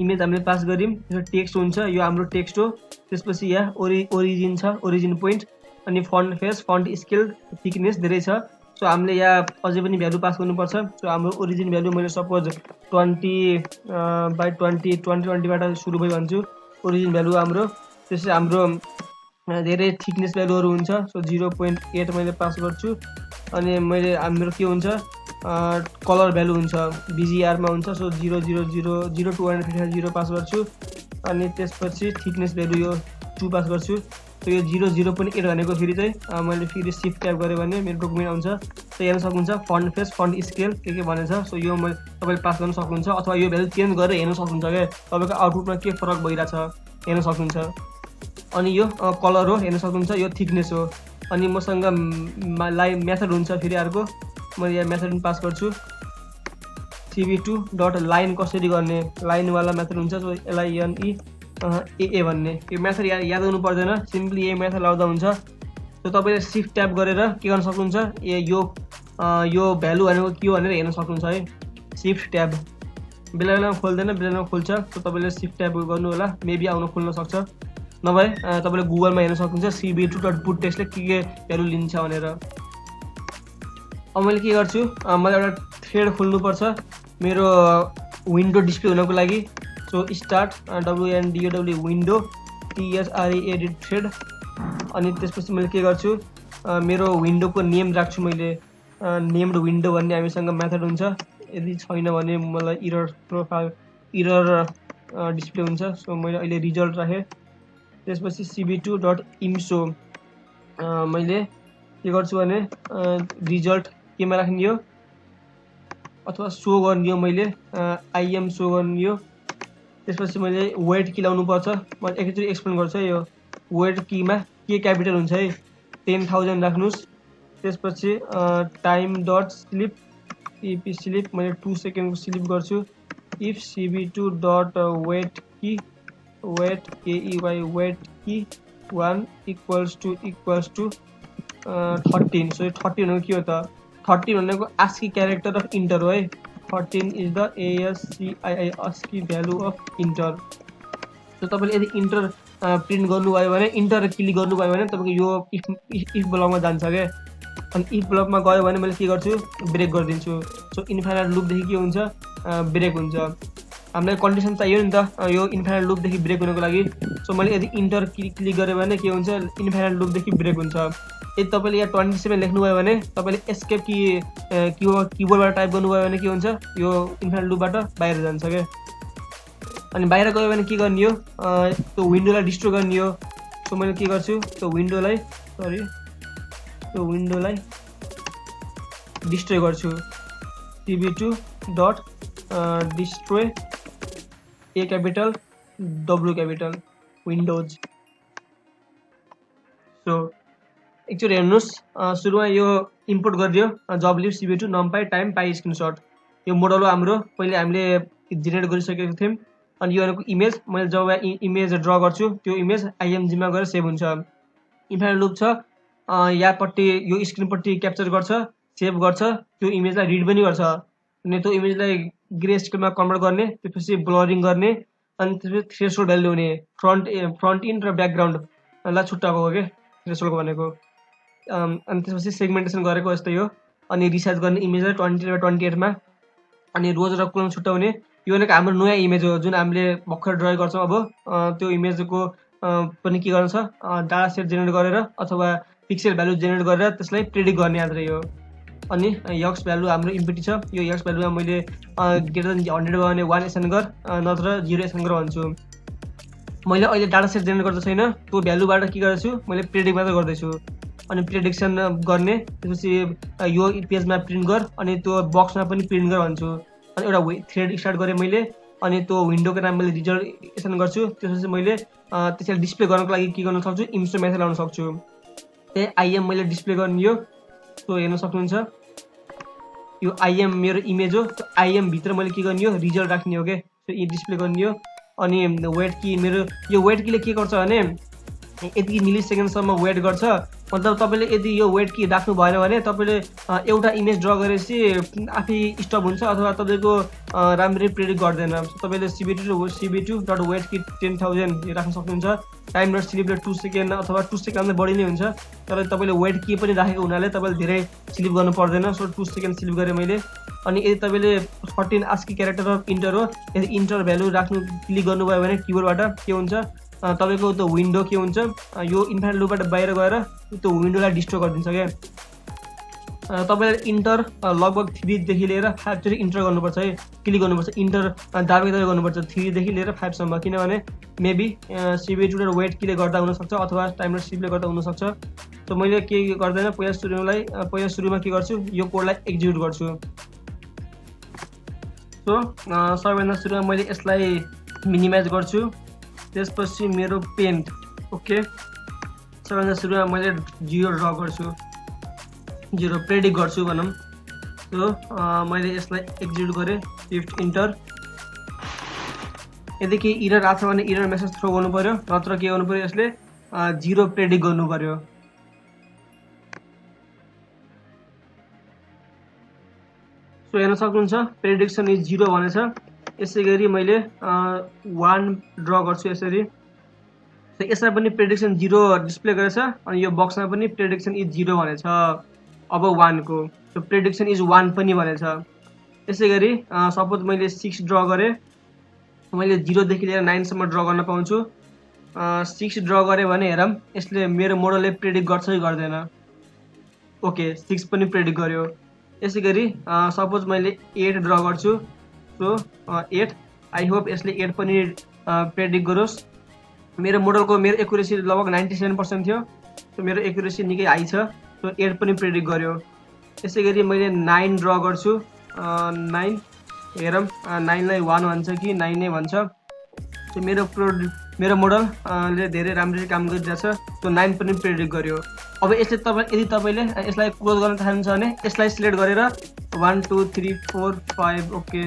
इमेज हामीले पास गर्यौं यो टेक्स्ट हुन्छ यो हाम्रो टेक्स्ट हो त्यसपछि यहाँ ओरिजिन छ ओरिजिन पोइन्ट अनि font face font scale thickness धेरै छ सो हामीले यहाँ अझै पनि भ्यालु पास गर्नुपर्छ सो हाम्रो ओरिजिन भ्यालु मैले सपोज 20/20 बाट सुरु भयो भन्छु ओरिजिन भ्यालु हाम्रो त्यसै हाम्रो धेरै थिकनेस भ्यालुहरु हुन्छ सो 0.8 मैले पास गर्छु अनि मैले हाम्रो के हुन्छ कलर भ्यालु हुन्छ BGR मा हुन्छ सो 0.255 पास गर्छु अनि त्यसपछि थिकनेस भ्यालु यो 2 पास गर्छु सो यो 0.8 भनेको फेरि चाहिँ मैले फेरि शिफ्ट ट्याब गरे भने मेरो डकुमेन्ट आउँछ सो हेर्न सक्नुहुन्छ फन्ट फेस फन्ट स्केल के भनेछ सो यो मैले तपाईले पास गर्न सक्नुहुन्छ अथवा यो भ्यालु चेन्ज गरेर हेर्न सक्नुहुन्छ के तपाईको आउटपुटमा के फरक भइराछ हेर्न सक्नुहुन्छ अनि यो कलर हो हेर्न सक्नुहुन्छ यो थिकनेस हो अनि मसँग लाइन मेथड हुन्छ फेरि अर्को म यहाँ मेथड पास गर्छु cb2.line कसरी गर्ने लाइन वाला मेथड हुन्छ सो LINE AA भन्ने यो मेथड याद गर्नु पर्दैन सिम्पली यही मेथड लाउँदा हुन्छ सो तपाईले शिफ्ट ट्याब गरेर के गर्न सक्नुहुन्छ यो भ्यालु भनेको के हो भनेर हेर्न सक्नुहुन्छ है शिफ्ट ट्याब बेला खोल्दैन बेला खोल्छ सो तपाईले शिफ्ट ट्याब गर्नु होला मेबी आउन खोल्न सक्छ नभए तपाईले गुगलमा हेर्न सक्नुहुन्छ cb2.putText ले के भ्यालु लिन्छ भनेर अब मैले के गर्छु मलाई एउटा थ्रेड खोल्नु पर्छ मेरो विन्डो डिस्प्ले हुनको लागि so start WNDOW window THREAD thread अनि त्यसपछि मैले के गर्छु मेरो विन्डोको नेम राख्छु मैले नेम्ड विन्डो भन्ने हामीसँग मेथड हुन्छ यदि छैन भने मलाई इरर डिस्प्ले हुन्छ सो मैले अहिले रिजल्ट राखे त्यसपछि cb2.imshow मैले के गर्छु भने रिजल्ट केमा राख्ने हो अथवा शो गर्ने हो मैले IM शो गर्ने हो त्यसपछि मैले वेट की लाउनु पर्छ म एकैचोटी एक्सप्लेन गर्छु यो वेट कीमा के क्यापिटल हुन्छ है 10000 राख्नुस् त्यसपछि time dot sleep ep sleep मैले 2 सेकेन्ड को स्लिप गर्छु if cb2.wait key wait key wait key 1 equals to 13 so 13 भनेको के हो त 13 भनेको ASCII क्यारेक्टर अफ इन्टर हो है 13 is the ASCII value of enter so तपाईले यदि इन्टर प्रिन्ट गर्नुभयो भने इन्टर क्लिक गर्नुभयो भने तपाईको यो इफ ब्लकमा जान्छ के अनि इफ ब्लकमा गयो भने मैले के गर्छु ब्रेक गरिदिन्छु सो इन्फाइनाइट लुप देखि के हुन्छ ब्रेक हुन्छ हामीलाई कन्डिसन चाहियो नि त यो इन्फाइनाइट लुप देखि ब्रेक हुनको लागि सो मैले यदि इन्टर क्लिक गरे भने के हुन्छ इन्फाइनाइट लुप देखि ब्रेक हुन्छ यदि तपाईले यहाँ 27 लेख्नु भयो भने तपाईले एस्केप की कीबोर्डबाट टाइप गर्नुभयो भने के हुन्छ यो इन्फाइनाइट लुपबाट बाहिर जान्छ के अनि बाहिर गयो भने के गर्ने हो त्यो विन्डोलाई डिस्ट्रोय गर्ने हो सो मैले के गर्छु त्यो विन्डोलाई डिस्ट्रोय गर्छु cb2 dot destroy A capital W capital windows. So एकचोटि हेर्नुहोस् सुरुमा यो इम्पोर्ट गरिदियो जब लिभ cb2 numpy टाइम पाई स्क्रिनशट। यो मोडल हो हाम्रो, पहिले हामीले जेनेरेट गरिसकेको थियौँ। अनि यो इमेज मैले जब इमेज ड्र गर्छु त्यो इमेज IMG मा गएर सेभ हुन्छ। इन्फाइनाइट लुप छ, यहाँपट्टि यो स्क्रिनपट्टि क्याप्चर गर्छ, सेभ गर्छ, त्यो इमेजलाई रिड पनि गर्छ। अनि त्यो इमेजलाई ग्रे स्केलमा कन्भर्ट गर्ने, त्यसपछि ब्लरिङ गर्ने, अनि त्यसपछि थ्रेसोल्ड भ्यालु हुने, फ्रन्ट इन र ब्याकग्राउन्डलाई छुट्टाएको हो क्या थ्रेसोल्ड भनेको। अनि त्यसपछि सेगमेन्टेसन गरेको यस्तै हो। अनि रिसाइज गर्ने इमेजलाई 20/28 मा, अनि रोज र कलम छुट्याउने। यो भनेको हाम्रो नयाँ इमेज हो जुन हामीले भर्खर ड्र गर्छौँ। अब त्यो इमेजको पनि के गर्छ, डाटा सेट जेनेरेट गरेर अथवा पिक्सेल भ्यालु जेनेरेट गरेर त्यसलाई प्रेडिक्ट गर्ने मात्रै हो। अनि यक्स भ्यालु हाम्रो इम्पिटी छ, यो यक्स भ्यालुमा मैले ग्रेटर देन 100 भयो भने 1 एसन गर, नत्र 0 एसन गर भन्छु। मैले अहिले डाटा सेट जेनेरेट गर्दा छैन, त्यो भ्यालुबाट के गर्दैछु, मैले प्रेडिक्ट मात्र गर्दैछु। अनि प्रेडिक्सन गर्ने, त्यसपछि यो पेजमा प्रिन्ट गर, अनि त्यो बक्समा पनि प्रिन्ट गर भन्छु। अनि एउटा थ्रेड स्टार्ट गरेँ मैले, अनि त्यो विन्डोको नाम मैले रिजल्ट एसन गर्छु। त्यसपछि मैले त्यसलाई डिस्प्ले गर्नको लागि के गर्न सक्छु, इम्सो मेथड लाउन सक्छु। त्यही आइएम मैले डिस्प्ले गर्ने यो, सो हेर्न सक्नुहुन्छ यो आइएम मेरो इमेज हो। त्यो आइएम भित्र मैले के गर्ने हो, रिजल्ट राख्ने हो क्या, यो डिस्प्ले गर्ने हो। अनि वेट की मेरो यो वेट कीले के गर्छ भने यति मिली सेकेन्डसम्म वेट गर्छ। मतलब तपाईँले यदि यो वेट की राख्नु भएन भने तपाईँले एउटा इमेज ड्र गरेपछि आफै स्टप हुन्छ अथवा तपाईँको राम्ररी प्रेडिक्ट गर्दैन। तपाईँले cb2 डट वेट की 10,000 राख्न सक्नुहुन्छ। टाइम डट स्लिपले 2 सेकेन्ड अथवा 2 सेकेन्डले बढी नै हुन्छ, तर तपाईँले वेट की पनि राखेको हुनाले तपाईँले धेरै स्लिप गर्नु पर्दैन। सो 2 सेकेन्ड स्लिप गरेँ मैले। अनि यदि तपाईँले 14 आस्की क्यारेक्टर अफ इन्टर हो, यदि इन्टर भ्यालु राख्नु क्लिक गर्नुभयो भने किबोर्डबाट के हुन्छ, तपाईँको त्यो विन्डो के हुन्छ, यो इन्फाइनाइट लुपबाट बाहिर गएर त्यो विन्डोलाई डिस्ट्रोय गरिदिन्छ क्या। तपाईँले इन्टर लगभग 3 देखि लिएर 5 चोटि इन्टर गर्नुपर्छ है, क्लिक गर्नुपर्छ, इन्टर दाबी गर्नुपर्छ 3 देखि लिएर 5 सम्म। किनभने मेबी cb2 र वेट कीले गर्दा हुनसक्छ अथवा टाइम र स्लिपले गर्दा हुनसक्छ। त मैले के गर्दैन, पहिला सुरुमा के गर्छु, यो कोडलाई एक्जिक्युट गर्छु। सो सबैभन्दा सुरुमा मैले यसलाई मिनिमाइज गर्छु, त्यसपछि मेरो पेन्ट ओके। सबैभन्दा सुरुमा मैले 0 ड्र गर्छु, 0 प्रेडिक्ट गर्छु भनौँ। सो मैले यसलाई एक्जिक्युट गरेँ, सिफ्ट इन्टर। यदि केही इरर आएको छ भने इरर मेसेज थ्रो गर्नु पर्यो, नत्र के गर्नु पर्यो, यसले 0 प्रेडिक्ट गर्नु पर्यो। सो हेर्न सक्नुहुन्छ प्रेडिक्सन इज 0 भनेछ। यसै गरी मैले 1 ड्र गर्छु यसरी। यसमा पनि प्रेडिक्सन 0 डिस्प्ले गरेछ, अनि यो बक्समा पनि प्रेडिक्सन इज 0 भनेछ अब 1 को। सो प्रेडिक्सन इज 1 पनि भनेछ। यसै गरी सपोज मैले 6 ड्र गरेँ, मैले 0 देखि लिएर 9 सम्म ड्र गर्न पाउँछु। 6 ड्र गरेँ भने हेरौँ यसले मेरो मोडलले प्रेडिक्ट गर्छ कि गर्दैन। ओके 6 पनि प्रेडिक्ट गर्यो। यसै गरी सपोज मैले 8 ड्र गर्छु, सो 8 आई होप यसले 8 पनि प्रेडिक्ट गरोस्। मेरो मोडलको मेरो एक्युरेसी लगभग 97% थियो, सो मेरो एक्युरेसी निकै हाई छ, सो 8 पनि प्रेडिक्ट गर्यो। यसै गरी मैले 9 ड्र गर्छु, 9 हेरौँ 9 लाई 1 भन्छ कि 9 नै भन्छ। सो मेरो मोडलले धेरै राम्ररी काम गरिरहेछ, सो 9 पनि प्रेडिक्ट गर्यो। अब यसले यदि तपाईँले यसलाई क्लोज गर्न चाहनुहुन्छ भने यसलाई सिलेक्ट गरेर 1 2 3 4 5 ओके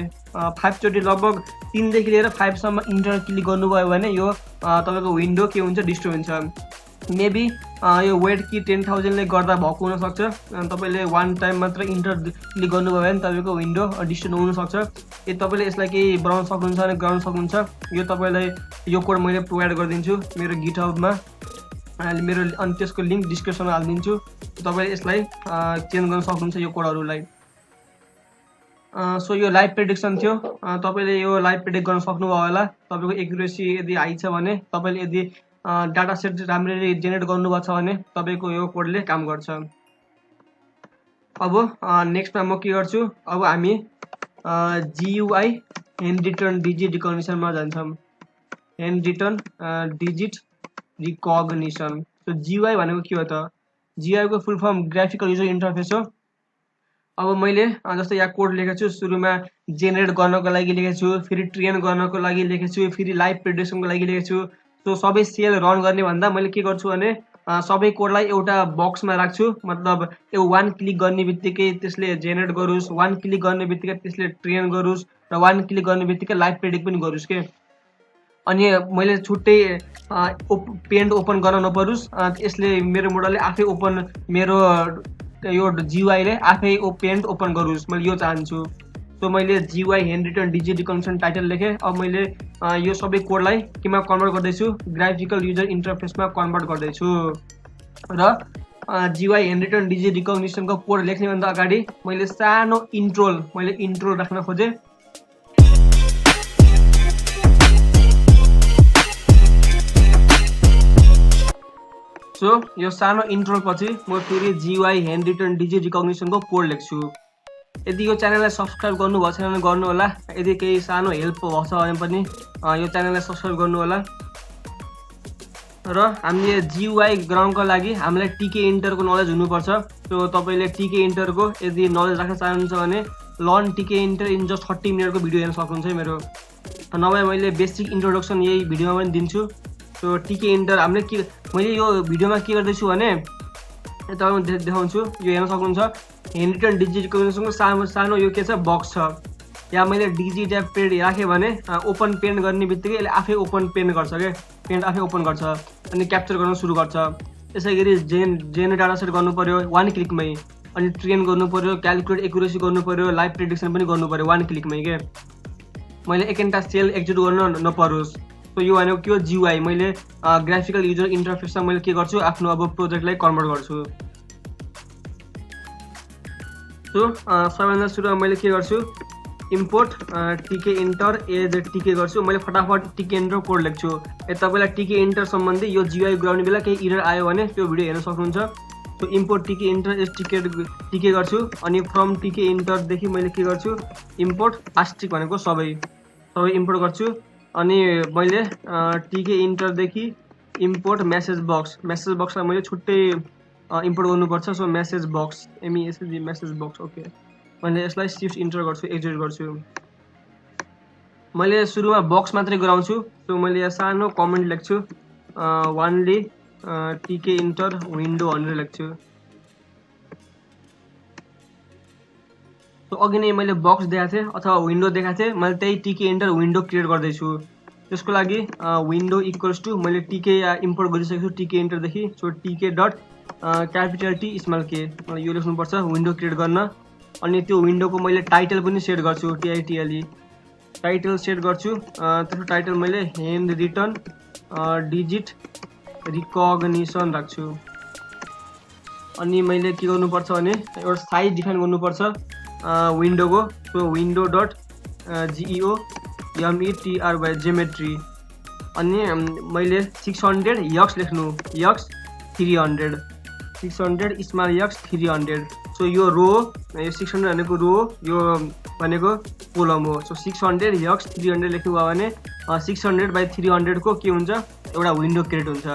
5 चोटि लगभग 3 देखि लिएर 5 सम्म इन्टर क्लिक गर्नुभयो भने यो तपाईँको विन्डो के हुन्छ, डिस्ट्रोय हुन्छ। मेबी यो वेट की 10,000ले गर्दा भएको हुनसक्छ। तपाईँले 1 टाइम मात्र इन्टर क्लिक गर्नुभयो भने तपाईँको विन्डो डिस्ट्रोय हुनसक्छ। यदि तपाईँले यसलाई केही बनाउन सक्नुहुन्छ भने गर्न सक्नुहुन्छ। यो तपाईँलाई यो कोड मैले प्रोभाइड गरिदिन्छु मेरो गिटहबमा, मेरो अनि त्यसको लिङ्क डिस्क्रिप्सनमा हालिदिन्छु। तपाईँले यसलाई चेन्ज गर्न सक्नुहुन्छ यो कोडहरूलाई। सो यो लाइभ प्रेडिक्सन थियो, तपाईँले यो लाइभ प्रेडिक्ट गर्न सक्नुभयो होला। तपाईँको एक्युरेसी यदि हाई छ भने, तपाईँले यदि डाटा सेट राम्ररी जेनेरेट गर्नुभएको छ भने तपाईँको यो कोडले काम गर्छ। अब नेक्स्टमा म के गर्छु, अब हामी GUI ह्यान्ड रिटर्न डिजिट रिकग्निसनमा जान्छौँ। Hand return digit recognition. So GUI भनेको के हो त, GUI को full form graphical user interface हो। अब मैले जस्तै यहाँ कोड लेखेको छु, सुरुमा जेनेरेट गर्नको लागि लेखेको छु, फेरि ट्रेन गर्नको लागि लेखेको छु, फेरि लाइभ प्रेडिक्सनको लागि लेखेको छु। सो सबै सेल रन गर्ने भन्दा मैले के गर्छु भने सबै कोडलाई एउटा बक्समा राख्छु, मतलब यो वान क्लिक गर्ने बित्तिकै त्यसले जेनेरेट गरोस्, वान क्लिक गर्ने बित्तिकै त्यसले ट्रेन गरोस् र वान क्लिक गर्ने बित्तिकै लाइभ प्रेडिक्ट पनि गरोस् के। अनि मैले छुट्टै पेन्ट ओपन गर्न नपरोस्, यसले मेरो मोडलले आफै ओपन मेरो यो जीयूआईले आफै पेन्ट ओपन गरोस्, मैले यो चाहन्छु। सो मैले GUI hand digit recognition title लेखेँ। अब मैले यो सबै कोडलाई केमा कन्भर्ट गर्दैछु, ग्राफिकल युजर इन्टरफेसमा कन्भर्ट गर्दैछु। र जीयूआई ह्यान्ड डिजिट रिकग्निसनको कोड लेख्नेभन्दा अगाडि मैले सानो इन्ट्रो राख्न खोजेँ। सो यो सानो इन्ट्रो पछि म फेरि जीयूआई ह्यान्ड डिजिट रिकग्निसनको कोड लेख्छु। यदि यो च्यानललाई सब्सक्राइब गर्नुभएको छैन भने गर्नु होला। यदि केही सानो हेल्प भएको छ भने पनि यो च्यानललाई सब्सक्राइब गर्नु होला। र हामीले जीयूआई ग्राउन्डको लागि हामीलाई टिके इन्टरको नलेज हुनुपर्छ। सो तपाईँले टिके इन्टरको यदि नलेज राख्न चाहनुहुन्छ भने लर्न टिके इन्टर इन जस्ट 30 मिनटको भिडियो हेर्न सक्नुहुन्छ है मेरो। नभए मैले बेसिक इन्ट्रोडक्सन यही भिडियोमा पनि दिन्छु। सो टिके इन्टर हामीले मैले यो भिडियोमा के गर्दैछु भने तपाईँलाई देखाउँछु, यो हेर्न सक्नुहुन्छ। ह्यान्ड डिजिट रिकग्निसनको सानो यो के छ, बक्स छ। यहाँ मैले डिजी ट्याब पेन्ट राखेँ भने ओपन पेन्ट गर्ने बित्तिकै यसले आफै ओपन पेन्ट गर्छ क्या, पेन्ट आफै ओपन गर्छ अनि क्याप्चर गर्न सुरु गर्छ। त्यसै गरी जेन डाटा सेट गर्नु पर्यो वान क्लिकमै, अनि ट्रेन गर्नु पर्यो, क्यालकुलेट एकुरेसी गर्नु पर्यो, लाइभ प्रेडिक्सन पनि गर्नु पर्यो वान क्लिकमै के। मैले एकैटा सेल एक्जिक्युट गर्न नपरोस्। सो यो भनेको के हो, जीयूआई। मैले ग्राफिकल युजर इन्टरफेसमा मैले के गर्छु, आफ्नो अब प्रोजेक्टलाई कन्भर्ट गर्छु। सो सबैभन्दा सुरुमा मैले के गर्छु, इम्पोर्ट टिके इन्टर एज टिके गर्छु। मैले फटाफट टिके इन्टर कोड लेख्छु। तपाईँलाई टिके इन्टर सम्बन्धी यो जीयूआई बनाउने बेला केही इरर आयो भने त्यो भिडियो हेर्न सक्नुहुन्छ। सो इम्पोर्ट टिके इन्टर एज टिके गर्छु। अनि फ्रम टिके इन्टरदेखि मैले के गर्छु, इम्पोर्ट आस्ट्रिक भनेको सबै इम्पोर्ट गर्छु। अनि मैले टिके इन्टरदेखि इम्पोर्ट मेसेज बक्सलाई मैले छुट्टै इम्पोर्ट गर्नुपर्छ। So message box MESG message box, okay. मैले यसलाई सिफ्ट इन्टर गर्छु, एक्जिक्युट गर्छु। मैले सुरुमा बक्स मात्रै गराउँछु। सो मैले यहाँ सानो कमेन्ट लेख्छु, वानली टिके इन्टर विन्डो भनेर लेख्छु। सो अघि नै मैले बक्स देखाएको थिएँ अथवा विन्डो देखाएको थिएँ, मैले त्यही टिके इन्टर विन्डो क्रिएट गर्दैछु। त्यसको लागि विन्डो इक्वल्स टु मैले टिके इम्पोर्ट गरिसकेको छु टिके इन्टरदेखि। सो टिके डट क्यापिटल T स्मल के, मलाई यो लेख्नुपर्छ विन्डो क्रिएट गर्न। अनि त्यो विन्डोको मैले टाइटल पनि सेट गर्छु, TITLE टाइटल सेट गर्छु। त्यसको टाइटल मैले ह्यान्ड रिटन डिजिट रिकग्निसन राख्छु। अनि मैले के गर्नुपर्छ भने एउटा साइज डिफाइन गर्नुपर्छ विन्डोको। सो विन्डो डट GEOMETRY जेमेट्री। अनि मैले 600 यक्स लेख्नु, यक्स 300, 600 स्मल यक्स 300। सो यो रो, यो 600 भनेको रो, यो भनेको कोलम हो। सो 600 यक्स 300 लेख्नुभयो भने 600/300 को के हुन्छ, एउटा विन्डो क्रिएट हुन्छ।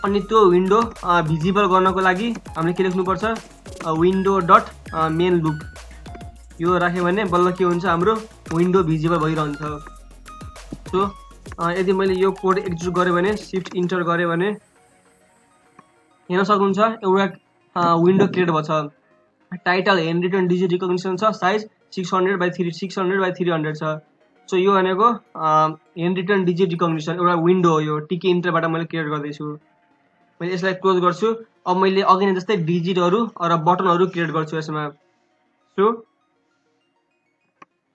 अनि त्यो विन्डो भिजिबल गर्नको लागि हामीले के लेख्नुपर्छ, विन्डो डट मेन लुप। यो राख्यो भने बल्ल के हुन्छ, हाम्रो विन्डो भिजिबल भइरहन्छ। सो यदि मैले यो कोड एक्जिक्युट गरेँ भने सिफ्ट इन्टर गरेँ भने हेर्न सक्नुहुन्छ एउटा विन्डो क्रिएट भएको छ। Title handwritten digit recognition छ, साइज 600/300 छ। सो यो भनेको ह्यान्ड रिटन डिजिट रिकग्निसन एउटा विन्डो हो। यो टिके इन्टरबाट मैले क्रिएट गर्दैछु। मैले यसलाई क्लोज गर्छु। अब मैले अघि नै जस्तै डिजिटहरू र बटनहरू क्रिएट गर्छु यसमा। सो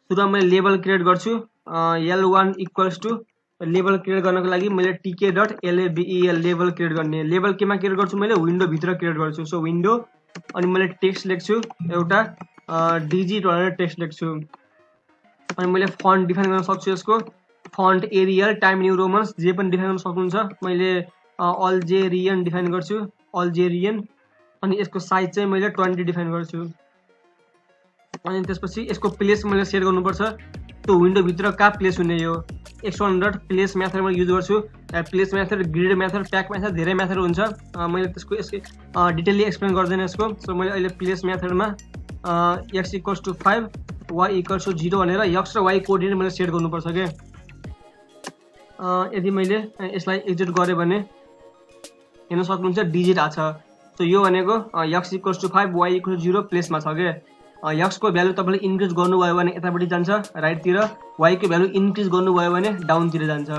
सुरुमा मैले लेबल क्रिएट गर्छु, L1 equals to label create गर्नको लागि मैले टिके डट LABEL लेबल क्रिएट गर्ने। लेबल केमा क्रिएट गर्छु, मैले विन्डो भित्र क्रिएट गर्छु। सो विन्डो, अनि मैले टेक्स्ट लेख्छु एउटा डिजिट भनेर टेक्स्ट लेख्छु। अनि मैले फन्ट डिफाइन गर्न सक्छु, यसको font Arial, Time New Romans जे पनि डिफाइन गर्न सक्नुहुन्छ। मैले अल्जेरियन डिफाइन गर्छु, अल्जेरियन। अनि यसको साइज चाहिँ मैले 20 डिफाइन गर्छु। अनि त्यसपछि यसको प्लेस मैले सेट गर्नुपर्छ, त्यो विन्डो भित्र कहाँ प्लेस हुने, यो एक्सटेन्डेड प्लेस मेथड म युज गर्छु। Place method, grid method, pack method, धेरै मेथड हुन्छ। मैले त्यसको यसको डिटेलली एक्सप्लेन गर्दैन यसको। सो मैले अहिले प्लेस मेथडमा x = 5 y = 0 भनेर x र y कोअर्डिनेट मैले सेट गर्नुपर्छ के। यदि मैले यसलाई एक्जिट गरेँ भने हेर्न सक्नुहुन्छ डिजिट आछ। सो यो भनेको x = 5 y = 0 प्लेसमा छ के। x को भ्यालु तपाईँले इन्क्रिज गर्नुभयो भने यतापट्टि जान्छ राइटतिर, y को भ्यालु इन्क्रिज गर्नुभयो भने डाउनतिर जान्छ।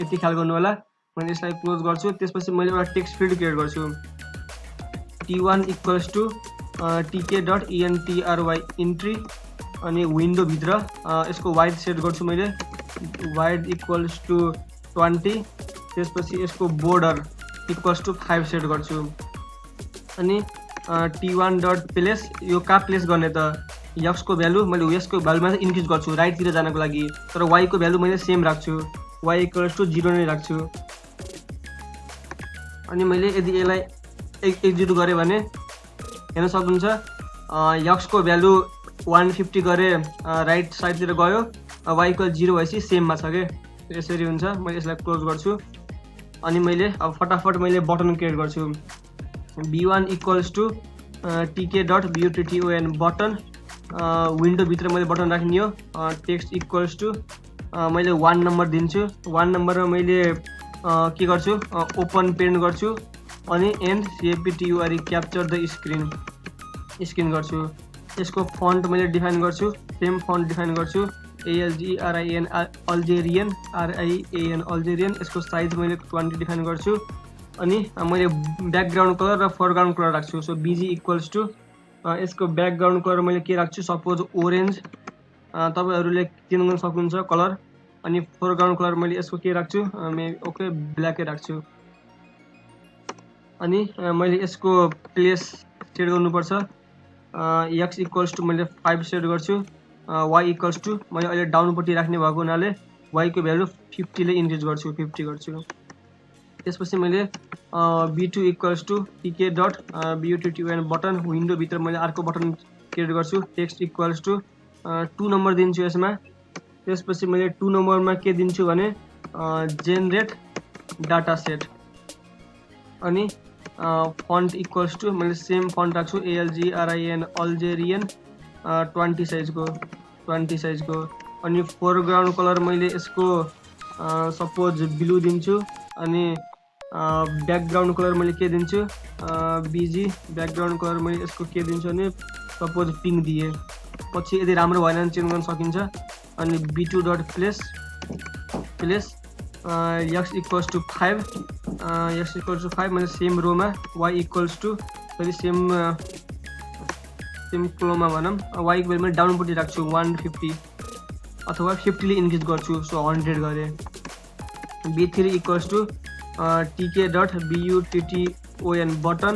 यति ख्याल गर्नु होला। मैले यसलाई क्लोज गर्छु। त्यसपछि मैले एउटा टेक्स्ट फिल्ड क्रिएट गर्छु। t1 = tk.entry इन्ट्री अनि विन्डो भित्र यसको वाइड सेट गर्छु मैले, वाइड = 20। त्यसपछि यसको बोर्डर = 5 सेट गर्छु। अनि t1.place यो कहाँ प्लेस गर्ने त, x को भ्यालु मैले s को भ्यालुमा चाहिँ इन्क्रिज गर्छु राइटतिर जानको लागि, तर y को भ्यालु मैले सेम राख्छु, y = 0 नै राख्छु। अनि मैले यदि यसलाई एक्जिट गरेँ भने हेर्न सक्नुहुन्छ x को भ्यालु 150 गरे राइट साइडतिर गयो, y = 0 भएपछि सेममा छ के। यसरी हुन्छ। मैले यसलाई क्लोज गर्छु। अनि मैले अब फटाफट मैले बटन क्रिएट गर्छु। b1 = tk.button बटन, विन्डो भित्र मैले बटन राख्ने हो। टेक्स्ट = मैले 1 नम्बर दिन्छु। 1 नम्बरमा मैले के गर्छु, ओपन पेरेन्ट गर्छु अनि and CAPTURE capture the screen गर्छु। यसको फन्ट मैले डिफाइन गर्छु, सेम फन्ट डिफाइन गर्छु, ALGERIAN अल्जेरियन RIAN अल्जेरियन। यसको साइज मैले 20 डिफाइन गर्छु। अनि मैले ब्याकग्राउन्ड कलर र फोरग्राउन्ड कलर राख्छु। सो BG = यसको ब्याकग्राउन्ड कलर मैले के राख्छु, सपोज ओरेन्ज, तपाईँहरूले चेन्ज गर्न सक्नुहुन्छ कलर। अनि फोरग्राउन्ड कलर मैले यसको के राख्छु, ओके ब्ल्याकै राख्छु। अनि मैले यसको प्लेस सेट गर्नुपर्छ। x = मैले 5 सेट गर्छु, y = मैले अहिले डाउनपट्टि राख्ने भएको हुनाले y को भ्यालु 50 ले इन्क्रिज गर्छु, 50 गर्छु। त्यसपछि मैले b2 = tk.button बटन, विन्डो भित्र मैले अर्को बटन क्रिएट गर्छु। टेक्स्ट = 2 नम्बर दिन्छु यसमा। त्यसपछि मैले 2 नम्बरमा के दिन्छु भने जेनरेट डाटा सेट। अनि फन्ट = मैले सेम फन्ट राख्छु, ALGERIAN अल्जेरियन 20 साइजको। अनि फोरग्राउन्ड कलर मैले यसको सपोज ब्लू दिन्छु। अनि ब्याकग्राउन्ड कलर मैले के दिन्छु, BG ब्याकग्राउन्ड कलर मैले यसको के दिन्छु भने सपोज पिङ्क दिएँ। पछि यदि राम्रो भएन भने चेन्ज गर्न सकिन्छ। अनि b2.place x = 5 मैले सेम रोमा, y = सेम क्लोमा भनौँ, y को भ्यालु मैले डाउनपट्टि राख्छु 150 अथवा 50 ले इन्क्रिज गर्छु। सो 100 गरेँ। b3 = tk.button बटन,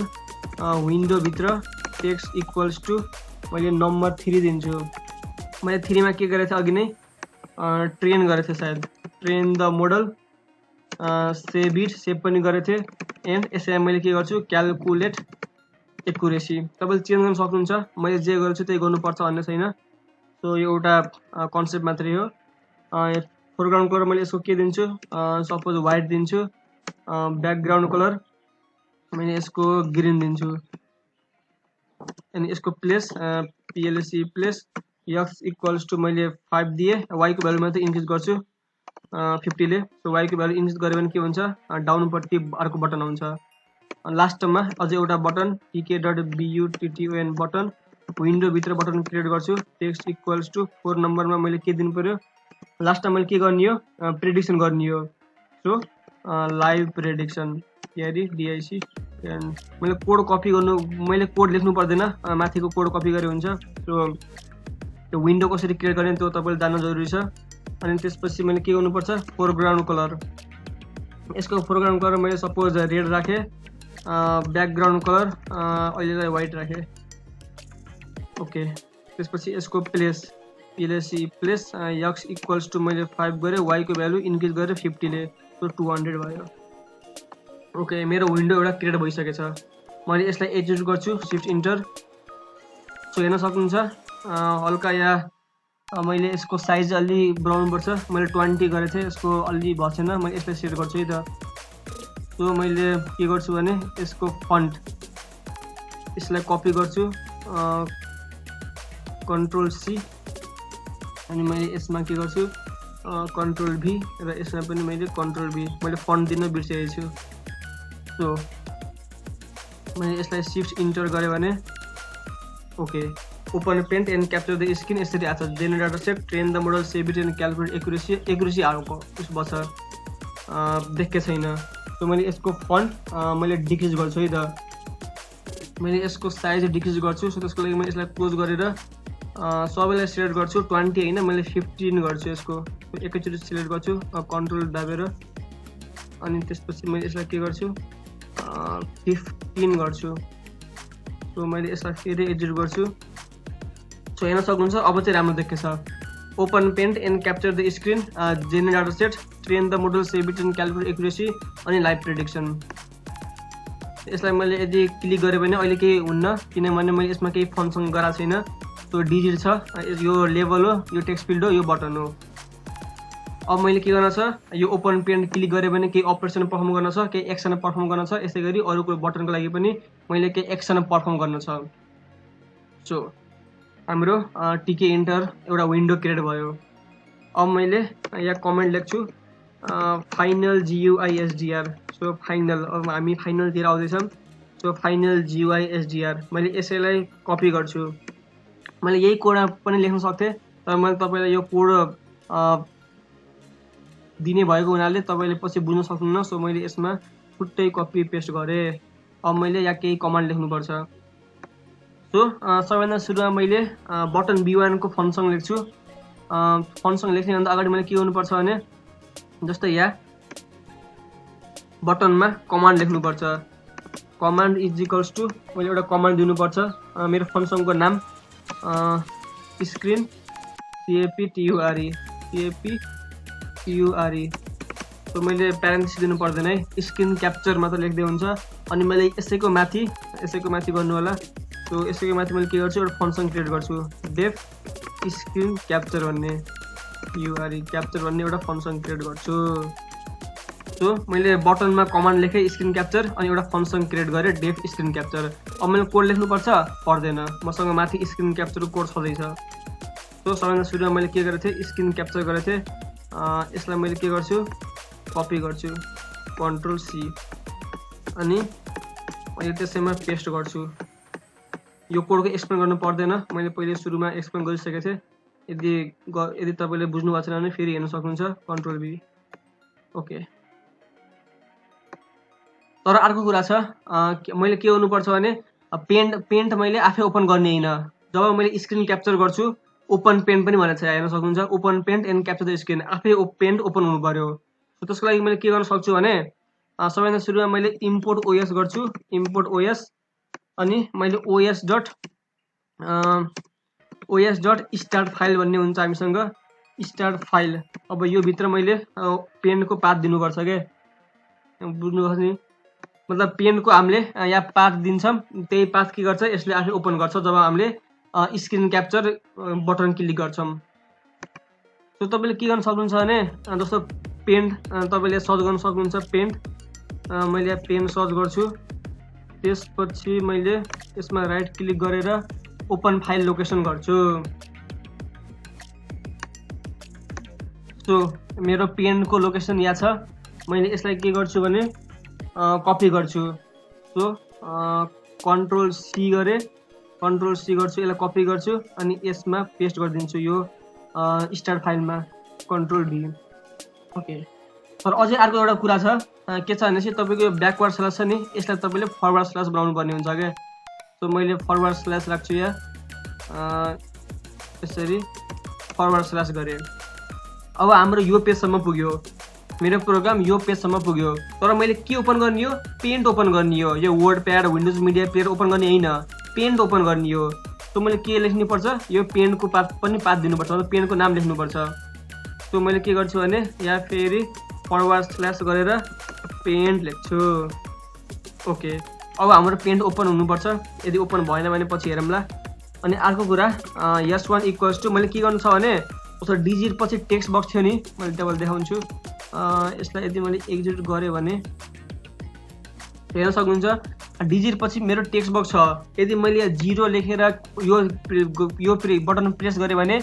विन्डो भित्र टेक्स्ट = मैले नम्बर 3 दिन्छु। मैले 3 मा के गरेको थिएँ अघि नै ट्रेन गरेको थिएँ सायद, ट्रेन द मोडल, सेभ पनि गरेको थिएँ। एन्ड यसलाई मैले के गर्छु, क्यालकुलेट एक्युरेसी। तपाईँले चेन्ज गर्न सक्नुहुन्छ, मैले जे गर्छु त्यही गर्नुपर्छ भन्ने छैन। सो यो एउटा कन्सेप्ट मात्रै हो। फोरग्राउन्ड कलर मैले यसको के दिन्छु, सपोज वाइट दिन्छु। ब्याकग्राउन्ड कलर मैले यसको ग्रिन दिन्छु। अनि यसको प्लेस PLC प्लेस x = मैले 5 दिएँ, y को भ्यालु मात्रै इन्क्रिज गर्छु 50 ले। सो y को भ्यालु इन्क्रिज गऱ्यो भने के हुन्छ, डाउनपट्टि अर्को बटन आउँछ। लास्टमा अझै एउटा बटन tk.button बटन, विन्डो भित्र बटन क्रिएट गर्छु। टेक्स्ट = 4 नम्बरमा मैले के दिनु पर्यो, लास्टमा मैले के गर्ने हो, प्रेडिक्सन गर्ने हो। So live prediction DIC। मैले कोड कपी गर्नु, मैले कोड लेख्नु पर्दैन, माथिको कोड कपी गरे हुन्छ। सो त्यो विन्डो कसरी क्रिएट गर्ने त्यो तपाईँले जान्नु जरुरी छ। अनि त्यसपछि मैले के गर्नुपर्छ, फोरग्राउन्ड कलर, यसको फोरग्राउन्ड कलर मैले सपोज रेड राखेँ। ब्याकग्राउन्ड कलर अहिलेलाई वाइट राखेँ। ओके। त्यसपछि यसको प्लेस PLC प्लेस x = मैले 5 गरेँ, y को भ्यालु इन्क्रिज गरेँ 50 ले। सो 200 भयो। ओके, मेरो विन्डो एउटा क्रिएट भइसकेछ। मैले यसलाई एक्जिट गर्छु, शिफ्ट इन्टर। सो हेर्न सक्नुहुन्छ हल्का यहाँ मैले यसको साइज अलि बढाउनुपर्छ। मैले 20 गरेको थिएँ, यसको अलि भएको छैन। मैले यसलाई सेट गर्छु है त। सो मैले के गर्छु भने यसको फन्ट यसलाई कपी गर्छु, कन्ट्रोल सी, अनि मैले यसमा के गर्छु कन्ट्रोल भी, र यसमा पनि मैले कन्ट्रोल भी। मैले फन्ट दिन बिर्सेको छु। सो मैले यसलाई शिफ्ट इन्टर गरेँ भने okay, open paint and capture the screen यसरी आएको छ। Generate data set, train the model, save it and calculate accuracy आएको उस बछ देखेको छैन। सो मैले यसको फन्ट मैले डिक्रिज गर्छु है त। मैले यसको साइज डिक्रिज गर्छु। सो त्यसको लागि मैले यसलाई क्लोज गरेर सबैलाई सिलेक्ट गर्छु। 20 होइन, मैले 15 गर्छु यसको। एकैचोटि सिलेक्ट गर्छु कन्ट्रोल दाबेर, अनि त्यसपछि मैले यसलाई के गर्छु 15 गर्छु। सो मैले यसलाई फेरि एडिट गर्छु। सो हेर्न सक्नुहुन्छ अब चाहिँ राम्रो देखेछ। Open paint and capture the screen, generate data set, train the model, save it and calculate accuracy, अनि लाइभ प्रेडिक्सन। यसलाई मैले यदि क्लिक गरेँ भने अहिले केही हुन्न, किनभने मैले यसमा केही फङ्सन गराएको छैन। सो डिजिट छ, यो लेभल हो, यो टेक्स्ट फिल्ड हो, यो बटन हो। अब मैले के गर्न छ, यो ओपन पेन्ट क्लिक गरेँ भने केही अपरेसन पर्फर्म गर्न छ, केही एक्सन पर्फर्म गर्न छ। यसै गरी अरूको बटनको लागि पनि मैले केही एक्सन पर्फर्म गर्न छ। सो हाम्रो टिके इन्टर एउटा विन्डो क्रिएट भयो। अब मैले यहाँ कमेन्ट लेख्छु फाइनल GUISDR। सो फाइनल, अब हामी फाइनलतिर आउँदैछौँ। सो फाइनल GUISDR मैले यसैलाई कपी गर्छु। मैले यही कोडमा पनि लेख्न सक्थेँ, तर मैले तपाईँलाई यो कोड दिने भएको हुनाले तपाईँले पछि बुझ्न सक्नुहुन्न। सो मैले यसमा छुट्टै कपी पेस्ट गरेँ। अब मैले यहाँ केही कमान्ड लेख्नुपर्छ। सो सबैभन्दा सुरुमा मैले बटन B1 को फङ्सन लेख्छु। फङ्सन लेख्नेभन्दा अगाडि मैले के गर्नुपर्छ भने जस्तै यहाँ बटनमा कमान्ड लेख्नुपर्छ। कमान्ड इज इक्वल्स टु मैले एउटा कमान्ड दिनुपर्छ। मेरो फङ्सनको नाम स्क्रिन CAPTURE। सो मैले प्यारेन्थेसिस दिनु पर्दैन है, स्क्रिन क्याप्चर मात्र लेख्दै हुन्छ। अनि मैले यसैको माथि गर्नु होला। सो यसैको माथि मैले के गर्छु एउटा फङ्सन क्रिएट गर्छु, डेफ स्क्रिन क्याप्चर भन्ने URE क्याप्चर भन्ने एउटा फङ्सन क्रिएट गर्छु। सो मैले बटनमा कमान्ड लेखेँ स्क्रिन क्याप्चर, अनि एउटा फङ्सन क्रिएट गरेँ डेफ स्क्रिन क्याप्चर। अब मैले कोड लेख्नुपर्छ पर्दैन, मसँग माथि स्क्रिन क्याप्चरको कोड छँदैछ। सो सबैभन्दा सुरुमा मैले के गरेको थिएँ स्क्रिन क्याप्चर गरेको थिएँ। यसलाई मैले के गर्छु कपी गर्छु, कन्ट्रोल C, अनि मैले त्यसैमा पेस्ट गर्छु। यो कोडको एक्सप्लेन गर्नु पर्दैन, मैले पहिले सुरुमा एक्सप्लेन गरिसकेको थिएँ। यदि तपाईँले बुझ्नु भएको छैन भने फेरि हेर्न सक्नुहुन्छ, कन्ट्रोल B। ओके, तर अर्को कुरा छ, मैले के गर्नुपर्छ भने पेन्ट मैले आफै ओपन गर्ने होइन। जब मैले स्क्रिन क्याप्चर गर्छु ओपन पेन्ट पनि भनेको छ, हेर्न सक्नुहुन्छ open paint and capture the screen, आफै पेन्ट ओपन हुनु पर्यो। सो त्यसको लागि मैले के गर्न सक्छु भने सबैभन्दा सुरुमा मैले इम्पोर्ट OS गर्छु, इम्पोर्ट OS, अनि मैले OS डट स्टार्ट फाइल भन्ने हुन्छ हामीसँग, स्टार्ट फाइल। अब यो भित्र मैले पेन्टको पाथ दिनुपर्छ क्या, बुझ्नुहोस् नि। मतलब पेन्टको हामीले यहाँ पाथ दिन्छौँ, त्यही पाथ के गर्छ यसले आफै ओपन गर्छ जब हामीले स्क्रिन क्याप्चर बटन क्लिक गर्छौँ। सो तपाईँले के गर्न सक्नुहुन्छ भने जस्तो पेन्ट तपाईँले सर्च गर्न सक्नुहुन्छ, पेन्ट मैले यहाँ पेन सर्च गर्छु। त्यसपछि मैले यसमा राइट क्लिक गरेर ओपन फाइल लोकेसन गर्छु। सो मेरो पेनको लोकेसन यहाँ छ, मैले यसलाई के गर्छु भने कपी गर्छु। सो कन्ट्रोल C गरेँ, कन्ट्रोल C गर्छु, यसलाई कपी गर्छु अनि यसमा पेस्ट गरिदिन्छु यो स्टार्ट फाइलमा, कन्ट्रोल V। ओके, तर अझै अर्को एउटा कुरा छ, के छ भनेपछि तपाईँको ब्याकवर्ड स्ल्यास छ नि, यसलाई तपाईँले फरवर्ड स्ल्यास बनाउनु पर्ने हुन्छ क्या। सो मैले फरवर्ड स्ल्यास राख्छु यहाँ, यसरी फरवर्ड स्ल्यास गरेँ। अब हाम्रो यो पेजसम्म पुग्यो, मेरो प्रोग्राम यो पेजसम्म पुग्यो। तर मैले के ओपन गर्ने हो, पेन्ट ओपन गर्ने हो। यो word pad windows media player open गर्ने होइन, पेन्ट ओपन गर्ने हो। सो मैले के लेख्नुपर्छ, यो पेन्टको पाथ दिनुपर्छ, मतलब पेन्टको नाम लेख्नुपर्छ। सो मैले के गर्छु भने यहाँ फेरि फरवर्ड स्ल्यास गरेर पेन्ट लेख्छु। ओके, अब हाम्रो पेन्ट ओपन हुनुपर्छ। यदि ओपन भएन भने पछि हेरौँला। अनि अर्को कुरा S1 इक्वल्स टु मैले के गर्नु छ भने उसको डिजिट पछि टेक्स्ट बक्स थियो नि, मैले टेबल देखाउँछु। यसलाई यदि मैले एक्जिट गरेँ भने हेर्न सक्नुहुन्छ डिजिट पछि मेरो टेक्स्ट बक्स छ। यदि मैले 0 लेखेर यो बटन प्रेस गरेँ भने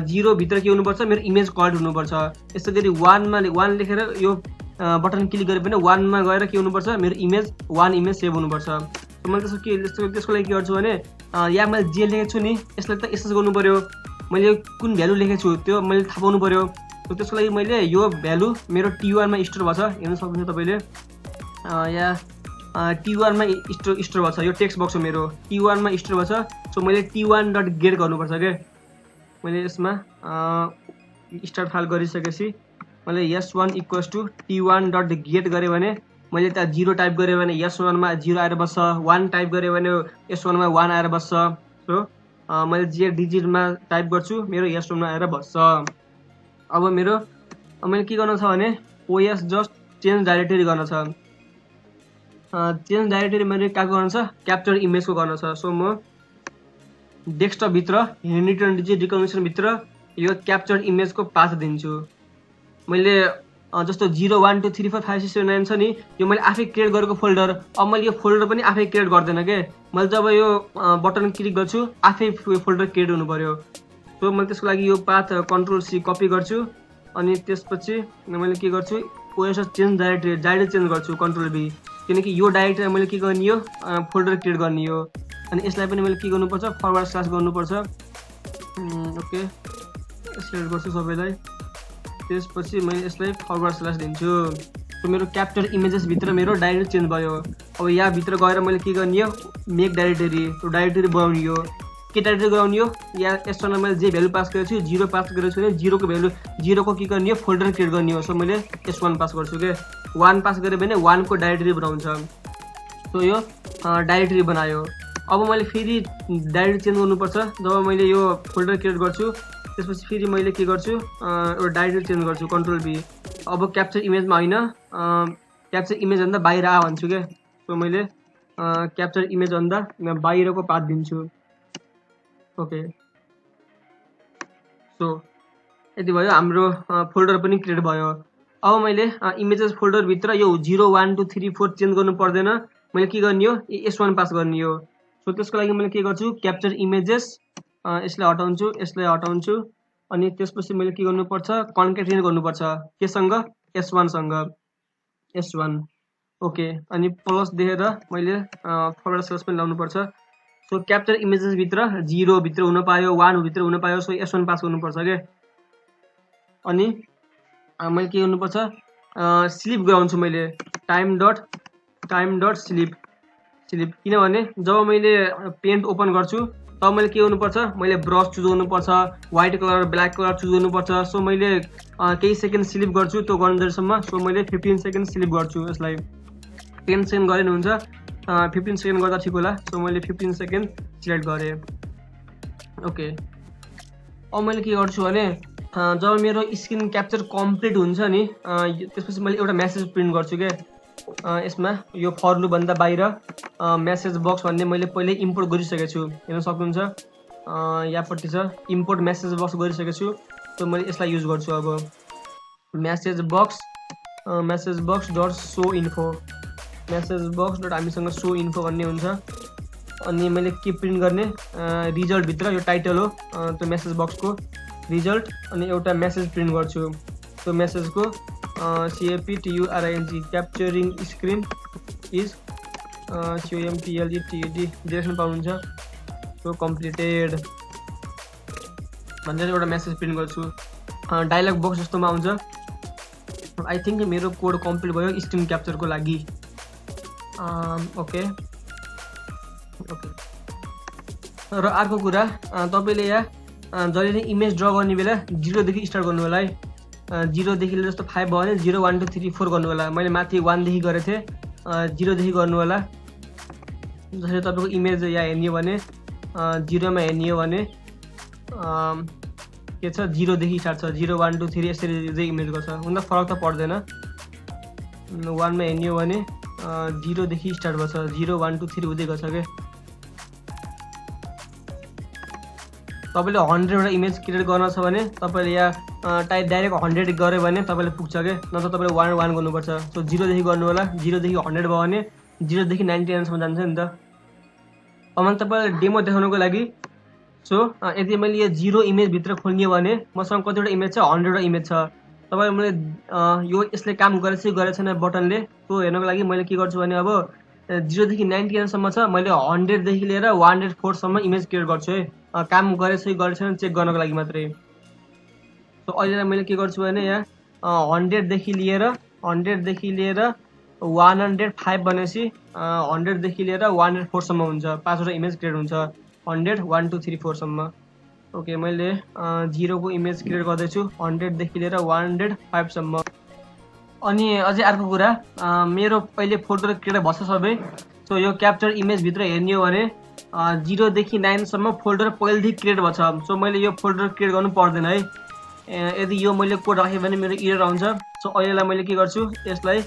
0 भित्र के हुनुपर्छ, मेरो इमेज कट हुनुपर्छ। यसै गरी 1 लेखेर यो बटन क्लिक गरेँ भने 1 मा गएर के हुनुपर्छ, मेरो इमेज 1 इमेज सेभ हुनुपर्छ। मैले त्यसको लागि के गर्छु भने यहाँ मैले जे लेखेको छु नि यसलाई त एसेस गर्नु पर्यो, मैले कुन भ्यालु लेखेको छु त्यो मैले थाहा पाउनु पर्यो। त्यसको लागि मैले यो भ्यालु मेरो T1 मा स्टोर भएको छ, हेर्न सक्नुहुन्छ तपाईँले यहाँ T1 मा स्टोर भएको छ। यो टेक्स्ट बक्स हो मेरो T1 मा स्टोर भएको छ। सो मैले T1.get गर्नुपर्छ के। मैले यसमा स्टार्ट फाइल गरिसकेपछि मैले S1 इक्वल्स टु T1.get गरेँ भने मैले त्यहाँ 0 टाइप गरेँ भने S1 मा 0 आएर बस्छ, 1 टाइप गरेँ भने S1 मा 1 आएर बस्छ। सो मैले जे डिजिटमा टाइप गर्छु मेरो S1 मा आएर बस्छ। अब मैले के गर्न छ भने OS जस्ट चेन्ज डाइरेक्टरी गर्न छ। चेन्ज डाइरेक्टरी मैले कहाँको गर्न छ, क्याप्चर इमेजको गर्न छ। सो म डेस्कटप भित्र हेन्ड्रिटन डिजिट रिकग्निसन भित्र यो क्याप्चर इमेजको पाथ दिन्छु। मैले जस्तो 0 1 2 3 4 5 6 7 9 छ नि, यो मैले आफै क्रिएट गरेको फोल्डर। अब मैले यो फोल्डर पनि आफै क्रिएट गर्दैन के, मैले जब यो बटन क्लिक गर्छु आफै फोल्डर क्रिएट हुनु पर्यो। सो मैले त्यसको लागि यो पाथ कन्ट्रोल C कपी गर्छु अनि त्यसपछि मैले के गर्छु OS चेन्ज डाइरेक्टरी चेन्ज गर्छु कन्ट्रोल B, किनकि यो डाइरेक्टरी मैले के गर्ने हो फोल्डर क्रिएट गर्ने हो। अनि यसलाई पनि मैले के गर्नुपर्छ फरवर्ड स्ल्यास गर्नुपर्छ। ओके सिलेक्ट गर्छु सबैलाई, त्यसपछि मैले यसलाई फरवर्ड स्ल्यास दिन्छु। सो मेरो क्याप्चर इमेजेस भित्र मेरो डाइरेक्टरी चेन्ज भयो। अब यहाँ भित्र गएर मैले के गर्ने हो मेक डाइरेक्टरी, त्यो डाइरेक्टरी बनाउने हो। के डाइरेक्टरी बनाउने हो, यहाँ S1 मा मैले जे भ्यालु पास गरेको छु 0 पास गरेको छु भने 0 को भ्यालु 0 को के गर्ने हो फोल्डर क्रिएट गर्ने हो। सो मैले S1 पास गर्छु के, 1 पास गरेँ भने 1 को डाइरेक्टरी बनाउँछ। सो यो डाइरेक्टरी बनायो। अब मैले फेरि डाइरेक्टरी चेन्ज गर्नुपर्छ। जब मैले यो फोल्डर क्रिएट गर्छु त्यसपछि फेरि मैले के गर्छु एउटा डाइरेक्टरी चेन्ज गर्छु कन्ट्रोल B। अब क्याप्चर इमेजमा होइन क्याप्चर इमेज भन्दा बाहिर आ भन्छु के। सो मैले क्याप्चर इमेज भन्दा बाहिरको पाथ दिन्छु। ओके सो यति भयो, हाम्रो फोल्डर पनि क्रिएट भयो। अब मैले इमेजेस फोल्डर भित्र यो 0 1 2 3 4 चेन्ज गर्नु पर्दैन, मैले के गर्ने हो S1 पास गर्ने हो। सो त्यसको लागि मैले के गर्छु क्याप्चर इमेजेस यसलाई हटाउँछु अनि त्यसपछि मैले के गर्नुपर्छ कन्क्याटिनेट गर्नुपर्छ केसँग S1 सँग S1। ओके अनि प्लस दिएर मैले फरवर्ड स्ल्यास पनि लाउनुपर्छ। सो क्याप्चर इमेजेस भित्र 0 भित्र हुन पायो, 1 भित्र हुन पायो। सो S1 पास गर्नुपर्छ के। अनि मैले के गर्नुपर्छ स्लिप गराउँछु मैले टाइम डट स्लिप, किनभने जब मैले पेन्ट ओपन गर्छु तब मैले के गर्नुपर्छ मैले ब्रस चुज गर्नुपर्छ, white colour black colour choose गर्नुपर्छ। सो मैले केही सेकेन्ड स्लिप गर्छु त्यो गर्नुसम्म। सो मैले 15 सेकेन्ड स्लिप गर्छु, यसलाई 10 सेकेन्ड गरे हुन्छ 15 सेकेन्ड गर्दा ठिक होला। सो मैले 15 सेकेन्ड सिलेक्ट गरेँ। ओके अब मैले के गर्छु भने जब मेरो स्क्रिन क्याप्चर कम्प्लिट हुन्छ नि त्यसपछि मैले एउटा मेसेज प्रिन्ट गर्छु के। यसमा यो फर लुप भन्दा बाहिर मेसेज बक्स भन्ने मैले पहिले इम्पोर्ट गरिसकेको छु, हेर्न सक्नुहुन्छ यहाँपट्टि छ इम्पोर्ट मेसेज बक्स गरिसकेको छु। सो मैले यसलाई युज गर्छु। अब message box dot show info, message box dot हामीसँग सो इन्फो भन्ने हुन्छ। अनि मैले के प्रिन्ट गर्ने रिजल्ट भित्र यो टाइटल हो त्यो मेसेज बक्सको रिजल्ट, अनि एउटा मेसेज प्रिन्ट गर्छु। त्यो मेसेजको CAPTURING capturing screen is COMPLETED direction पाउनुहुन्छ। सो कम्प्लिटेड भनेर एउटा मेसेज प्रिन्ट गर्छु। डायलग बक्स जस्तोमा आउँछ। आई थिङ्क मेरो कोड कम्प्लिट भयो स्क्रिन क्याप्चरको लागि। ओके र अर्को कुरा तपाईँले यहाँ जहिले पनि इमेज ड्र गर्ने बेला 0 देखि स्टार्ट गर्नु होला है। 0 देखि जस्तो 5 भयो भने 0 1 2 3 4 गर्नु होला। मैले माथि 1 देखि गरेको थिएँ, 0 देखि गर्नु होला। जसरी तपाईँको इमेज यहाँ हेर्ने हो भने 0 मा हेर्ने हो भने के छ 0 देखि स्टार्ट छ, 0 1 2 3 यसरी चाहिँ इमेज गर्छ, हुन त फरक त पर्दैन। 1 मा हेर्ने हो भने 0 देखि स्टार्ट गर्छ, 0 1 2 3 हुँदै गर्छ के। तपाईँले 100 इमेज क्रिएट गर्न छ भने तपाईँले यहाँ टाइप डाइरेक्ट 100 गऱ्यो भने तपाईँले पुग्छ के, नत्र तपाईँले 1 1 गर्नुपर्छ। सो 0 देखि गर्नु होला, 0 देखि 100 भयो भने 0 देखि 99 सम्म जान्छ नि त। अब मैले तपाईँलाई डेमो देखाउनको लागि सो यदि मैले यो 0 इमेज भित्र खोल्ने भने मसँग कतिवटा इमेज छ, 100 इमेज छ। तपाईँ मैले यो यसले काम गरेछ कि गरेको छैन बटनले त्यो हेर्नको लागि मैले के गर्छु भने अब 0 देखि 99 सम्म छ, मैले 100 देखि लिएर 104 सम्म इमेज क्रिएट गर्छु है, काम गरेछ कि गरेको छैन चेक गर्नको लागि मात्रै। सो अहिले मैले के गर्छु भने यहाँ 100 देखि लिएर 105 भनेपछि 100 देखि लिएर 104 सम्म हुन्छ, 5वटा इमेज क्रिएट हुन्छ, 100 1 2 3 4 सम्म। ओके, मैले 0 को इमेज क्रिएट गर्दैछु 100 देखि लिएर 105 सम्म। अनि अझै अर्को कुरा, मेरो पहिले फोल्डर क्रिएट भन्छ सबै। सो यो क्याप्चर इमेज भित्र हेर्ने हो भने 0 देखि 9 सम्म फोल्डर पहिलेदेखि क्रिएट भएको छ। सो मैले यो फोल्डर क्रिएट गर्नु पर्दैन है। यदि यो मैले कोड राखेँ भने मेरो एरर आउँछ। सो अहिलेलाई मैले के गर्छु, यसलाई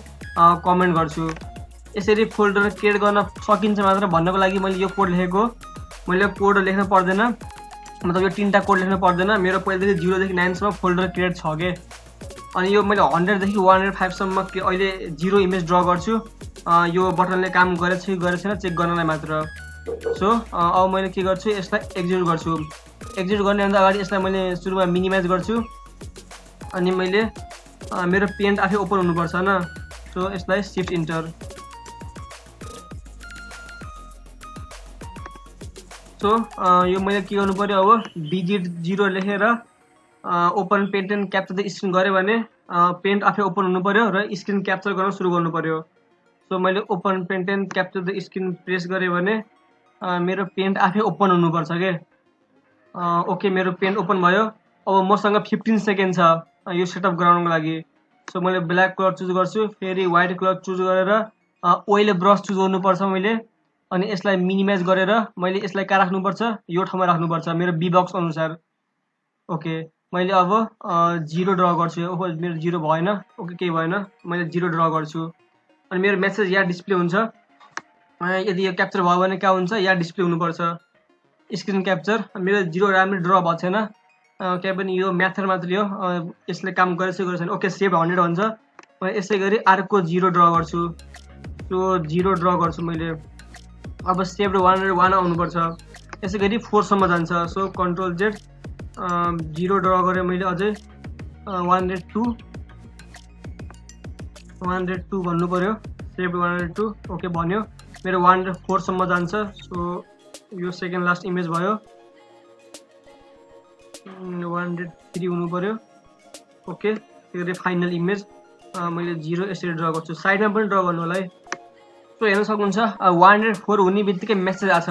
कमेन्ट गर्छु। यसरी फोल्डर क्रिएट गर्न सकिन्छ मात्र भन्नको लागि मैले यो कोड लेखेको। मैले कोड लेख्न पर्दैन, मतलब यो 3टा कोड लेख्न पर्दैन। मेरो पहिलेदेखि 0 देखि 9 सम्म फोल्डर क्रिएट छ के। अनि यो मैले 100 देखि 105 सम्म अहिले 0 इमेज ड्र गर्छु। यो बटनले काम गरेछ कि गरेको छैन चेक गर्नलाई मात्र। सो अब मैले के गर्छु, यसलाई एक्जिक्युट गर्छु। एक्जिक्युट गर्नेभन्दा अगाडि यसलाई मैले सुरुमा मिनिमाइज गर्छु। अनि मैले मेरो पेन्ट आफै ओपन हुनुपर्छ हैन। सो यसलाई शिफ्ट इन्टर। सो यो मैले के गर्नु पर्यो, अब डिजिट 0 लेखेर open paint and capture the screen गऱ्यो भने पेन्ट आफै ओपन हुनु पर्यो र स्क्रिन क्याप्चर गर्न सुरु गर्नु पर्यो। सो मैले open paint and capture the screen press गरेँ भने मेरो पेन्ट आफै ओपन हुनुपर्छ के। ओके, मेरो पेन्ट ओपन भयो। अब मसँग 15 सेकेन्ड छ यो सेटअप गराउनको लागि। सो मैले ब्ल्याक कलर चुज गर्छु, फेरि व्हाइट कलर चुज गरेर ओइल ब्रस चुज गर्नुपर्छ मैले। अनि यसलाई मिनिमाइज गरेर मैले यसलाई कहाँ राख्नुपर्छ, यो ठाउँमा राख्नुपर्छ मेरो बी बक्स अनुसार। ओके, मैले अब 0 ड्र गर्छु। ओहो, मेरो 0 भएन। ओके, केही भएन, मैले 0 ड्र गर्छु। अनि मेरो मेसेज यहाँ डिस्प्ले हुन्छ। यदि यो क्याप्चर भयो भने कहाँ हुन्छ, यहाँ डिस्प्ले हुनुपर्छ स्क्रिन क्याप्चर। मेरो 0 राम्ररी ड्र भएको छैन, केही पनि यो म्याथर मात्रै हो, यसले काम गरेछ गरेको छैन। ओके, सेभ 100 भन्छ। मैले यसै गरी अर्को 0 ड्र गर्छु। सो 0 ड्र गर्छु मैले। अब सेभ 101 आउनुपर्छ। यसै गरी 4 सम्म जान्छ। सो कन्ट्रोल जेड 0 ड्र गरेँ मैले, अझै 102 भन्नु पर्यो। सेभ 102। ओके भन्यो, मेरो 104 सम्म जान्छ। सो यो सेकेन्ड लास्ट इमेज भयो, 103 हुनु पर्यो। ओके, त्यो फाइनल इमेज मैले 0 यसरी ड्र गर्छु। साइडमा पनि ड्र गर्नु होला है। सो हेर्न सक्नुहुन्छ 104 हुने बित्तिकै मेसेज आछ,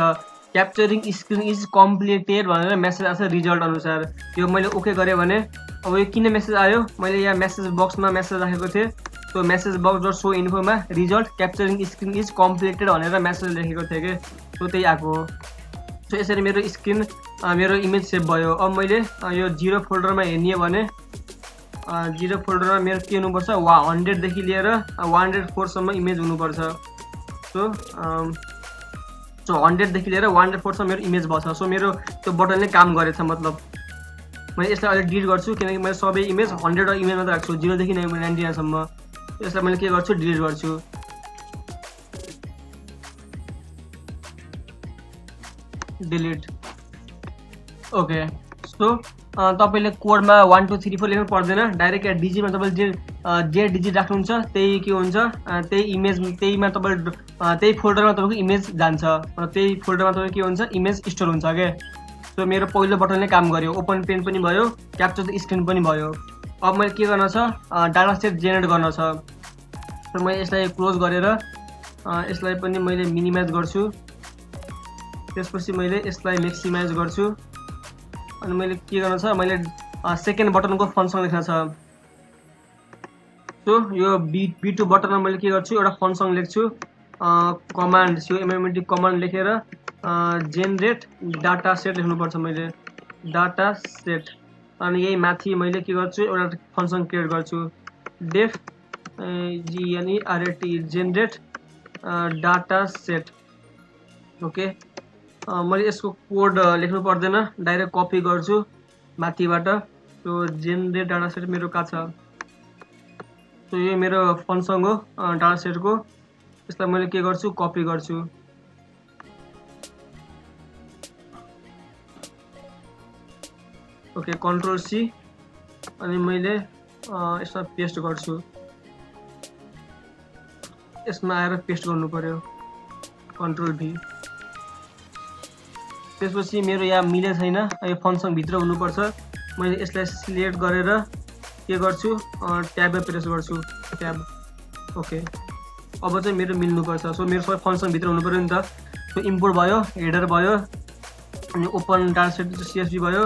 क्याप्चरिङ स्क्रिन इज कम्प्लिटेड भनेर मेसेज आछ रिजल्ट अनुसार। यो मैले ओके गरेँ भने अब यो किन मेसेज आयो, मैले यहाँ मेसेज बक्समा मेसेज राखेको थिएँ। सो मेसेज बक्स डट सो इन्फोमा result capturing screen is completed भनेर मेसेज लेखेको थिएँ कि। सो त्यही आएको हो। सो यसरी मेरो स्क्रिन मेरो इमेज सेभ भयो। अब मैले यो 0 फोल्डरमा हेर्ने भने 0 फोल्डरमा मेरो के हुनुपर्छ, 100 देखि लिएर 104 सम्म इमेज हुनुपर्छ। सो 100 देखि लिएर 104 सम्म मेरो इमेज भछ। सो मेरो त्यो बटनले काम गरेछ। मतलब मैले यसलाई अहिले डिलिट गर्छु, किनकि मैले सबै इमेज 100 इमेज मात्र राख्छु, 0 देखि 99 सम्म। यसलाई मैले के गर्छु, डिलिट गर्छु। डिलिट। ओके, सो तपाईँले कोडमा 1 2 3 4 लेख्नु पर्दैन, डाइरेक्ट यहाँ डिजिटमा तपाईँले जे डिजिट राख्नुहुन्छ त्यही के हुन्छ, त्यही इमेज त्यहीमा तपाईँले त्यही फोल्डरमा तपाईँको इमेज जान्छ, त्यही फोल्डरमा तपाईँको के हुन्छ, इमेज स्टोर हुन्छ क्या। सो मेरो पहिलो बटनले काम गर्यो, ओपन पेन पनि भयो, क्याप्चर द स्क्रिन पनि भयो। अब मैले के गर्न छ, डाटा सेट जेनेरेट गर्न छ। सो मैले यसलाई क्लोज गरेर यसलाई पनि मैले मिनिमाइज गर्छु। त्यसपछि मैले यसलाई म्याक्सिमाइज गर्छु। अनि मैले के गर्न छ, मैले सेकेन्ड बटनको फन्क्सन लेख्न छ। सो यो B2 बटनमा मैले के गर्छु, एउटा फन्क्सन लेख्छु, कमान्ड CMD कमान्ड लेखेर जेनरेट डाटा सेट लेख्नुपर्छ मैले, डाटा सेट। अनि यही माथि मैले के गर्छु, एउटा फन्क्सन क्रिएट गर्छु, def GNERAT generate data set. Okay, मैले यसको कोड लेख्नु पर्दैन, डाइरेक्ट कपी गर्छु माथिबाट। सो जेनरेट डाटा सेट मेरो कहाँ छ? सो यो मेरो फंक्सन हो डाटा सेटको। यसलाई मैले के गर्छु, कपी गर्छु। ओके, कन्ट्रोल सी अनि मैले यसमा पेस्ट गर्छु। यसमा आएर पेस्ट गर्नु पर्यो, कन्ट्रोल भी। त्यसपछि मेरो यहाँ मिले छैन, यो फंक्सन भित्र हुनुपर्छ। मैले यसलाई सिलेक्ट गरेर के गर्छु, ट्याब प्रेस गर्छु, ट्याब। ओके, अब चाहिँ मेरो मिल्नुपर्छ। सो मेरो सबै फंक्सन भित्र हुनु पर्यो नि त। सो इम्पोर्ट भयो, हेडर भयो, अनि ओपन डाटा सेट CSV भयो,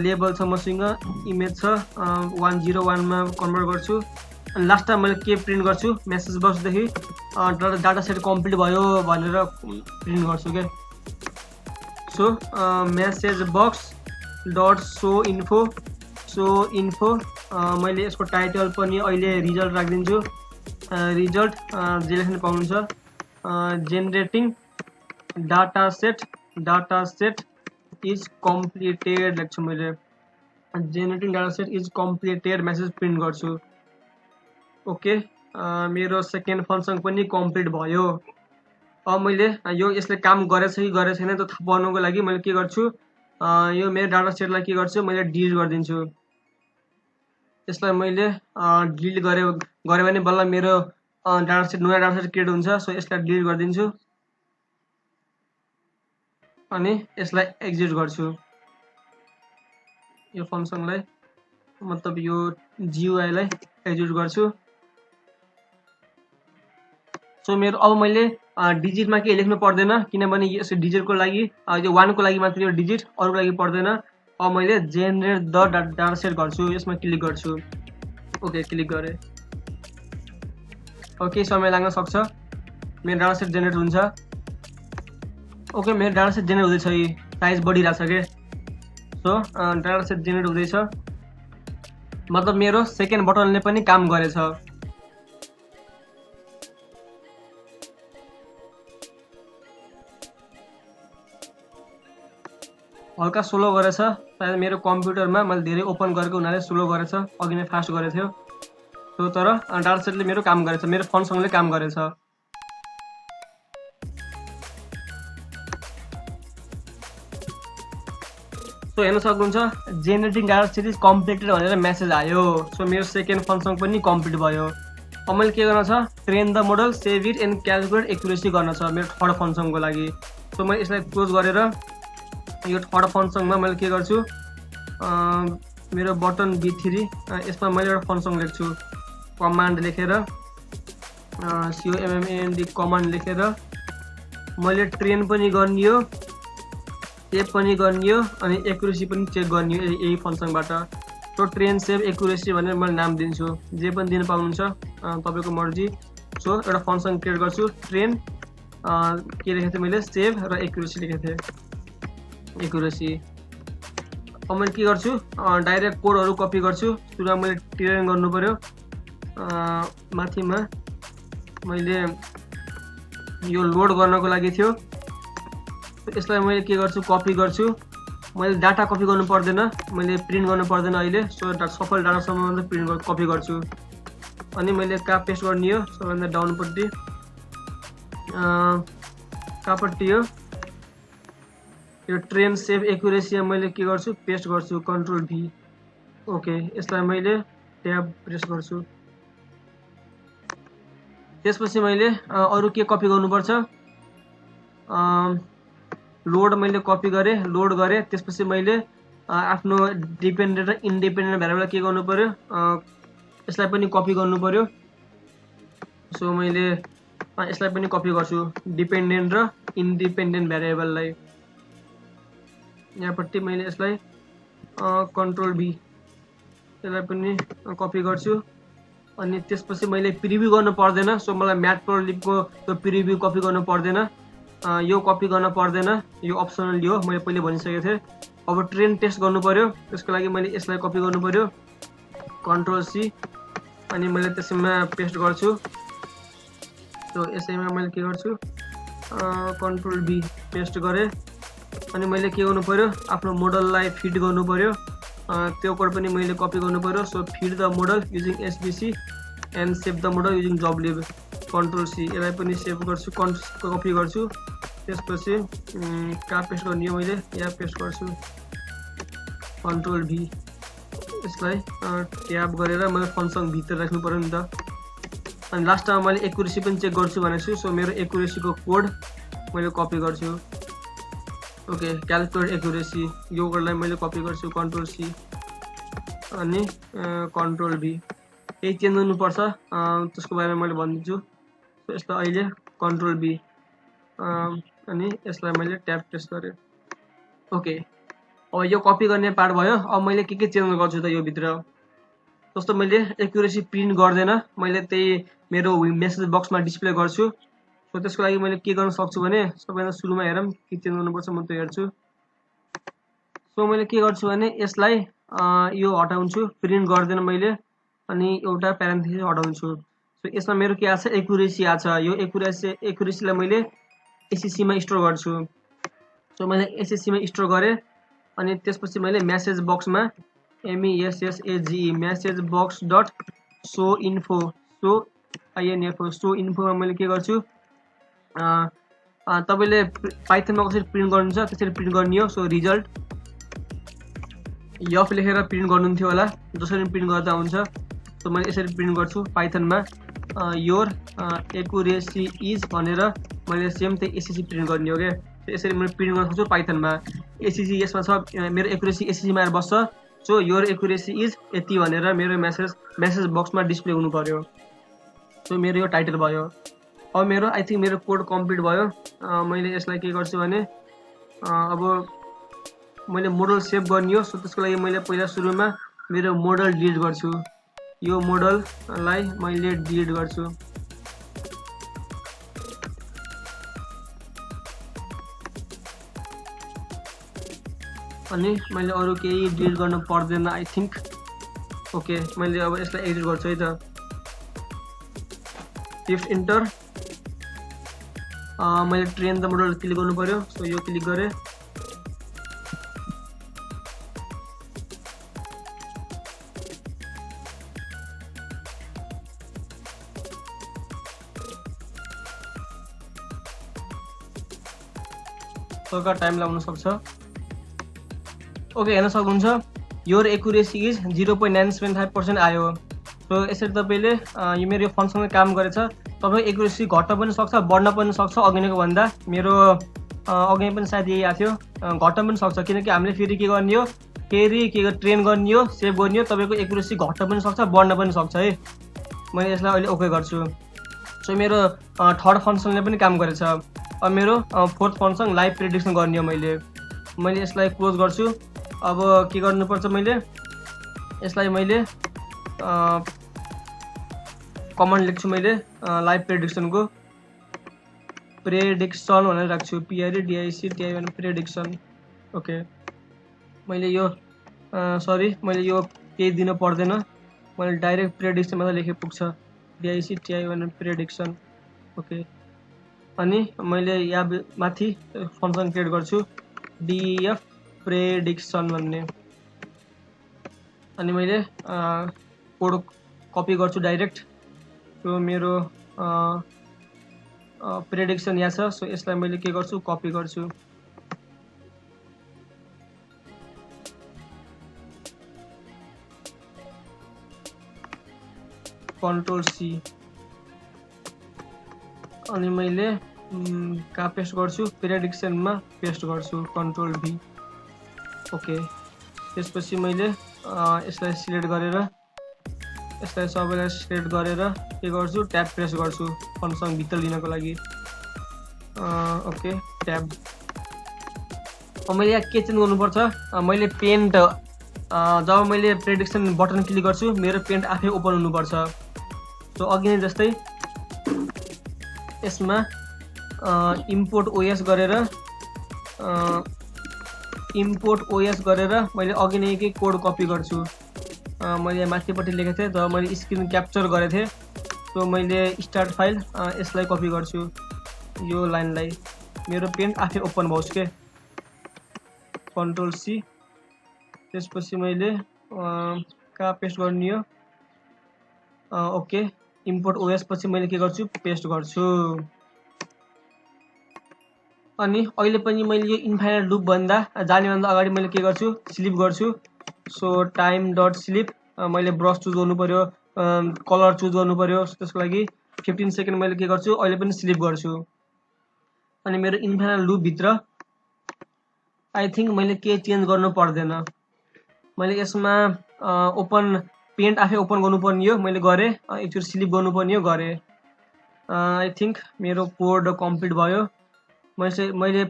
लेबल छ मसँग, इमेज छ 101 मा कन्भर्ट गर्छु। अनि लास्टमा मैले के प्रिन्ट गर्छु, मेसेज बक्सदेखि डाटा सेट कम्प्लिट भयो भनेर प्रिन्ट गर्छु के। So message box dot show info मैले यसको टाइटल पनि अहिले रिजल्ट राखिदिन्छु। रिजल्ट जे लेख्न पाउनुहुन्छ, generating data set is completed लेख्छु मैले। Generating data set is completed message print गर्छु। ओके, मेरो सेकेन्ड फंक्सन पनि कम्प्लिट भयो। अब मैले यसले काम गरेछ कि गरेछ छैन त्यो थाहा पाउनको लागि मैले के गर्छु, यो मेरो डाटा सेटलाई के गर्छु, मैले डिलिट गरिदिन्छु। यसलाई मैले डिलिट गरे भने बल्ल मेरो डाटा सेट, नयाँ डाटा सेट क्रिएट हुन्छ। सो यसलाई डिलिट गरिदिन्छु अनि यसलाई एक्जिट गर्छु। यो फंक्सनलाई, मतलब यो GUI लाई एक्जिट गर्छु। सो मेरो अब मैले डिजिटमा के लेख्नु पर्दैन, किनभने यस डिजिटको लागि यो 1 को लागि मात्र यो डिजिट, अरूको लागि पर्दैन। अब मैले जेनरेट द डाटा सेट गर्छु, यसमा क्लिक गर्छु। ओके, क्लिक गरे। ओके, समय लाग्न सक्छ, मेरो डाटा सेट जेनरेट हुन्छ। ओके, मेरो डाटा सेट जेनरेट हुँदैछ, साइज बढिरहेछ के। सो डाटा सेट जेनरेट हुँदैछ, मतलब मेरो सेकेन्ड बटनले पनि काम गरेछ। हल्का स्लो गरेछ, सायद मेरो कम्प्युटरमा मैले धेरै ओपन गरेको हुनाले स्लो गरेछ, अघि नै फास्ट गरेको थियो। सो तर डाटा सेटले मेरो काम गरेछ, मेरो फंक्सनले काम गरेछ। सो हेर्न सक्नुहुन्छ, जेनरेटिङ डाटा सेट इज कम्प्लिटेड भनेर मेसेज आयो। सो मेरो सेकेन्ड फंक्सन पनि कम्प्लिट भयो। अब मैले के गर्न छ, train the model, save it and calculate accuracy गर्न छ मेरो थर्ड फंक्सनको लागि। सो मैले यसलाई क्लोज गरेर यो थर्ड फंक्सनमा मैले के गर्छु, मेरो बटन B3 यसमा मैले एउटा फंक्सन लेख्छु, कमान्ड लेखेर COMMAND कमान्ड लेखेर मैले ट्रेन पनि गर्ने हो, सेभ पनि गर्ने हो, अनि एक्युरेसी पनि चेक गर्ने हो यही फंक्सनबाट। सो ट्रेन, सेभ, एक्युरेसी भनेर मैले नाम दिन्छु, जे पनि दिन पाउनुहुन्छ तपाईको मर्जी। सो एउटा फंक्सन क्रिएट गर्छु, ट्रेन के लेखेको थिएँ मैले, सेभ र एक्युरेसी लेखेको थिएँ, एक्युरेसी। अब मैले के गर्छु, डाइरेक्ट कोडहरू कपी गर्छु। सुरुमा मैले ट्रेन गर्नु पर्यो, माथिमा मैले यो लोड गर्नको लागि थियो। यसलाई मैले के गर्छु, कपी गर्छु। मैले डाटा कपी गर्नु पर्दैन, मैले प्रिन्ट गर्नु पर्दैन अहिले। सो सफल डाटासम्म मात्रै प्रिन्ट कपी गर्छु। अनि मैले कहाँ पेस्ट गर्ने हो, सबैभन्दा डाउनपट्टि, कहाँपट्टि हो यो ट्रेन, सेभ, एक्युरेसी मैले के गर्छु, पेस्ट गर्छु, कन्ट्रोल भी। ओके, यसलाई मैले ट्याब प्रेस गर्छु। त्यसपछि मैले अरू के कपी गर्नुपर्छ, लोड मैले कपी गरेँ, लोड गरेँ। त्यसपछि मैले आफ्नो डिपेन्डेन्ट र इन्डिपेन्डेन्ट भ्यारिएबल के गर्नु पर्यो, यसलाई पनि कपी गर्नु पर्यो। सो मैले यसलाई पनि कपी गर्छु, डिपेन्डेन्ट र इन्डिपेन्डेन्ट भ्यारिएबललाई। यहाँपट्टि मैले यसलाई कन्ट्रोल भी, यसलाई पनि कपी गर्छु। अनि त्यसपछि मैले प्रिभ्यू गर्नु पर्दैन। सो मलाई म्याटप्लोलिबको त्यो प्रिभ्यू कपी गर्नु पर्दैन, यो कपी गर्न पर्दैन, यो अप्सनल हो, मैले पहिले भनिसकेको थिएँ। अब ट्रेन टेस्ट गर्नु पर्यो, त्यसको लागि मैले यसलाई कपी गर्नु पर्यो, कन्ट्रोल C, अनि मैले त्यसैमा पेस्ट गर्छु। सो यसैमा मैले के गर्छु, कन्ट्रोल B, पेस्ट गरेँ अनि मैले के गर्नु पर्यो आफ्नो मोडललाई फिट गर्नु पर्यो त्यो कोड पनि मैले कपी गर्नु पर्यो so fit the model using SBC and save the model using joblib control C यसलाई पनि सेभ गर्छु कपी गर्छु त्यसपछि कहाँ पेस्ट गर्ने हो मैले यहाँ पेस्ट गर्छु कन्ट्रोल भी यसलाई ट्याब गरेर मैले फंक्सन भित्र राख्नु पर्यो नि त अनि लास्टमा मैले एक्युरेसी पनि चेक गर्छु भनेछु सो मेरो एक्युरेसीको कोड मैले कपी गर्छु ओके क्याल्कुलेट एक्युरेसी यो कोडलाई मैले कपी गर्छु कन्ट्रोल सी अनि कन्ट्रोल भी यही चेन्ज हुनुपर्छ त्यसको बारेमा मैले भनिदिन्छु यसलाई अहिले कन्ट्रोल बी अनि यसलाई मैले ट्याब प्रेस गरेँ ओके अब यो कपी गर्ने पार्ट भयो अब मैले के चेन्ज गर्छु त यो भित्र जस्तो मैले एक्युरेसी प्रिन्ट गर्दैन मैले त्यही मेरो मेसेज बक्समा डिस्प्ले गर्छु सो त्यसको लागि मैले के गर्न सक्छु भने सबैभन्दा सुरुमा हेरौँ के चेन्ज गर्नुपर्छ म त्यो हेर्छु सो मैले के गर्छु भने यसलाई यो हटाउँछु प्रिन्ट गर्दैन मैले अनि एउटा प्यारेन्थेसिस हटाउँछु सो यसमा मेरो के आछ एक्युरेसी आछ यो एक्युरेसीलाई मैले एससीसी मा स्टोर गर्छु सो मैले एससीसी मा स्टोर गरेँ अनि त्यसपछि मैले मेसेज बक्समा MESSAGE message box dot show info show इन्फोमा मैले के गर्छु तपाईले पाइथनमा कसरी प्रिन्ट गर्नुहुन्छ त्यसरी प्रिन्ट गर्ने हो सो रिजल्ट यफ लेखेर प्रिन्ट गर्नुहुन्थ्यो होला जसरी प्रिन्ट गर्दा हुन्छ सो मैले यसरी प्रिन्ट गर्छु पाइथनमा योर एक्युरेसी इज भनेर मैले सेम त्यही एससीसी प्रिन्ट गर्ने हो के यसरी मैले प्रिन्ट गर्न सक्छु पाइथनमा एससीसी यसमा छ मेरो एक्युरेसी एससीसी मा बस्छ सो योर एक्युरेसी इज यति भनेर मेरो मेसेज बक्समा डिस्प्ले हुनु पर्यो सो मेरो यो टाइटल भयो अब मेरो आई थिंक मेरो कोड कम्प्लिट भयो मैले यसलाई के गर्छु भने अब मैले मोडल सेभ गर्ने हो सो त्यसको लागि मैले पहिला सुरुमा मेरो मोडल डिलिट गर्छु यो मोडललाई मैले डिलिट गर्छु अनि मैले अरु केही डिलिट गर्न पर्दैन आई थिंक ओके मैले अब यसलाई एडिट गर्छु है त शिफ्ट इन्टर मैले ट्रेन द मोडल क्लिक गर्नु पर्यो सो यो क्लिक गरेँ थोड़ा टाइम लाग्न सक्छ ओके हेर्न सक्नुहुन्छ योर एक्युरेसी इज 0.975% आयो सो यसरी तपाईले यो मेरो यो फंक्सनले काम गरेछ तपाईको एक्युरेसी घट्न पनि सक्छ बढ्न पनि सक्छ अघिनेको भन्दा मेरो अघि पनि सायद यही आथ्यो घट्न पनि सक्छ किनकि हामीले फेरि के गर्ने हो फेरि के ट्रेन गर्ने हो सेभ गर्ने हो तपाईको एक्युरेसी घट्न पनि सक्छ बढ्न पनि सक्छ है मैले यसलाई अहिले ओके गर्छु सो मेरो थर्ड फंक्सनले पनि काम गरेछ अब मेरो फोर्थ फंक्सन लाइभ प्रेडिक्सन गर्ने हो मैले यसलाई क्लोज गर्छु अब के गर्नुपर्छ मैले यसलाई मैले कमान्ड लेख्छु मैले लाइभ प्रेडिक्सनको प्रेडिक्सन भनेर राख्छु PREDICTION प्रेडिक्सन ओके मैले यो सरी मैले यो केही दिन पर्दैन मैले डाइरेक्ट प्रेडिक्सन मात्र लेखे पुग्छ DICTION प्रेडिक्सन ओके अनि मैले यहाँ माथि फंक्सन क्रिएट गर्छु DEF प्रेडिक्सन भन्ने अनि मैले कोड कपी गर्छु डाइरेक्ट सो मेरो प्रेडिक्सन यहाँ छ सो यसलाई मैले के गर्छु कपी गर्छु कन्ट्रोल सी अनि मैले कहाँ पेस्ट गर्छु प्रेडिक्सनमा पेस्ट गर्छु कन्ट्रोल भी ओके त्यसपछि मैले यसलाई सिलेक्ट गरेर यसलाई सबैलाई सिलेक्ट गरेर के गर्छु ट्याब प्रेस गर्छु फंक्सन भित्र लिनको लागि ओके ट्याब अब मैले यहाँ के चेन्ज गर्नुपर्छ मैले पेन्ट जब मैले प्रेडिक्सन बटन क्लिक गर्छु मेरो पेन्ट आफै ओपन हुनुपर्छ सो अघि नै जस्तै यसमा इम्पोर्ट ओएस गरेर मैले अघि नै के कोड कपी गर्छु मैले माथिपट्टि लेखेको थिएँ जब मैले स्क्रिन क्याप्चर गरेको थिएँ सो मैले स्टार्ट फाइल यसलाई कपी गर्छु यो लाइनलाई मेरो पेन्ट आफै ओपन भयो के कन्ट्रोल सी त्यसपछि मैले कहाँ पेस्ट गर्ने हो ओके इम्पोर्ट ओएस पछि मैले के गर्छु पेस्ट गर्छु अनि अहिले पनि मैले यो इन्फाइनाइट लुप भन्दा जानेभन्दा अगाडि मैले के गर्छु स्लिप गर्छु सो टाइम डट स्लिप मैले ब्रस चुज गर्नु पर्यो कलर चुज गर्नु पर्यो त्यसको लागि 15 सेकेन्ड मैले के गर्छु अहिले पनि स्लिप गर्छु अनि मेरो इन्फाइनाइट लुप भित्र आई थिंक मैले के चेन्ज गर्नु पर्दैन मैले यसमा ओपन पेन्ट आफै ओपन गर्नुपर्ने हो मैले गरे एकचोटि स्लिप गर्नुपर्ने हो गरे आई थिंक मेरो कोड कम्प्लिट भयो मैले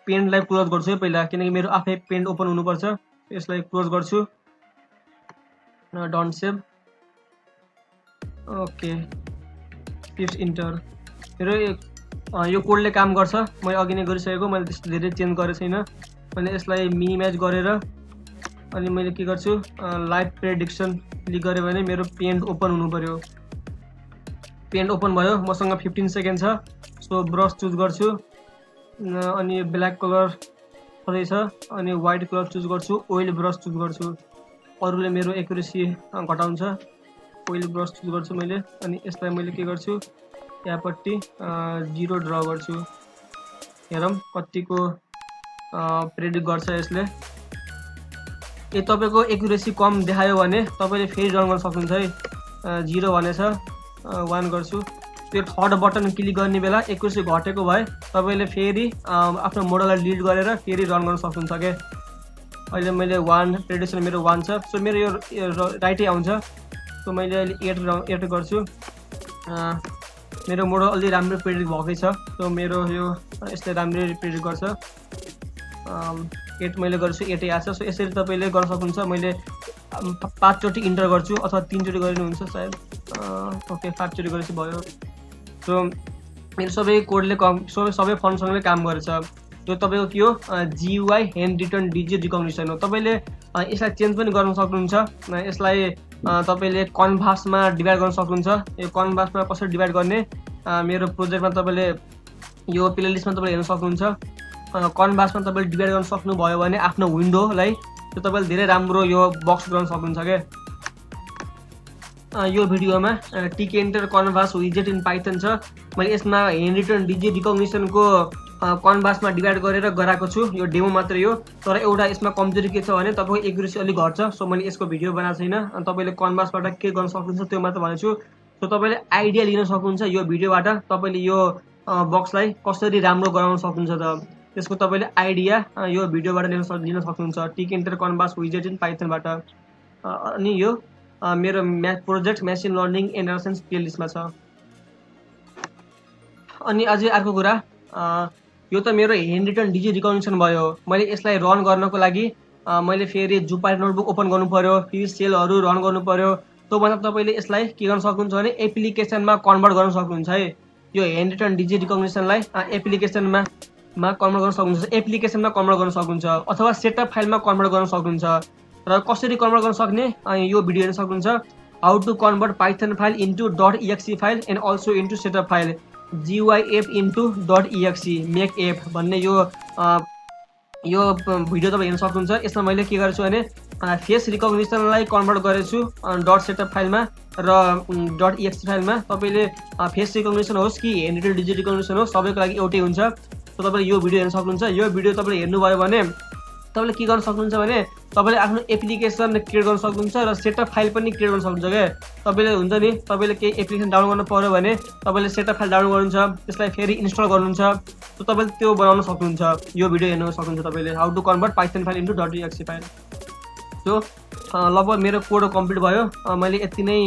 पेन्टलाई क्लोज गर्छु है पहिला किनकि मेरो आफै पेन्ट ओपन हुनुपर्छ यसलाई क्लोज गर्छु don't save okay press enter मेरो यो कोडले काम गर्छ मैले अघि नै गरिसकेको मैले त्यस्तो धेरै चेन्ज गरेको छैन मैले यसलाई मिनिमाइज गरेर अनि मैले के गर्छु लाइभ प्रेडिक्सन क्लिक गरे भने मेरो पेन्ट ओपन हुनु पर्यो पेन्ट ओपन भयो मसँग 15 सेकेन्ड छ सो ब्रश चुज गर्छु अनि ब्ल्याक कलर छँदैछ अनि व्हाइट कलर चुज गर्छु ओइल ब्रश चुज गर्छु अरूले मेरो एक्युरेसी घटाउँछ ओइल ब्रश चुज गर्छु मैले अनि यसलाई मैले के गर्छु यहाँपट्टि 0 ड्रा गर्छु हेरौँ कतिको प्रेडिक्ट गर्छ यसले ए तपाईको एक्युरेसी कम देखायो भने तपाईले फेरि रन गर्न सक्नुहुन्छ है 0 भनेछ 1 गर्छु त्यो थर्ड बटन क्लिक गर्ने बेला एक्युरेसी घटेको भए तपाईले फेरि आफ्नो मोडललाई डिलिट गरेर फेरि रन गर्न सक्नुहुन्छ के अहिले मैले 1 प्रेडिक्सन मेरो 1 छ सो मेरो यो राइटै आउँछ सो मैले अहिले 8 गर्छु मेरो मोडल अलि राम्रो प्रेडिक्ट भएकै छ सो मेरो यो यसले राम्ररी प्रेडिक्ट गर्छ 8 मैले गर्छु 8 आछ सो यसरी तपाईले गर्न सक्नुहुन्छ मैले 5 चोटि इन्टर गर्छु अथवा 3 चोटि गरिनुहुन्छ सायद ओके 5 चोटि गरेपछि भयो सो मेरो सबै कोडले सबै फंक्सनले काम गर्छ यो तपाईको के हो GUI hand return digit recognition हो तपाईले यसलाई चेन्ज पनि गर्न सक्नुहुन्छ यसलाई तपाईले कन्भासमा डिभाइड गर्न सक्नुहुन्छ यो कन्भासमा कसरी डिभाइड गर्ने मेरो प्रोजेक्टमा तपाईले यो प्लेलिस्टमा तपाईले हेर्न सक्नुहुन्छ कन्भासमा तपाईले डिभाइड गर्न सक्नुभयो भने आफ्नो विन्डोलाई त्यो तपाईले धेरै राम्रो यो बक्स गर्न सक्नुहुन्छ के यो भिडियोमा टिकेन्टर कन्भास विजेट इन पाइथन छ मैले यसमा ह्यान्ड रिटर्न डिजिट रिकग्निसनको कन्भासमा डिभाइड गरेर गराएको छु यो डेमो मात्रै हो तर एउटा यसमा कमजोरी के छ भने तपाईको एक्युरेसी अलि घट्छ सो मैले यसको भिडियो बनाएको छैन अनि तपाईले कन्भासबाट के गर्न सक्नुहुन्छ त्यो मात्र भनेछु सो तपाईले आइडिया लिन सक्नुहुन्छ यो भिडियोबाट तपाईले यो बक्सलाई कसरी राम्रो गराउन सक्नुहुन्छ त त्यसको तपाईले आइडिया यो भिडियोबाट लिन सक्नुहुन्छ टिकेन्टर कन्भास विजेट इन पाइथनबाट अनि यो मेरो project machine learning and analysis प्लेलिस्टमा छ अनि अझै अर्को कुरा यो त मेरो ह्यान्ड रिटर्न डिजिट रिकग्निसन भयो मैले यसलाई रन गर्नको लागि मैले फेरि जुपाइटर नोटबुक ओपन गर्नु पर्यो फेरि सेलहरु रन गर्नु पर्यो त्यो भन्दा तपाईले यसलाई के गर्न सक्नुहुन्छ भने एप्लिकेसनमा कन्भर्ट गर्न सक्नुहुन्छ है यो ह्यान्ड रिटर्न डिजिट रिकग्निसनलाई एप्लिकेसनमा कन्भर्ट गर्न सक्नुहुन्छ एप्लिकेसनमा कन्भर्ट गर्न सक्नुहुन्छ अथवा सेटअप फाइलमा कन्भर्ट गर्न सक्नुहुन्छ र कसरी कन्भर्ट गर्न सक्ने यो भिडियो हेर्न सक्नुहुन्छ how to convert Python file into .exe file and also into setup file GUIF into .exe make app भन्ने यो भिडियो तपाईं हेर्न सक्नुहुन्छ यसमा मैले के गरेछु भने फेस रिकग्निसनलाई कन्भर्ट गरेछु .setup फाइलमा र .exe फाइलमा तपाईले फेस रिकग्निसन होस् कि ह्यान्ड रिटन डिजिट रिकग्निसन होस् सबैको लागि एउटै हुन्छ सो तपाईले यो भिडियो हेर्न सक्नुहुन्छ यो भिडियो तपाईले हेर्नु भयो भने तपाईले के गर्न सक्नुहुन्छ भने तपाईले आफ्नो एप्लिकेसन क्रिएट गर्न सक्नुहुन्छ र सेटअप फाइल पनि क्रिएट गर्न सक्नुहुन्छ के तपाईले हुन्छ नि तपाईले के एप्लिकेसन डाउनलोड गर्न पर्यो भने तपाईले सेटअप फाइल डाउनलोड गर्नुहुन्छ त्यसलाई फेरि इन्स्टल गर्नुहुन्छ सो तपाईले त्यो बनाउन सक्नुहुन्छ यो भिडियो हेर्न सक्नुहुन्छ तपाईले how to convert Python file into .exe file so लगभग मेरो कोड कम्प्लिट भयो मैले यति नै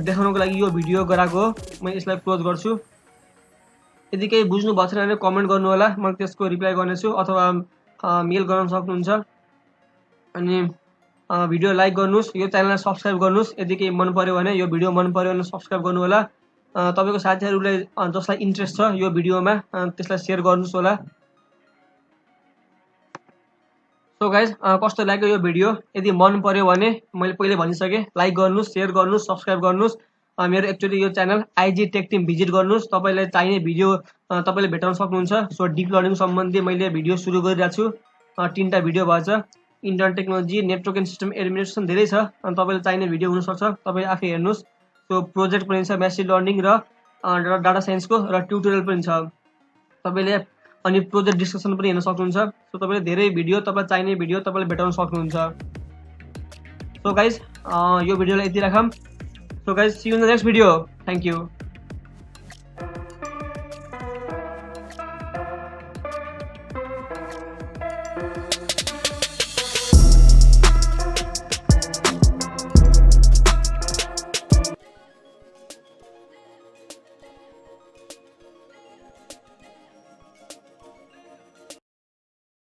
देखाउनको लागि यो भिडियो गराएको हो म यसलाई क्लोज गर्छु यदि केही बुझ्नु भएको छैन भने कमेन्ट गर्नु होला म त्यसको रिप्लाई गर्नेछु अथवा मेल गर्न सक्नुहुन्छ अनि भिडियो लाइक गर्नुस् यो च्यानललाई सब्स्क्राइब गर्नुस् यदि केही मन पर्यो भने यो भिडियो मन पर्यो भने सब्स्क्राइब गर्नु होला तपाईको साथीहरुले जसलाई इन्ट्रेस्ट छ यो भिडियोमा त्यसलाई शेयर गर्नुस् होला सो गाइज कस्तो लाग्यो यो भिडियो यदि मन पर्यो भने मैले पहिले भनिसके लाइक गर्नुस् शेयर गर्नुस् सब्स्क्राइब गर्नुस् मेरो एक्चुअली यो channel IG Tech Team visit गर्नुहोस्, तपाईँलाई चाहिने भिडियो तपाईँले भेटाउन सक्नुहुन्छ। सो डिप लर्निङ सम्बन्धी मैले भिडियो सुरु गरिरहेको छु, 3टा भिडियो भएछ। Internet technology, network and system administration धेरै छ, अनि तपाईँलाई चाहिने भिडियो हुनसक्छ, तपाईँ आफै हेर्नुहोस्। सो प्रोजेक्ट पनि छ मेसिन लर्निङ र डाटा साइन्सको, र ट्युटोरियल पनि छ तपाईँले, अनि प्रोजेक्ट डिस्कसन पनि हेर्न सक्नुहुन्छ। सो तपाईँले धेरै भिडियो, तपाईँलाई चाहिने भिडियो तपाईँले भेटाउन सक्नुहुन्छ। सो गाइज यो भिडियोलाई यति राखौँ। So guys see you in the next video. Thank you.